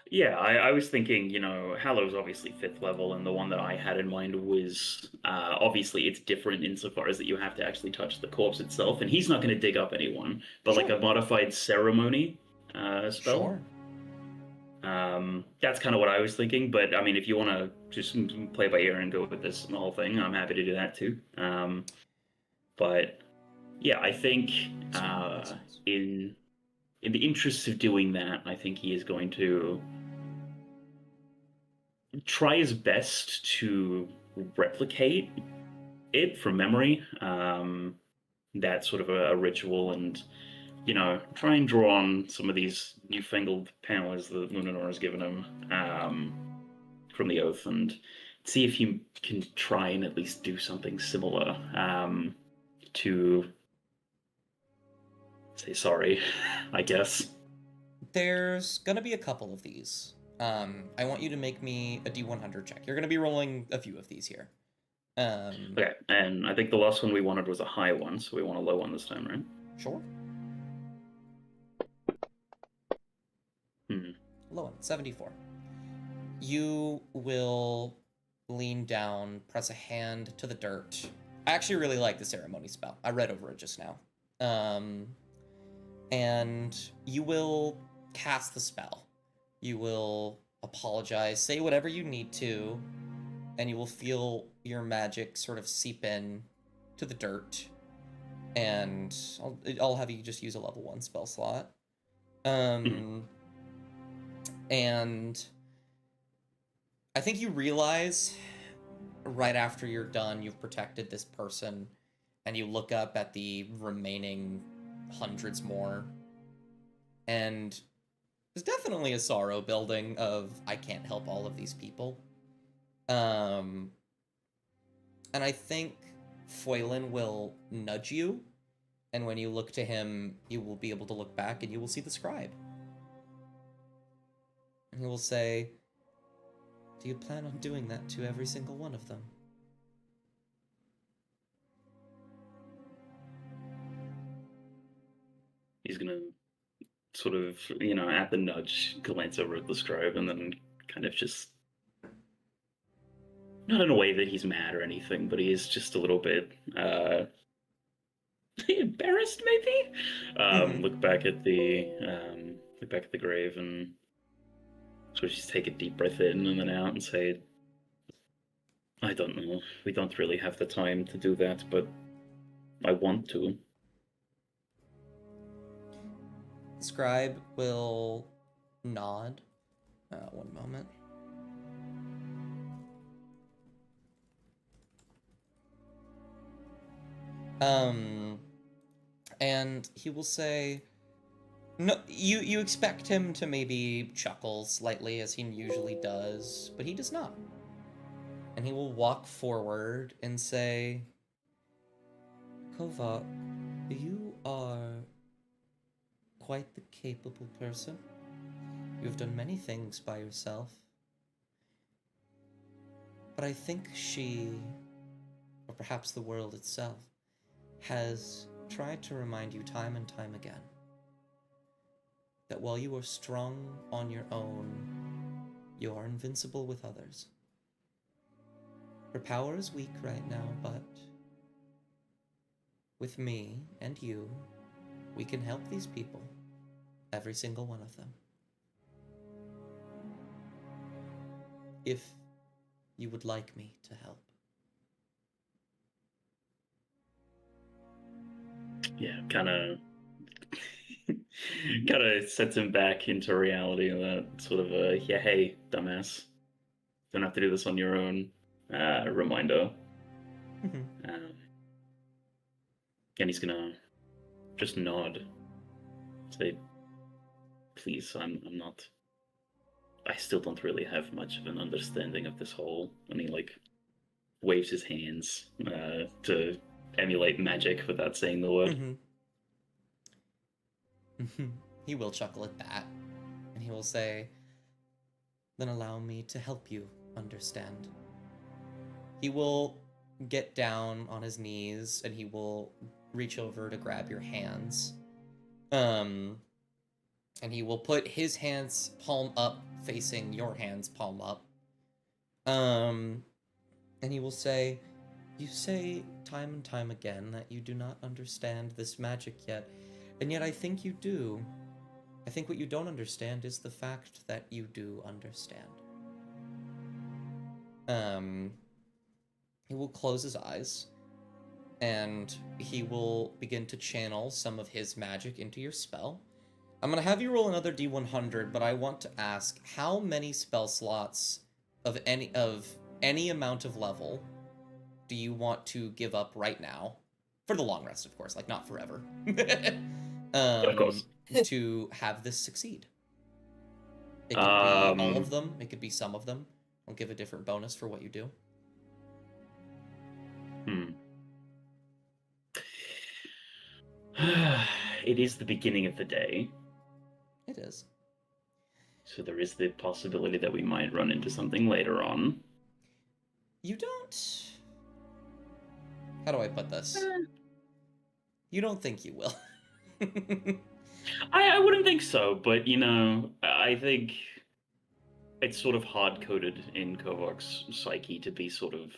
Yeah, I was thinking, you know, Hallow's obviously 5th level, and the one that I had in mind was, obviously it's different insofar as that you have to actually touch the corpse itself, and he's not going to dig up anyone, but Sure. like a modified ceremony spell. Sure. That's kind of what I was thinking, but I mean, if you want to just play by ear and go with this whole thing, I'm happy to do that too. But yeah, I think in the interests of doing that, I think he is going to try his best to replicate it from memory. That sort of a ritual, and you know, try and draw on some of these newfangled powers that Luminor has given him from the Oath, and see if he can try and at least do something similar to say sorry, I guess. There's gonna be a couple of these. I want you to make me a D100 check. You're gonna be rolling a few of these here. Okay, and I think the last one we wanted was a high one, so we want a low one this time, right? Sure. Low one, 74. You will lean down, press a hand to the dirt. I actually really like the ceremony spell. I read over it just now. And you will cast the spell. You will apologize, say whatever you need to, and you will feel your magic sort of seep in to the dirt. And I'll have you just use a level 1 spell slot. And I think you realize right after you're done, you've protected this person, and you look up at the remaining hundreds more, and there's definitely a sorrow building of, I can't help all of these people. And I think Foylin will nudge you, and when you look to him, you will be able to look back and you will see the scribe. And he will say, do you plan on doing that to every single one of them? He's gonna sort of, you know, at the nudge, glance over at the scribe, and then kind of just, not in a way that he's mad or anything, but he is just a little bit embarrassed, maybe. Look back at the grave and sort of just take a deep breath in and then out and say, I don't know. We don't really have the time to do that, but I want to. The scribe will nod. One moment. And he will say, no, you expect him to maybe chuckle slightly as he usually does, but he does not. And he will walk forward and say, Kovak, you are quite the capable person. You have done many things by yourself. But I think she, or perhaps the world itself, has tried to remind you time and time again that while you are strong on your own, you are invincible with others. Her power is weak right now, but with me and you, we can help these people. Every single one of them. If you would like me to help. Yeah, kind of sets him back into reality. That sort of yeah, hey, dumbass, don't have to do this on your own. Reminder. And he's gonna just nod, say, "Please, I'm not. I still don't really have much of an understanding of this whole." And he like waves his hands to emulate magic without saying the word. He will chuckle at that, and he will say, "Then allow me to help you understand." He will get down on his knees, and he will reach over to grab your hands. And he will put his hands palm up, facing your hands palm up. And he will say, "You say time and time again that you do not understand this magic yet, and yet I think you do. I think what you don't understand is the fact that you do understand." He will close his eyes, and he will begin to channel some of his magic into your spell. I'm going to have you roll another D100, but I want to ask, how many spell slots of any amount of level do you want to give up right now? For the long rest, of course, like not forever. Of course. To have this succeed. It could be all of them, it could be some of them. I'll give a different bonus for what you do. It is the beginning of the day. It is. So there is the possibility that we might run into something later on. You don't... How do I put this? You don't think you will. I wouldn't think so, but, you know, I think it's sort of hard-coded in Kovok's psyche to be sort of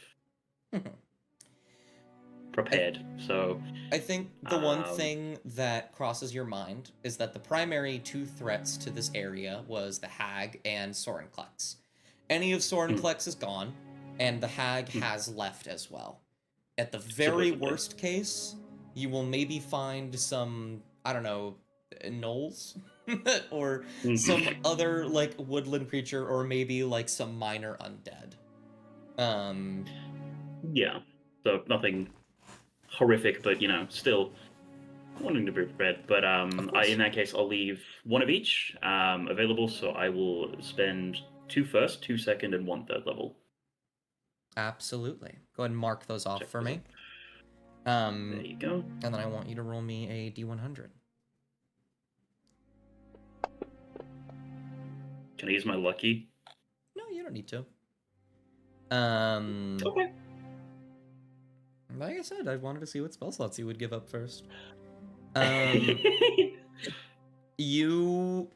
prepared. I think the one thing that crosses your mind is that the primary two threats to this area was the Hag and Sorenklex. Any of Sorenklex is gone, and the Hag has left as well. At the very worst case, you will maybe find some, I don't know, gnolls? Or some other, like, woodland creature, or maybe, like, some minor undead. Yeah, so nothing horrific, but, you know, still wanting to be prepared. But in that case, I'll leave one of each available, so I will spend 2 first, 2 second, and 1 third level. Absolutely. Go ahead and mark those off for me. There you go. And then I want you to roll me a D100. Can I use my lucky? No, you don't need to. Okay. Like I said, I wanted to see what spell slots you would give up first. He will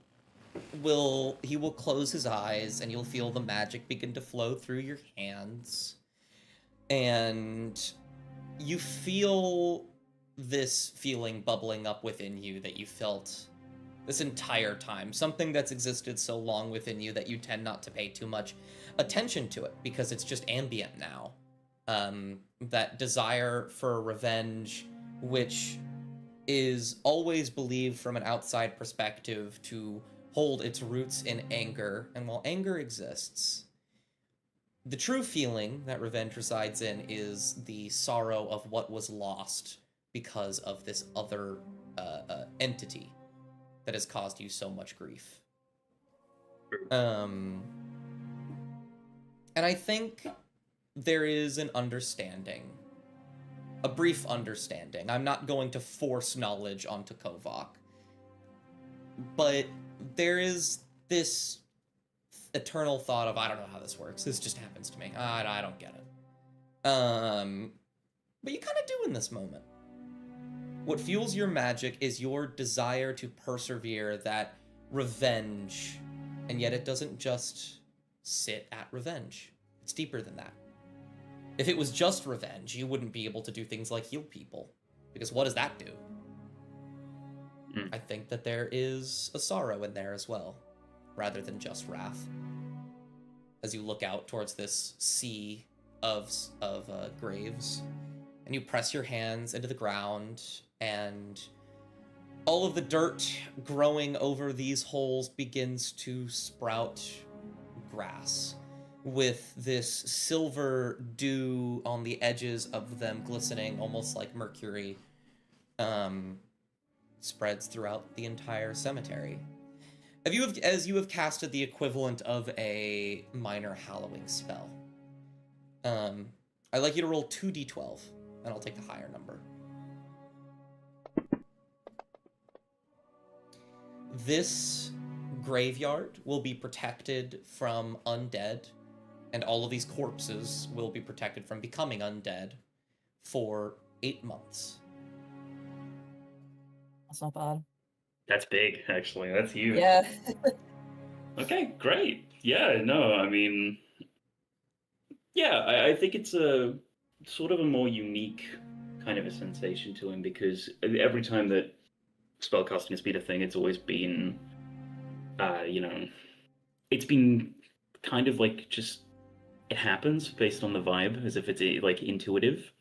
close his eyes, and you'll feel the magic begin to flow through your hands. And you feel this feeling bubbling up within you that you felt this entire time. Something that's existed so long within you that you tend not to pay too much attention to it, because it's just ambient now. That desire for revenge, which is always believed from an outside perspective to hold its roots in anger. And while anger exists, the true feeling that revenge resides in is the sorrow of what was lost because of this other entity that has caused you so much grief. And I think there is an understanding, a brief understanding. I'm not going to force knowledge onto Kovok, but there is this eternal thought of, I don't know how this works. This just happens to me. I don't get it. But you kind of do in this moment. What fuels your magic is your desire to persevere, that revenge, and yet it doesn't just sit at revenge. It's deeper than that. If it was just revenge, you wouldn't be able to do things like heal people. Because what does that do? I think that there is a sorrow in there as well, rather than just wrath. As you look out towards this sea of graves, and you press your hands into the ground, and all of the dirt growing over these holes begins to sprout grass, with this silver dew on the edges of them glistening almost like mercury, spreads throughout the entire cemetery. As you have casted the equivalent of a minor hallowing spell, I'd like you to roll 2d12, and I'll take the higher number. This graveyard will be protected from undead, and all of these corpses will be protected from becoming undead for 8 months. That's not bad. That's big, actually. That's huge. Yeah. Okay, great. Yeah, no, I mean, yeah, I think it's a sort of a more unique kind of a sensation to him, because every time that spellcasting has been a thing, it's always been, it's been kind of like just, it happens based on the vibe, as if it's like intuitive.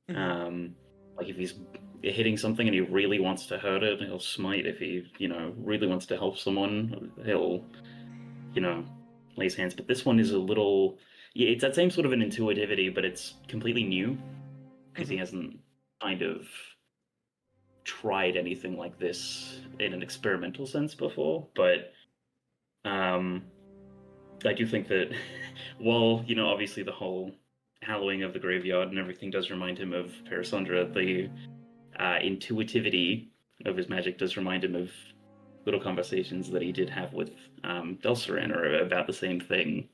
Like if he's hitting something and he really wants to hurt it, he'll smite. If he, really wants to help someone, he'll, lay his hands. But this one is a little, yeah, it's that same sort of an intuitivity, but it's completely new, because he hasn't kind of tried anything like this in an experimental sense before. But I do think that while, obviously the whole hallowing of the graveyard and everything does remind him of Parasandra, the intuitivity of his magic does remind him of little conversations that he did have with Delsaran, or about the same thing.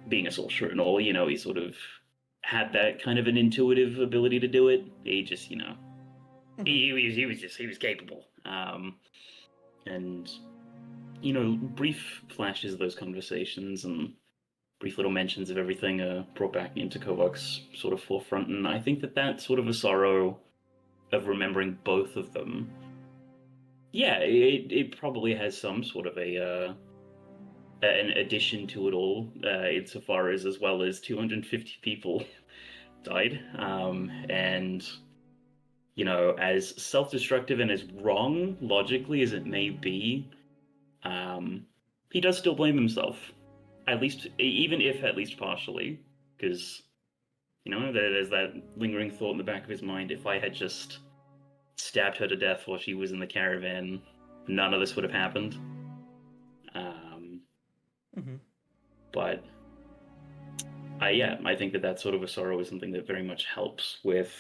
Being a sorcerer and all, he sort of had that kind of an intuitive ability to do it. He just, he was capable. And, brief flashes of those conversations and brief little mentions of everything are brought back into Kovok's sort of forefront, and I think that sort of a sorrow of remembering both of them, yeah, it probably has some sort of an addition to it all, insofar as well as 250 people died, and as self-destructive and as wrong logically as it may be, he does still blame himself. At least, even if at least partially, because, there's that lingering thought in the back of his mind, if I had just stabbed her to death while she was in the caravan, none of this would have happened. But, I think that sort of a sorrow is something that very much helps with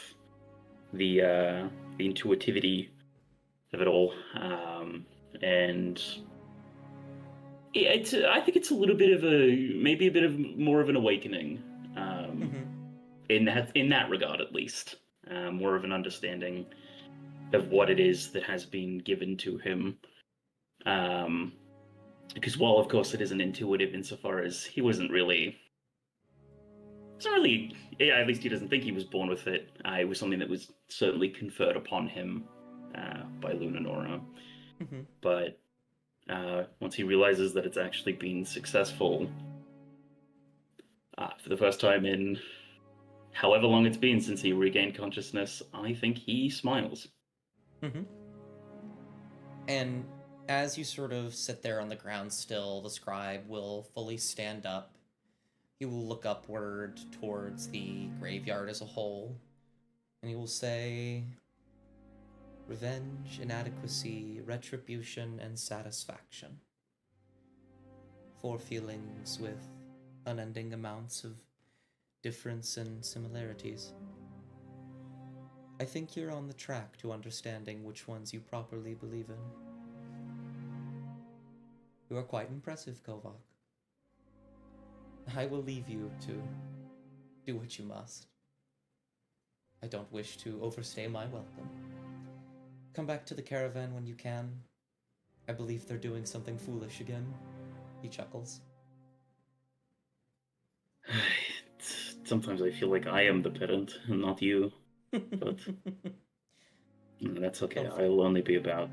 the intuitivity of it all, and I think it's a little bit of maybe a bit of more of an awakening, in that regard, at least, more of an understanding of what it is that has been given to him. Because while of course it isn't intuitive insofar as he wasn't really, at least he doesn't think he was born with it. It was something that was certainly conferred upon him by Lunanora. But once he realizes that it's actually been successful, for the first time in however long it's been since he regained consciousness, I think he smiles. And as you sort of sit there on the ground still, the scribe will fully stand up. He will look upward towards the graveyard as a whole, and he will say, "Revenge, inadequacy, retribution, and satisfaction. 4 feelings with unending amounts of difference and similarities. I think you're on the track to understanding which ones you properly believe in. You are quite impressive, Kovok. I will leave you to do what you must. I don't wish to overstay my welcome. Come back to the caravan when you can. I believe they're doing something foolish again." He chuckles. sometimes I feel like I am the pedant and not you. But that's okay. I'll only be about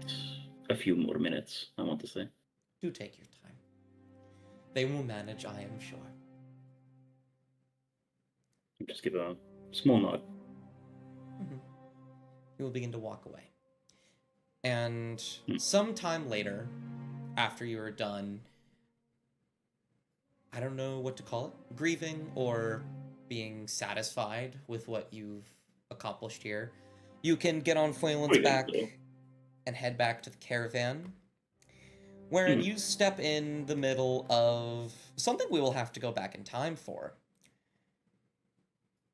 a few more minutes, I want to say. Do take your time. They will manage, I am sure. Just give a small nod. You will begin to walk away. And sometime later, after you are done, I don't know what to call it, grieving or being satisfied with what you've accomplished here, you can get on Phelan's back and head back to the caravan, wherein you step in the middle of something we will have to go back in time for.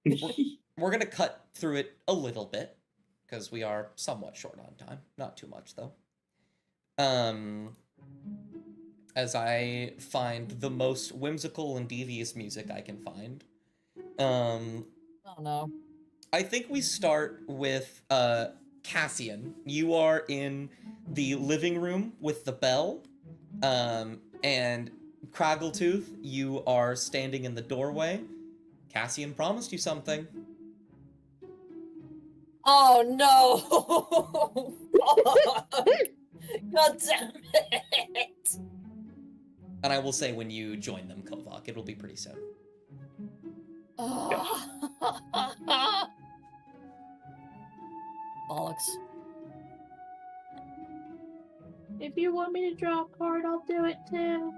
We're going to cut through it a little bit, because we are somewhat short on time. Not too much, though. As I find the most whimsical and devious music I can find. Oh no. I think we start with Cassian. You are in the living room with the bell. And Craggletooth, you are standing in the doorway. Cassian promised you something. Oh no! God damn it! And I will say when you join them, Kovak, it'll be pretty soon. Bollocks. If you want me to draw a card, I'll do it too.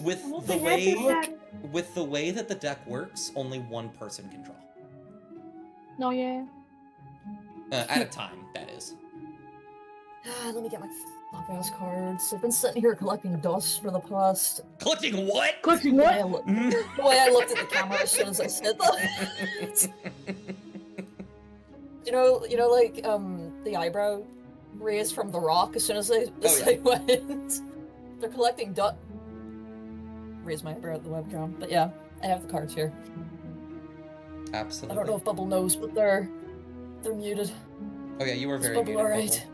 With the way that the deck works, only one person can draw. No, yeah. At a time, that is. Let me get my fuck-ass cards. I've been sitting here collecting dust for the past... Collecting what? Collecting The what? way I looked at the camera as soon as I said that. you know, like, the eyebrow raise from The Rock as soon as they went. They're collecting dust. Raise my eyebrow at the webcam. But yeah, I have the cards here. Absolutely. I don't know if Bubble knows, but they're muted. Oh yeah, you were very Bubble muted, alright?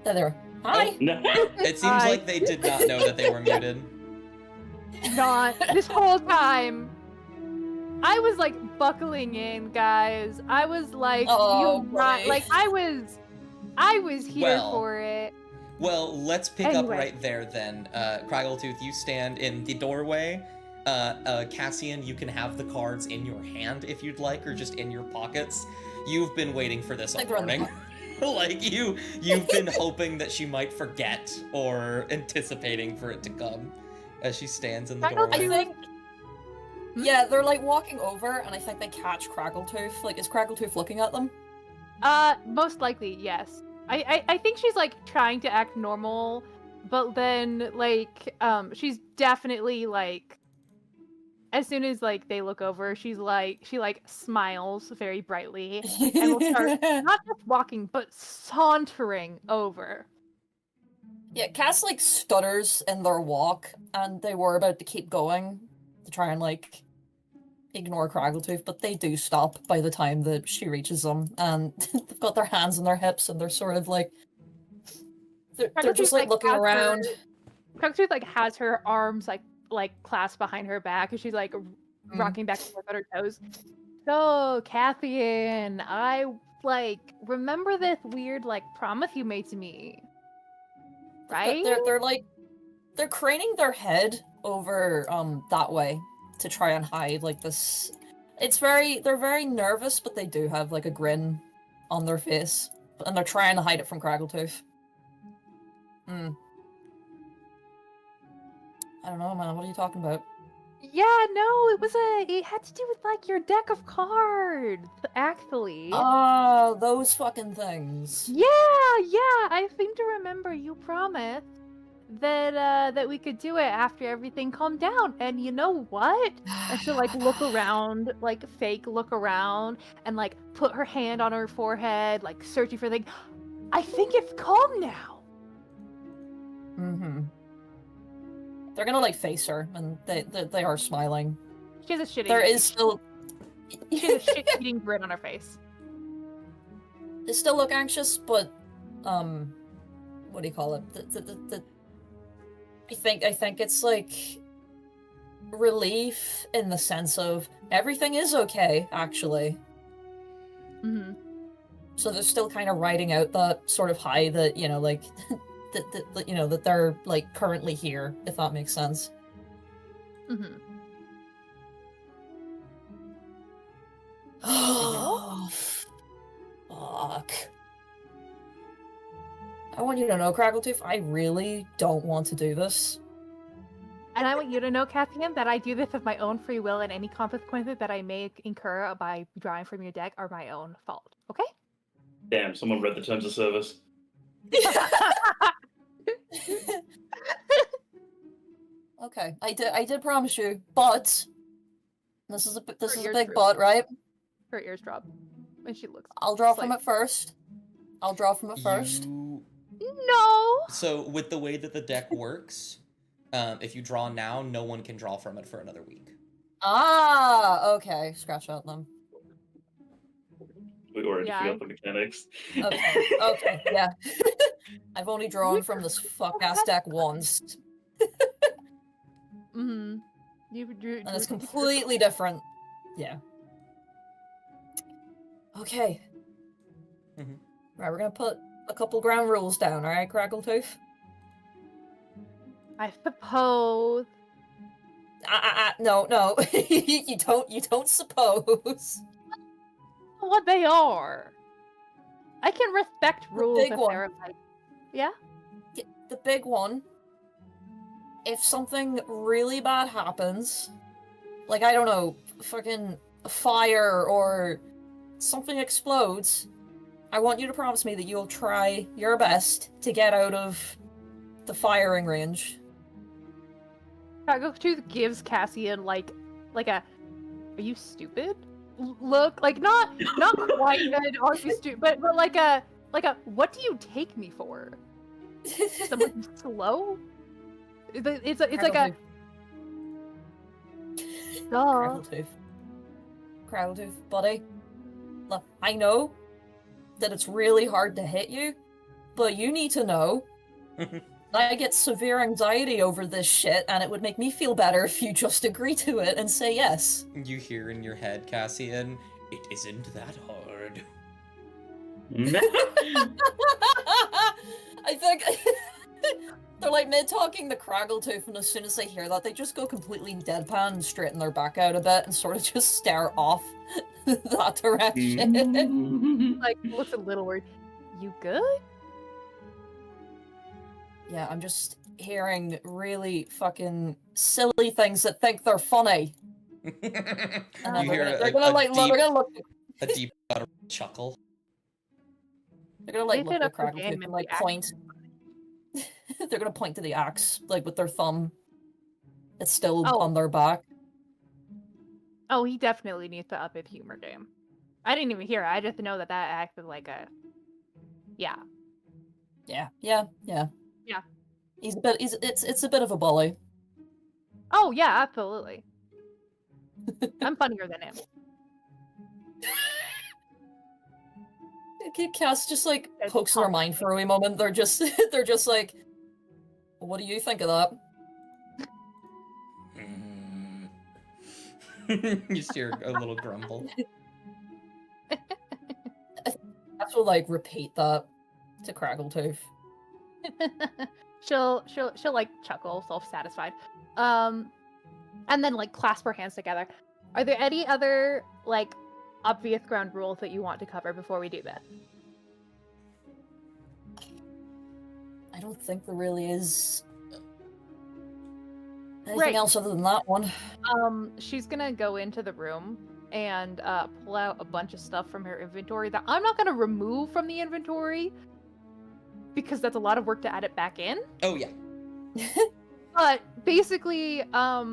There they are. Hi! Oh, no. It seems like they did not know that they were muted. Not this whole time. I was like buckling in, guys. I was like, like I was here for it. Well, let's pick up right there then. Craggletooth, you stand in the doorway. Cassian, you can have the cards in your hand if you'd like, or just in your pockets. You've been waiting for this all morning. Like, you've been hoping that she might forget, or anticipating for it to come, as she stands in the doorway. I think... Yeah, they're like walking over, and I think they catch Craggletooth. Like, is Craggletooth looking at them? Most likely, yes. I think she's like trying to act normal, but then like she's definitely like, as soon as like they look over, she smiles very brightly and will start not just walking but sauntering over. Yeah, Cass like stutters in their walk, and they were about to keep going to try and like ignore Craggletooth, but they do stop by the time that she reaches them, and they've got their hands on their hips, and they're sort of like they're just like looking around. Craggletooth like has her arms like clasped behind her back, and she's like rocking back and forth on her toes. So, Cassian, I like remember this weird like promise you made to me, right? They're like they're craning their head over that way to try and hide like this. They're very nervous, but they do have like a grin on their face, and they're trying to hide it from Craggletooth. I don't know, man. What are you talking about? Yeah, no, it had to do with like your deck of cards, actually. Oh, those fucking things. Yeah, I seem to remember you promised that we could do it after everything calmed down. And you know what? And she'll like look around, like fake look around, and like put her hand on her forehead, like searching for things. I think it's calm now. They're gonna like face her, and they are smiling. She has a shit. There is still. She has a shit-eating grin on her face. They still look anxious, but what do you call it? I think it's like relief in the sense of everything is okay, actually. Mm-hmm. So they're still kind of riding out that sort of high that, like, that they're, like, currently here, if that makes sense. Mm-hmm. Oh, fuck. I want you to know, Craggletooth, I really don't want to do this. And I want you to know, Cassian, that I do this of my own free will, and any consequences that I may incur by drawing from your deck are my own fault. Okay? Damn, someone read the terms of service. Okay, I did promise you, but this is a big but, right? Her ears drop, and she looks. I'll draw from it first. I'll draw from it first. No. So with the way that the deck works, if you draw now, no one can draw from it for another week. Ah, okay. Scratch out them. We already forgot the mechanics. Okay, yeah. I've only drawn from this fuck-ass deck once. Mm-hmm. And it's completely different. Yeah. Okay. Mm-hmm. Right, we're gonna put a couple ground rules down, alright, Craggletooth? I suppose. No. you don't suppose. What they are. I can respect rules if they're like, yeah? The big one. If something really bad happens, like, I don't know, fucking fire or something explodes, I want you to promise me that you'll try your best to get out of the firing range. Craggletooth gives Cassian like a, are you stupid? Look, like not quite good, are you stupid, but like a what do you take me for? Someone slow? It's like a Craggletooth, buddy. Look, I know that it's really hard to hit you, but you need to know that I get severe anxiety over this shit, and it would make me feel better if you just agree to it and say yes. You hear in your head, Cassian, it isn't that hard. I think they're like mid-talking the Craggletooth, and as soon as they hear that, they just go completely deadpan and straighten their back out a bit and sort of just stare off that direction. Like, looks a little weird. You good? Yeah, I'm just hearing really fucking silly things that think they're funny. And you hear they're gonna look. A deep chuckle. They're gonna like look at Craggletooth and like point. They're gonna point to the axe, like with their thumb. It's still on their back. Oh, he definitely needs to up his humor game. I didn't even hear it. I just know that acted like a. Yeah. Yeah. It's a bit of a bully. Oh yeah, absolutely. I'm funnier than him. Cass just like pokes in their mind for a wee moment. They're just like, what do you think of that? You hear a little grumble. Cass will like repeat that to Craggletooth. she'll like chuckle, self-satisfied, and then like clasp her hands together. Are there any other like obvious ground rules that you want to cover before we do that? I don't think there really is anything else other than that one. She's gonna go into the room and pull out a bunch of stuff from her inventory that I'm not gonna remove from the inventory because that's a lot of work to add it back in. Oh yeah. But basically, I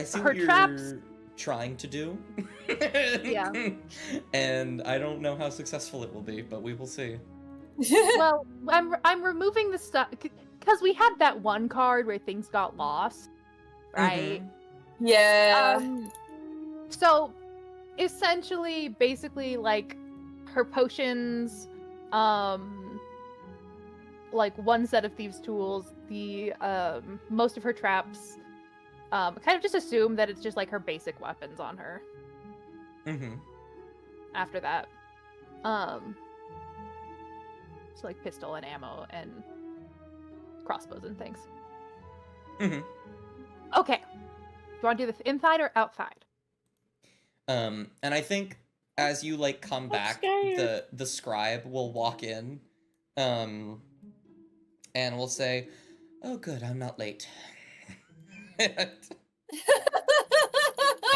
see her what you're traps trying to do. Yeah. And I don't know how successful it will be, but we will see. Well, I'm removing the stuff because we had that one card where things got lost, right? Mm-hmm. Yeah. So essentially, basically, like her potions, like one set of thieves' tools, the most of her traps, kind of just assume that it's just like her basic weapons on her. Mm-hmm. After that, so like pistol and ammo and crossbows and things. Mm-hmm. Okay, do you want to do this inside or outside? And I think as you like come back, the scribe will walk in, and will say, "Oh, good, I'm not late." And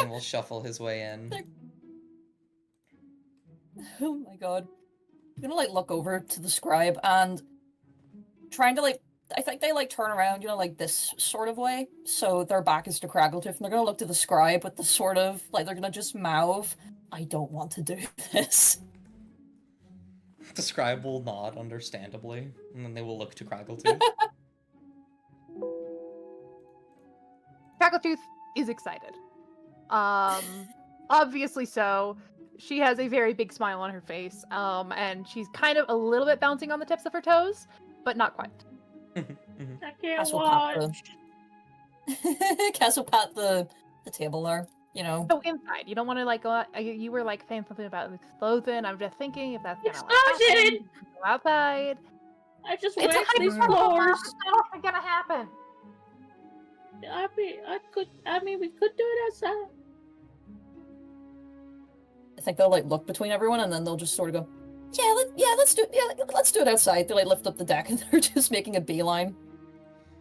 will shuffle his way in. Oh my god. I'm gonna like look over to the scribe and trying to like I think they like turn around, like this sort of way. So their back is to Craggletooth and they're gonna look to the scribe with the sort of like they're gonna just mouth, I don't want to do this. The scribe will nod understandably, and then they will look to Craggletooth. Craggletooth is excited. Obviously so. She has a very big smile on her face, and she's kind of a little bit bouncing on the tips of her toes, but not quite. I can't watch. Cass will pat the table there, Oh, inside. You don't want to like go out. You were like saying something about an explosion. I'm just thinking if that's gonna Explosion! Go outside. I just It's went these floors. It's not gonna happen. I mean, we could do it outside. I think they'll like look between everyone and then they'll just sort of go, let's do it outside. They like lift up the deck and they're just making a beeline.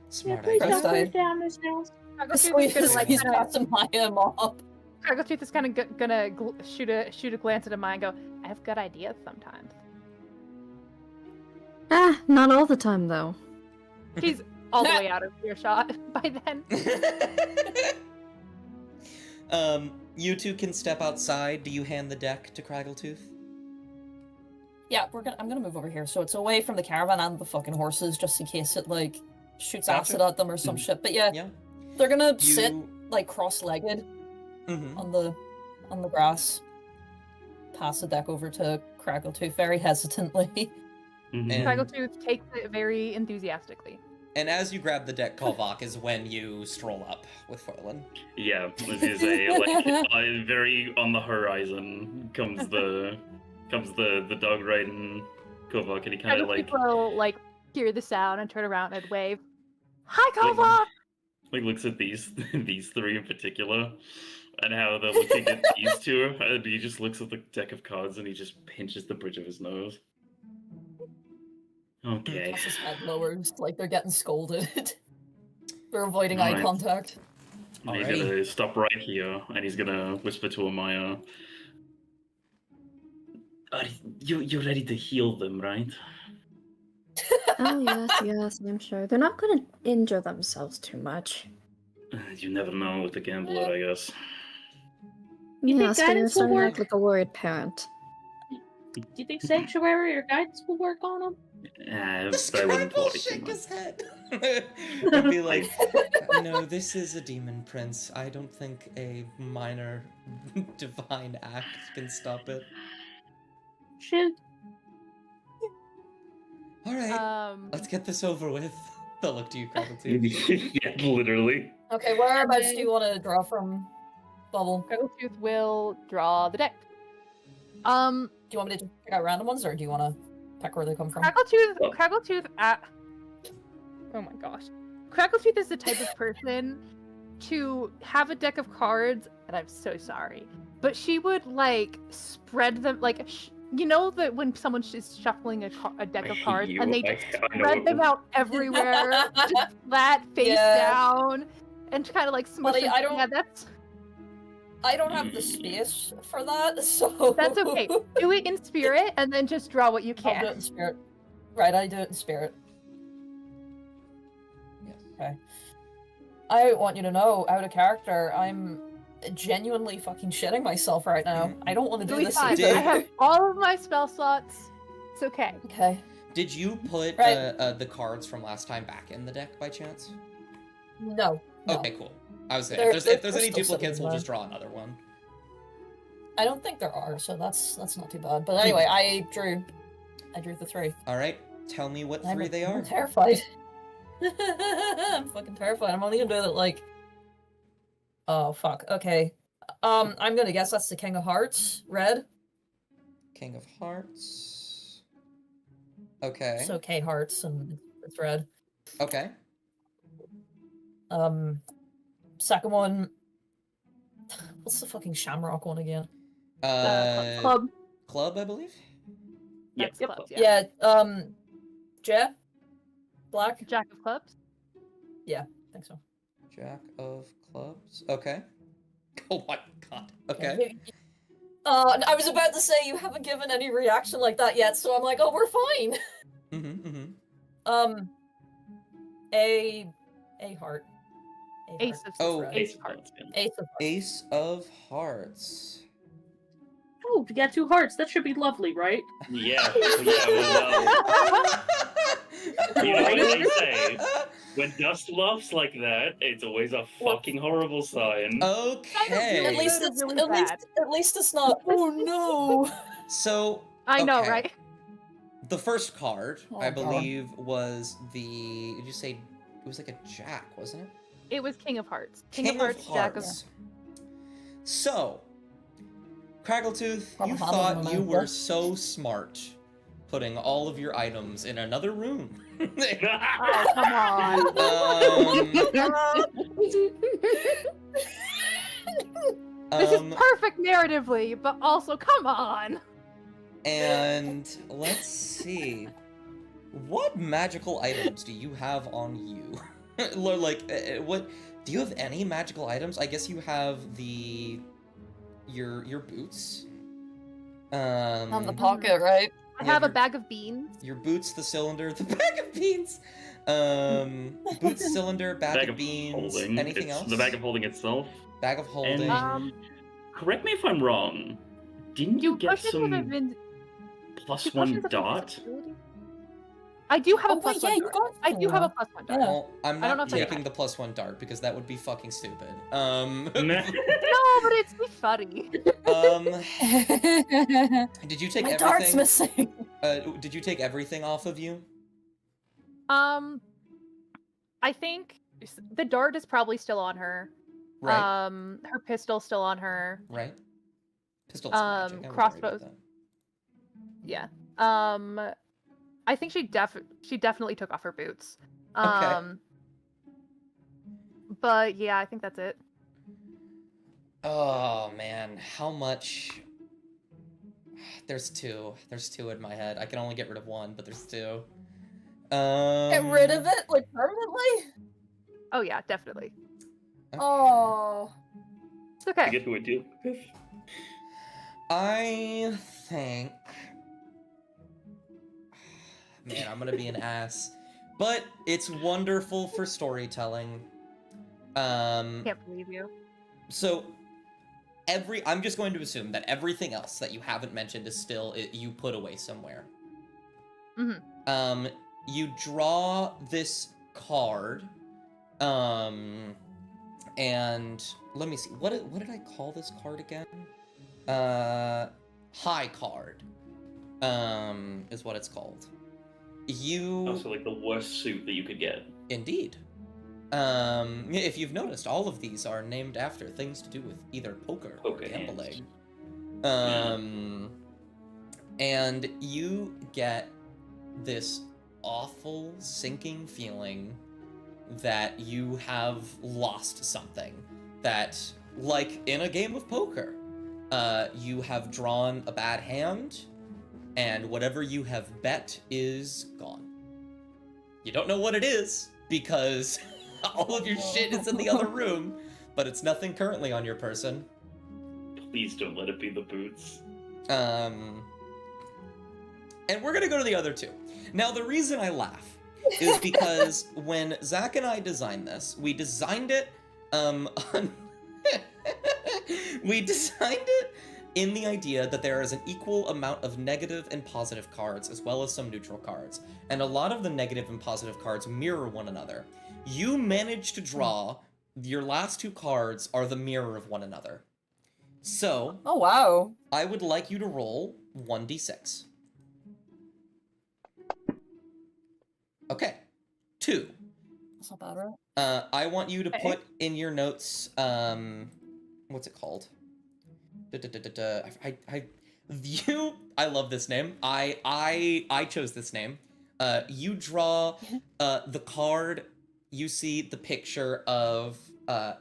Smart please idea. don't put down this house. Craggletooth is kind of gonna shoot a glance at Amaya and go, I have good ideas sometimes. Not all the time though. She's all the way out of earshot by then. You two can step outside. Do you hand the deck to Craggletooth? Yeah, I'm gonna move over here, so it's away from the caravan and the fucking horses, just in case it like shoots acid at them or some shit. But yeah, they're gonna sit like cross-legged on the grass. Pass the deck over to Craggletooth very hesitantly. And Craggletooth takes it very enthusiastically. And as you grab the deck, Kalvok, is when you stroll up with Foilin. Yeah, this is a very on the horizon comes the dog riding Kalvok, and he kind of will like hear the sound and turn around and wave. Hi, Kalvok! Like looks at these three in particular, and how they're looking at these two, and he just looks at the deck of cards and he just pinches the bridge of his nose. Okay. His head lowers, like they're getting scolded. They're avoiding eye contact. He's gonna stop right here, and he's gonna whisper to Amaya. You're ready to heal them, right? Oh yes, I'm sure. They're not gonna injure themselves too much. You never know with the gambler, I guess. You think Yes, but you're guidance will starting to work? act like a worried parent. Do you think sanctuary or guidance will work on them? The scribe will shake his head. And be like, no, this is a demon prince. I don't think a minor divine act can stop it. Shit. Alright, let's get this over with. They'll look to you, Craggletooth. Yeah, literally. Okay, whereabouts do you want to draw from, Bubble? Craggletooth will draw the deck. Do you want me to pick out random ones, or do you want to pick where they come from? Craggletooth oh my gosh. Craggletooth is the type of person to have a deck of cards, and I'm so sorry, but she would like spread them like you know that when someone is shuffling a deck of cards and they just spread them out everywhere, just flat face down, and kind of like smush them. I don't have the space for that, so that's okay. Do it in spirit, and then just draw what you can. I'll do it in spirit. Right, I do it in spirit. Yes. Okay. I want you to know, out of character, I'm genuinely fucking shitting myself right now. I don't want to do this either. I have all of my spell slots. It's okay. Okay. Did you put the cards from last time back in the deck by chance? No. Okay, cool. I was saying, if there's any duplicates, we'll just draw another one. I don't think there are, so that's not too bad. But anyway, I drew the three. Alright, tell me what three they are. I'm terrified. I'm fucking terrified. I'm only gonna do it like Oh, fuck. Okay. I'm gonna guess that's the King of Hearts. Red. King of Hearts. Okay. So K Hearts and it's red. Okay. Second one. What's the fucking Shamrock one again? Club. Club, I believe. That's Yep. clubs, yeah. Yeah. Jet. Black. Jack of clubs. Yeah, I think so. Jack of clubs. Okay. Oh my god. Okay. I was about to say you haven't given any reaction like that yet, so I'm like, oh, we're fine. A heart. Ace of Oh, Ace of hearts. Ace of Hearts. Oh, you got 2 hearts. That should be lovely, right? Yeah. Well, you know what they say? When dust laughs like that, it's always a fucking horrible sign. Okay. At least it's not. Oh no. So I know, right? The first card, I God. believe, was the. Did you say it was like a jack, wasn't it? It was King of Hearts. King of Hearts, Jack of. So, Craggletooth, you Probably thought you were Monopoly. so smart, putting all of your items in another room. Oh, come on. This is perfect narratively, but also, come on. And let's see. What magical items do you have on you? Like, what? Do you have any magical items? I guess you have your boots. On the pocket, right? I have a bag of beans. Your boots, the cylinder, the bag of beans. Boots, cylinder, bag of beans. Holding. Anything else? The bag of holding itself. Bag of holding. And, correct me if I'm wrong. Didn't you get some +1 dot? I do have a wait, +1 yeah, you dart. got I do have a +1 dart. Well, I'm I don't know not if I taking got the +1 dart because that would be fucking stupid. No, but it's funny. Did you take My everything? dart's missing. Did you take everything off of you? I think the dart is probably still on her. Right. Her pistol's still on her. Right. Pistol's magic. I wouldn't worry about crossbows. that. Yeah. I think she definitely took off her boots. Okay. But yeah, I think that's it. Oh man, how much? There's two. There's 2 in my head. I can only get rid of 1, but there's 2. Get rid of it, like permanently? Oh yeah, definitely. Okay. Oh. It's okay. To get to it too. I think. Man, I'm gonna be an ass. But it's wonderful for storytelling. Can't believe you. So, I'm just going to assume that everything else that you haven't mentioned is still you put away somewhere. Mm-hmm. You draw this card, and let me see. What did I call this card again? High card, is what it's called. Also, like the worst suit that you could get. Indeed. If you've noticed, all of these are named after things to do with either poker or gambling. And you get this awful sinking feeling that you have lost something. That, like in a game of poker, you have drawn a bad hand, and whatever you have bet is gone. You don't know what it is, because all of your shit is in the other room, but it's nothing currently on your person. Please don't let it be the boots. And we're gonna go to the other 2. Now, the reason I laugh is because when Zach and I designed this, we designed it, we designed it in the idea that there is an equal amount of negative and positive cards, as well as some neutral cards. And a lot of the negative and positive cards mirror one another. You managed to draw, your last 2 cards are the mirror of one another. So, Oh wow. I would like you to roll 1d6. Okay. 2. That's not bad, right? I want you to put in your notes, what's it called? I love this name. I chose this name. You draw the card. You see the picture of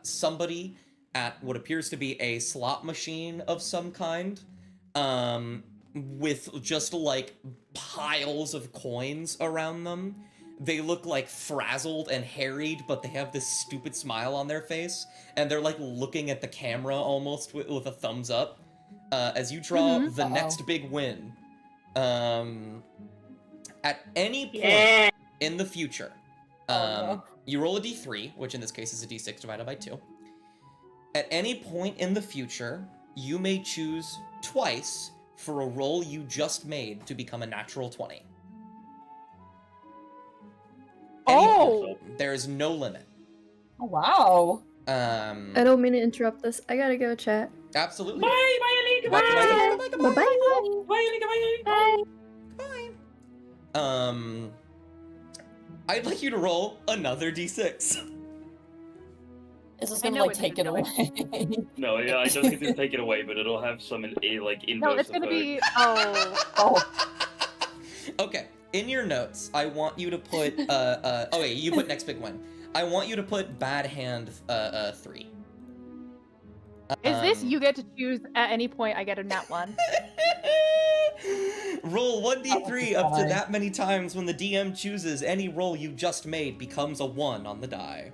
somebody at what appears to be a slot machine of some kind, with just like piles of coins around them. They look like frazzled and harried, but they have this stupid smile on their face, and they're like looking at the camera almost with a thumbs up. As you draw the next big win, at any point in the future, you roll a d3, which in this case is a d6 divided by 2. At any point in the future, you may choose twice for a roll you just made to become a natural 20. There is no limit. Oh, wow. I don't mean to interrupt this. I gotta go, chat. Absolutely. Bye, Bye, bye, Bye bye. Bye. I'd like you to roll another d6. Is this gonna like take it away? No, yeah, I don't think it'll take it away, but it'll have some like inverse. No, it's gonna be Okay, in your notes, I want you to put oh wait, you put next big win. I want you to put bad hand 3. Is this you get to choose at any point? I get a nat 1. Roll 1d3 up to that many times when the DM chooses any roll you just made becomes a 1 on the die.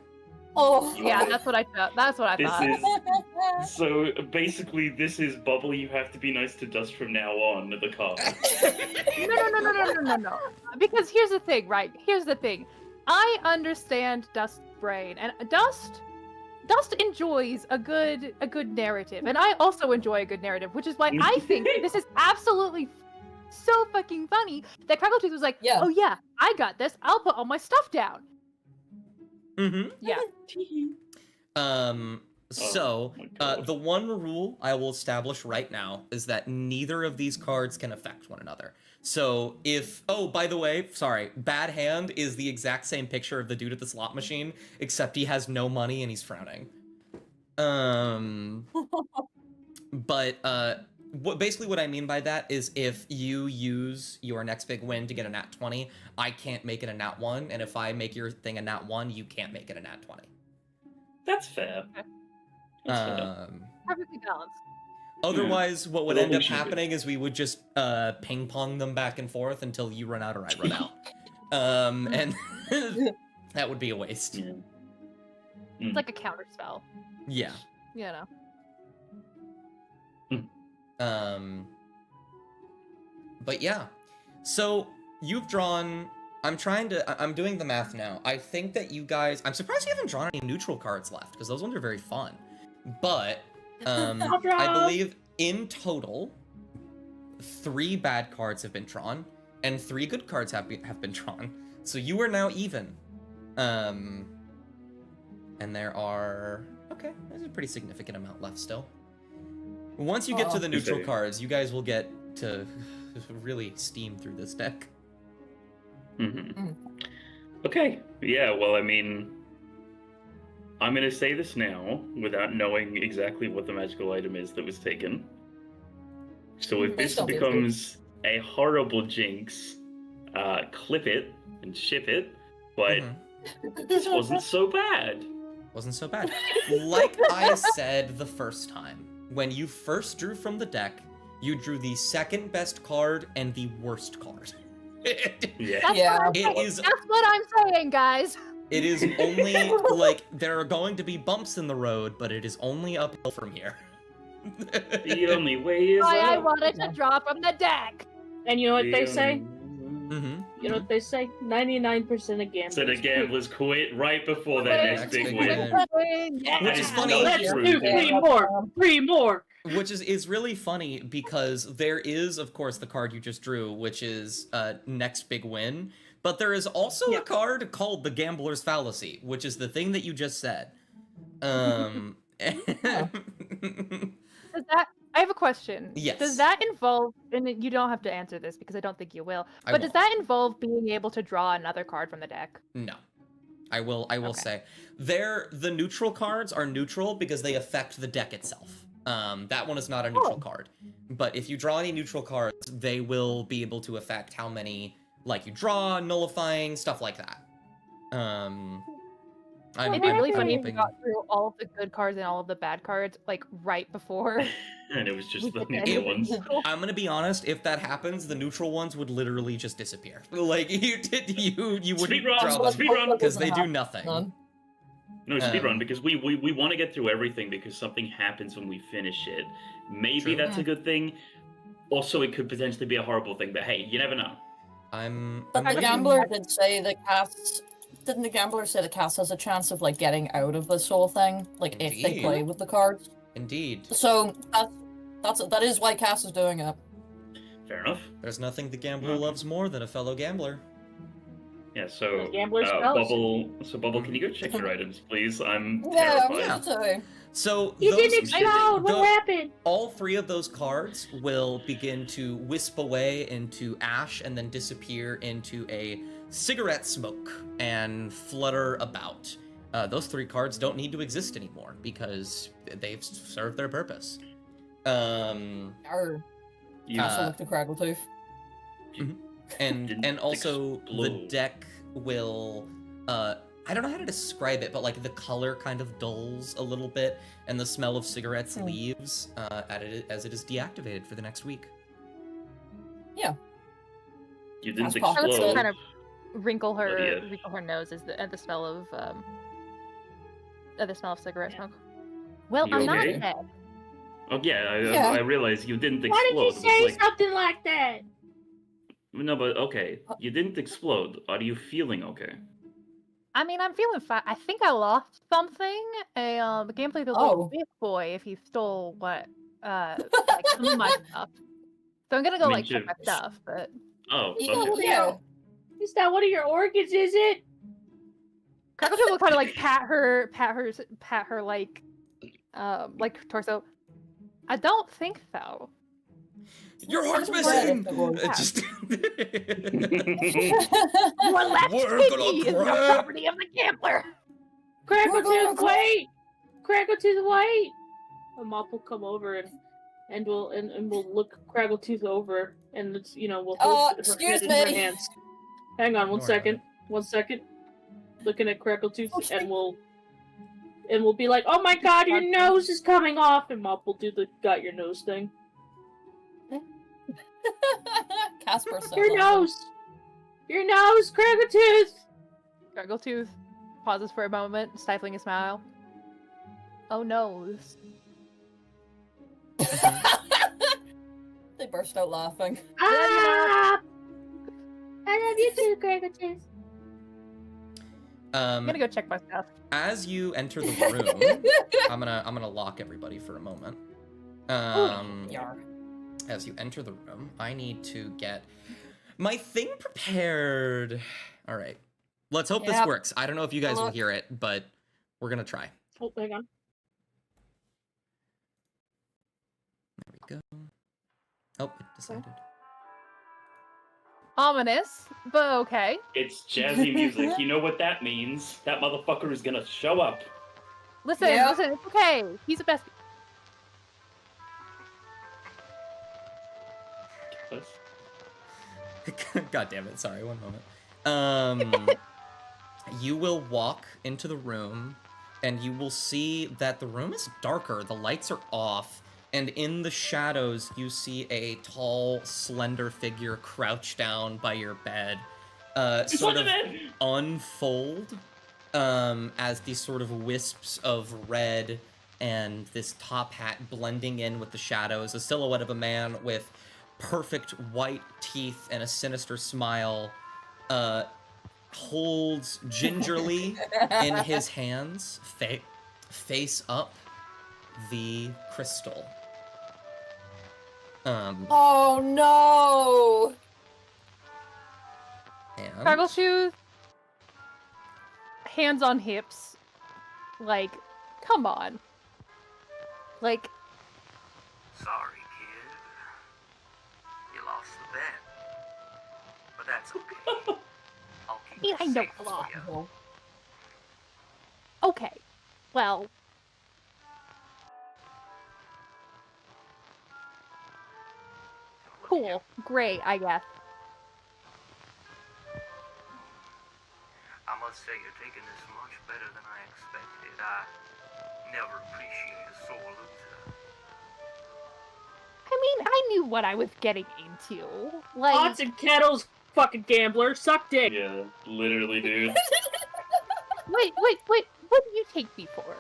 Oh, yeah, that's what I thought. That's what I thought. So basically, this is Bubble. You have to be nice to Dust from now on. The card. No. Because here's the thing, right? Here's the thing. I understand Dust's brain, and Dust enjoys a good narrative, and I also enjoy a good narrative, which is why I think this is absolutely so fucking funny that Crackletooth was like, "Oh yeah, I got this. I'll put all my stuff down." Mm-hmm. Yeah. So, the one rule I will establish right now is that neither of these cards can affect one another. So if, oh, by the way, sorry, Bad Hand is the exact same picture of the dude at the slot machine, except he has no money and he's frowning. Basically what I mean by that is if you use your next big win to get a nat 20, I can't make it a nat 1, and if I make your thing a nat 1, you can't make it a nat 20. That's fair. Perfectly balanced. Otherwise, what would end up happening is we would just ping pong them back and forth until you run out or I run out. And that would be a waste. Yeah. It's like a counter spell. Yeah. You know. But yeah. So you've drawn. I'm doing the math now. I think that you guys. I'm surprised you haven't drawn any neutral cards left because those ones are very fun. But I believe in total, 3 bad cards have been drawn, and 3 good cards have been drawn. So you are now even. And there are there's a pretty significant amount left still. Once you get to the neutral cards, you guys will get to really steam through this deck. Mm-hmm. Okay. Yeah. Well, I mean, I'm gonna say this now without knowing exactly what the magical item is that was taken. So if this becomes a horrible jinx, clip it and ship it. But this wasn't so bad. Wasn't so bad. Like I said the first time, when you first drew from the deck, you drew the second best card and the worst card. That's what I'm saying, guys. It is only, like, there are going to be bumps in the road, but it is only uphill from here. The only way is why up. I wanted to draw from the deck. And you know what they say? Mm-hmm. You know what they say? 99% of gamblers. So the gamblers quit right before their next big win. Yeah. Which is funny. Let's do 3 more. 3 more. Which is really funny because there is, of course, the card you just drew, which is next big win. But there is also a card called the Gambler's Fallacy, which is the thing that you just said. I have a question. Yes. Does that involve, and you don't have to answer this because I don't think you will, but does that involve being able to draw another card from the deck? No. I will say. The neutral cards are neutral because they affect the deck itself. That one is not a neutral card. But if you draw any neutral cards, they will be able to affect how many, like, you draw, nullifying, stuff like that. It'd be really funny if we got through all of the good cards and all of the bad cards, like, right before. And it was just the neutral ones. I'm gonna be honest, if that happens, the neutral ones would literally just disappear. Like, you wouldn't draw them. Speedrun! Because they do nothing. No, speedrun, because we want to get through everything because something happens when we finish it. Maybe that's a good thing. Also, it could potentially be a horrible thing, but hey, you never know. But the gambler did say the cast... Didn't the gambler say the cast has a chance of, like, getting out of this whole thing? Like, if they play with the cards? Indeed. So, that is why Cass is doing it. Fair enough. There's nothing the gambler loves more than a fellow gambler. Yeah, so Bubble, can you go check your items, please? I'm terrified. So you didn't explode. What happened? All three of those cards will begin to wisp away into ash and then disappear into a cigarette smoke and flutter about. Those three cards don't need to exist anymore because they've served their purpose. Also looked at Craggletooth. And also the deck will I don't know how to describe it, but like the color kind of dulls a little bit and the smell of cigarettes leaves as it is deactivated for the next week. Yeah. You didn't explode. Kind of wrinkle her nose at the smell of cigarette smoke. Well, I'm not dead. Oh yeah, I realize you didn't explode. Why did you say something like that? No, but okay, you didn't explode. Are you feeling okay? I mean, I'm feeling fine. I think I lost something. A gameplay the little big boy if he stole like some of my stuff. So I'm gonna go check my stuff, but okay. Is that one of your organs? Is it? Crackletooth will kind of like pat her like torso. I don't think so. Your heart's missing! Just... Your left kidney is the property of the gambler! Crackletooth, wait! Crackletooth, wait! A mop will come over and we'll look Crackletooth over and it's, we'll hold her head in her hands. Hang on one second. Looking at Crackletooth and we'll be like, oh my god, your nose is coming off! And Mop will do the got your nose thing. Casper, your nose, Crackletooth. Crackletooth pauses for a moment, stifling a smile. Oh no! They burst out laughing. Ah! I love you too, Crackletooth. I'm gonna go check my stuff. As you enter the room, I'm gonna lock everybody for a moment. As you enter the room, I need to get my thing prepared. All right. Let's hope this works. I don't know if you guys will hear it, but we're going to try. Oh, hang on. There we go. Oh, it decided. Ominous, but okay. It's jazzy music. You know what that means. That motherfucker is going to show up. Listen, it's okay. He's the best. God damn it, sorry, one moment. You will walk into the room, and you will see that the room is darker, the lights are off, and in the shadows you see a tall, slender figure crouch down by your bed, sort of unfold, as these sort of wisps of red and this top hat blending in with the shadows, a silhouette of a man with perfect white teeth and a sinister smile, holds gingerly in his hands, face up, the crystal. Oh no! And Crackletooth, hands on hips, like, come on. Like, sorry, kid. You lost the bet. But that's okay. I'll keep I know safe for you. Okay. Well. Cool. Great, I guess. I must say you're taking this much better than I expected. I never appreciate a sore loser. I mean, I knew what I was getting into. Like, Pots and kettles, fucking gambler, suck dick. Yeah, literally, dude. wait, what do you take me for? I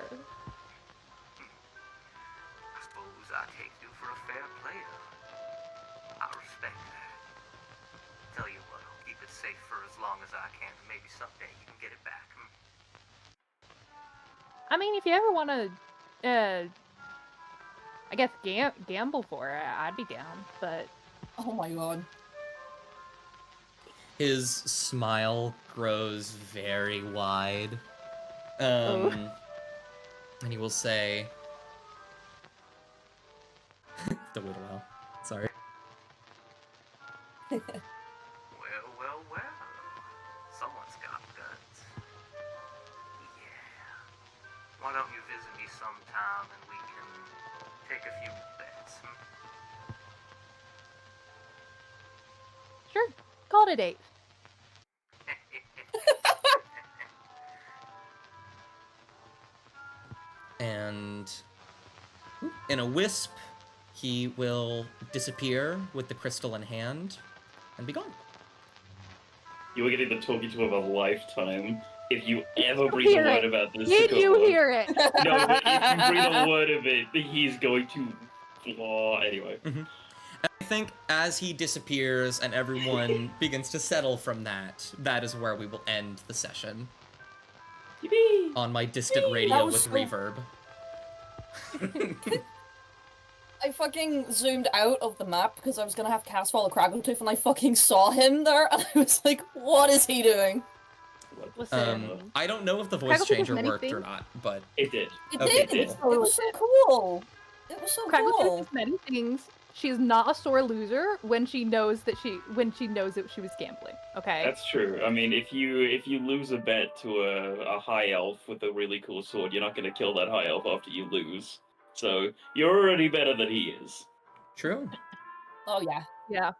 suppose I take you for a fair player. I respect that. Tell you what, I'll keep it safe for as long as I can. Maybe someday you can get it back. I mean, if you ever want to, I guess gamble for it, I'd be down, but... Oh my god. His smile grows very wide. Oh. And he will say... Don't wait a while. Sorry. Well. Someone's got guts. Yeah. Why don't you visit me sometime and we can take a few bets? Sure, call it a date. And in a wisp, he will disappear with the crystal in hand and be gone. You are getting the talking to of a lifetime. If you ever breathe a word about this, Did you hear it? No, but if you breathe a word of it, he's going to flaw anyway. I think as he disappears and everyone begins to settle from that, that is where we will end the session. Yippee! On my distant radio with so... reverb. I fucking zoomed out of the map because I was gonna have cast Fall of Craggletooth and I fucking saw him there and I was like, what is he doing? Listen, I don't know if the voice changer worked or not, but... It did. It Okay, did! cool. It was so cool! It was so Craggletooth cool! does many things. She's not a sore loser when she knows that she was gambling. Okay. That's true. I mean, if you lose a bet to a high elf with a really cool sword, you're not going to kill that high elf after you lose. So you're already better than he is. True. Oh yeah. Yeah.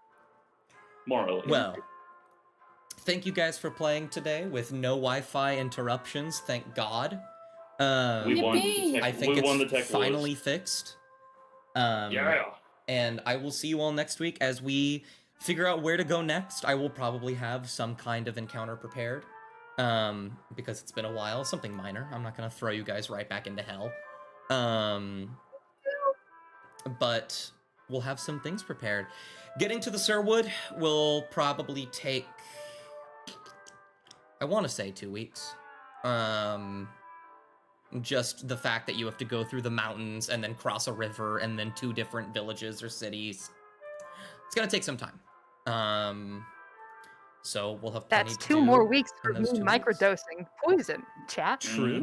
Morally. Well, thank you guys for playing today with no Wi-Fi interruptions, thank God. We won the tech, I think we won the it's tech finally wars. fixed. Yeah. And I will see you all next week as we figure out where to go next. I will probably have some kind of encounter prepared. Because it's been a while. Something minor. I'm not going to throw you guys right back into hell. But we'll have some things prepared. Getting to the Sirwood will probably take... I want to say 2 weeks. Just the fact that you have to go through the mountains and then cross a river and then 2 different villages or cities. It's gonna take some time. So we'll have plenty That's to 2 do more weeks in for those me 2 weeks. microdosing poison, chat. True.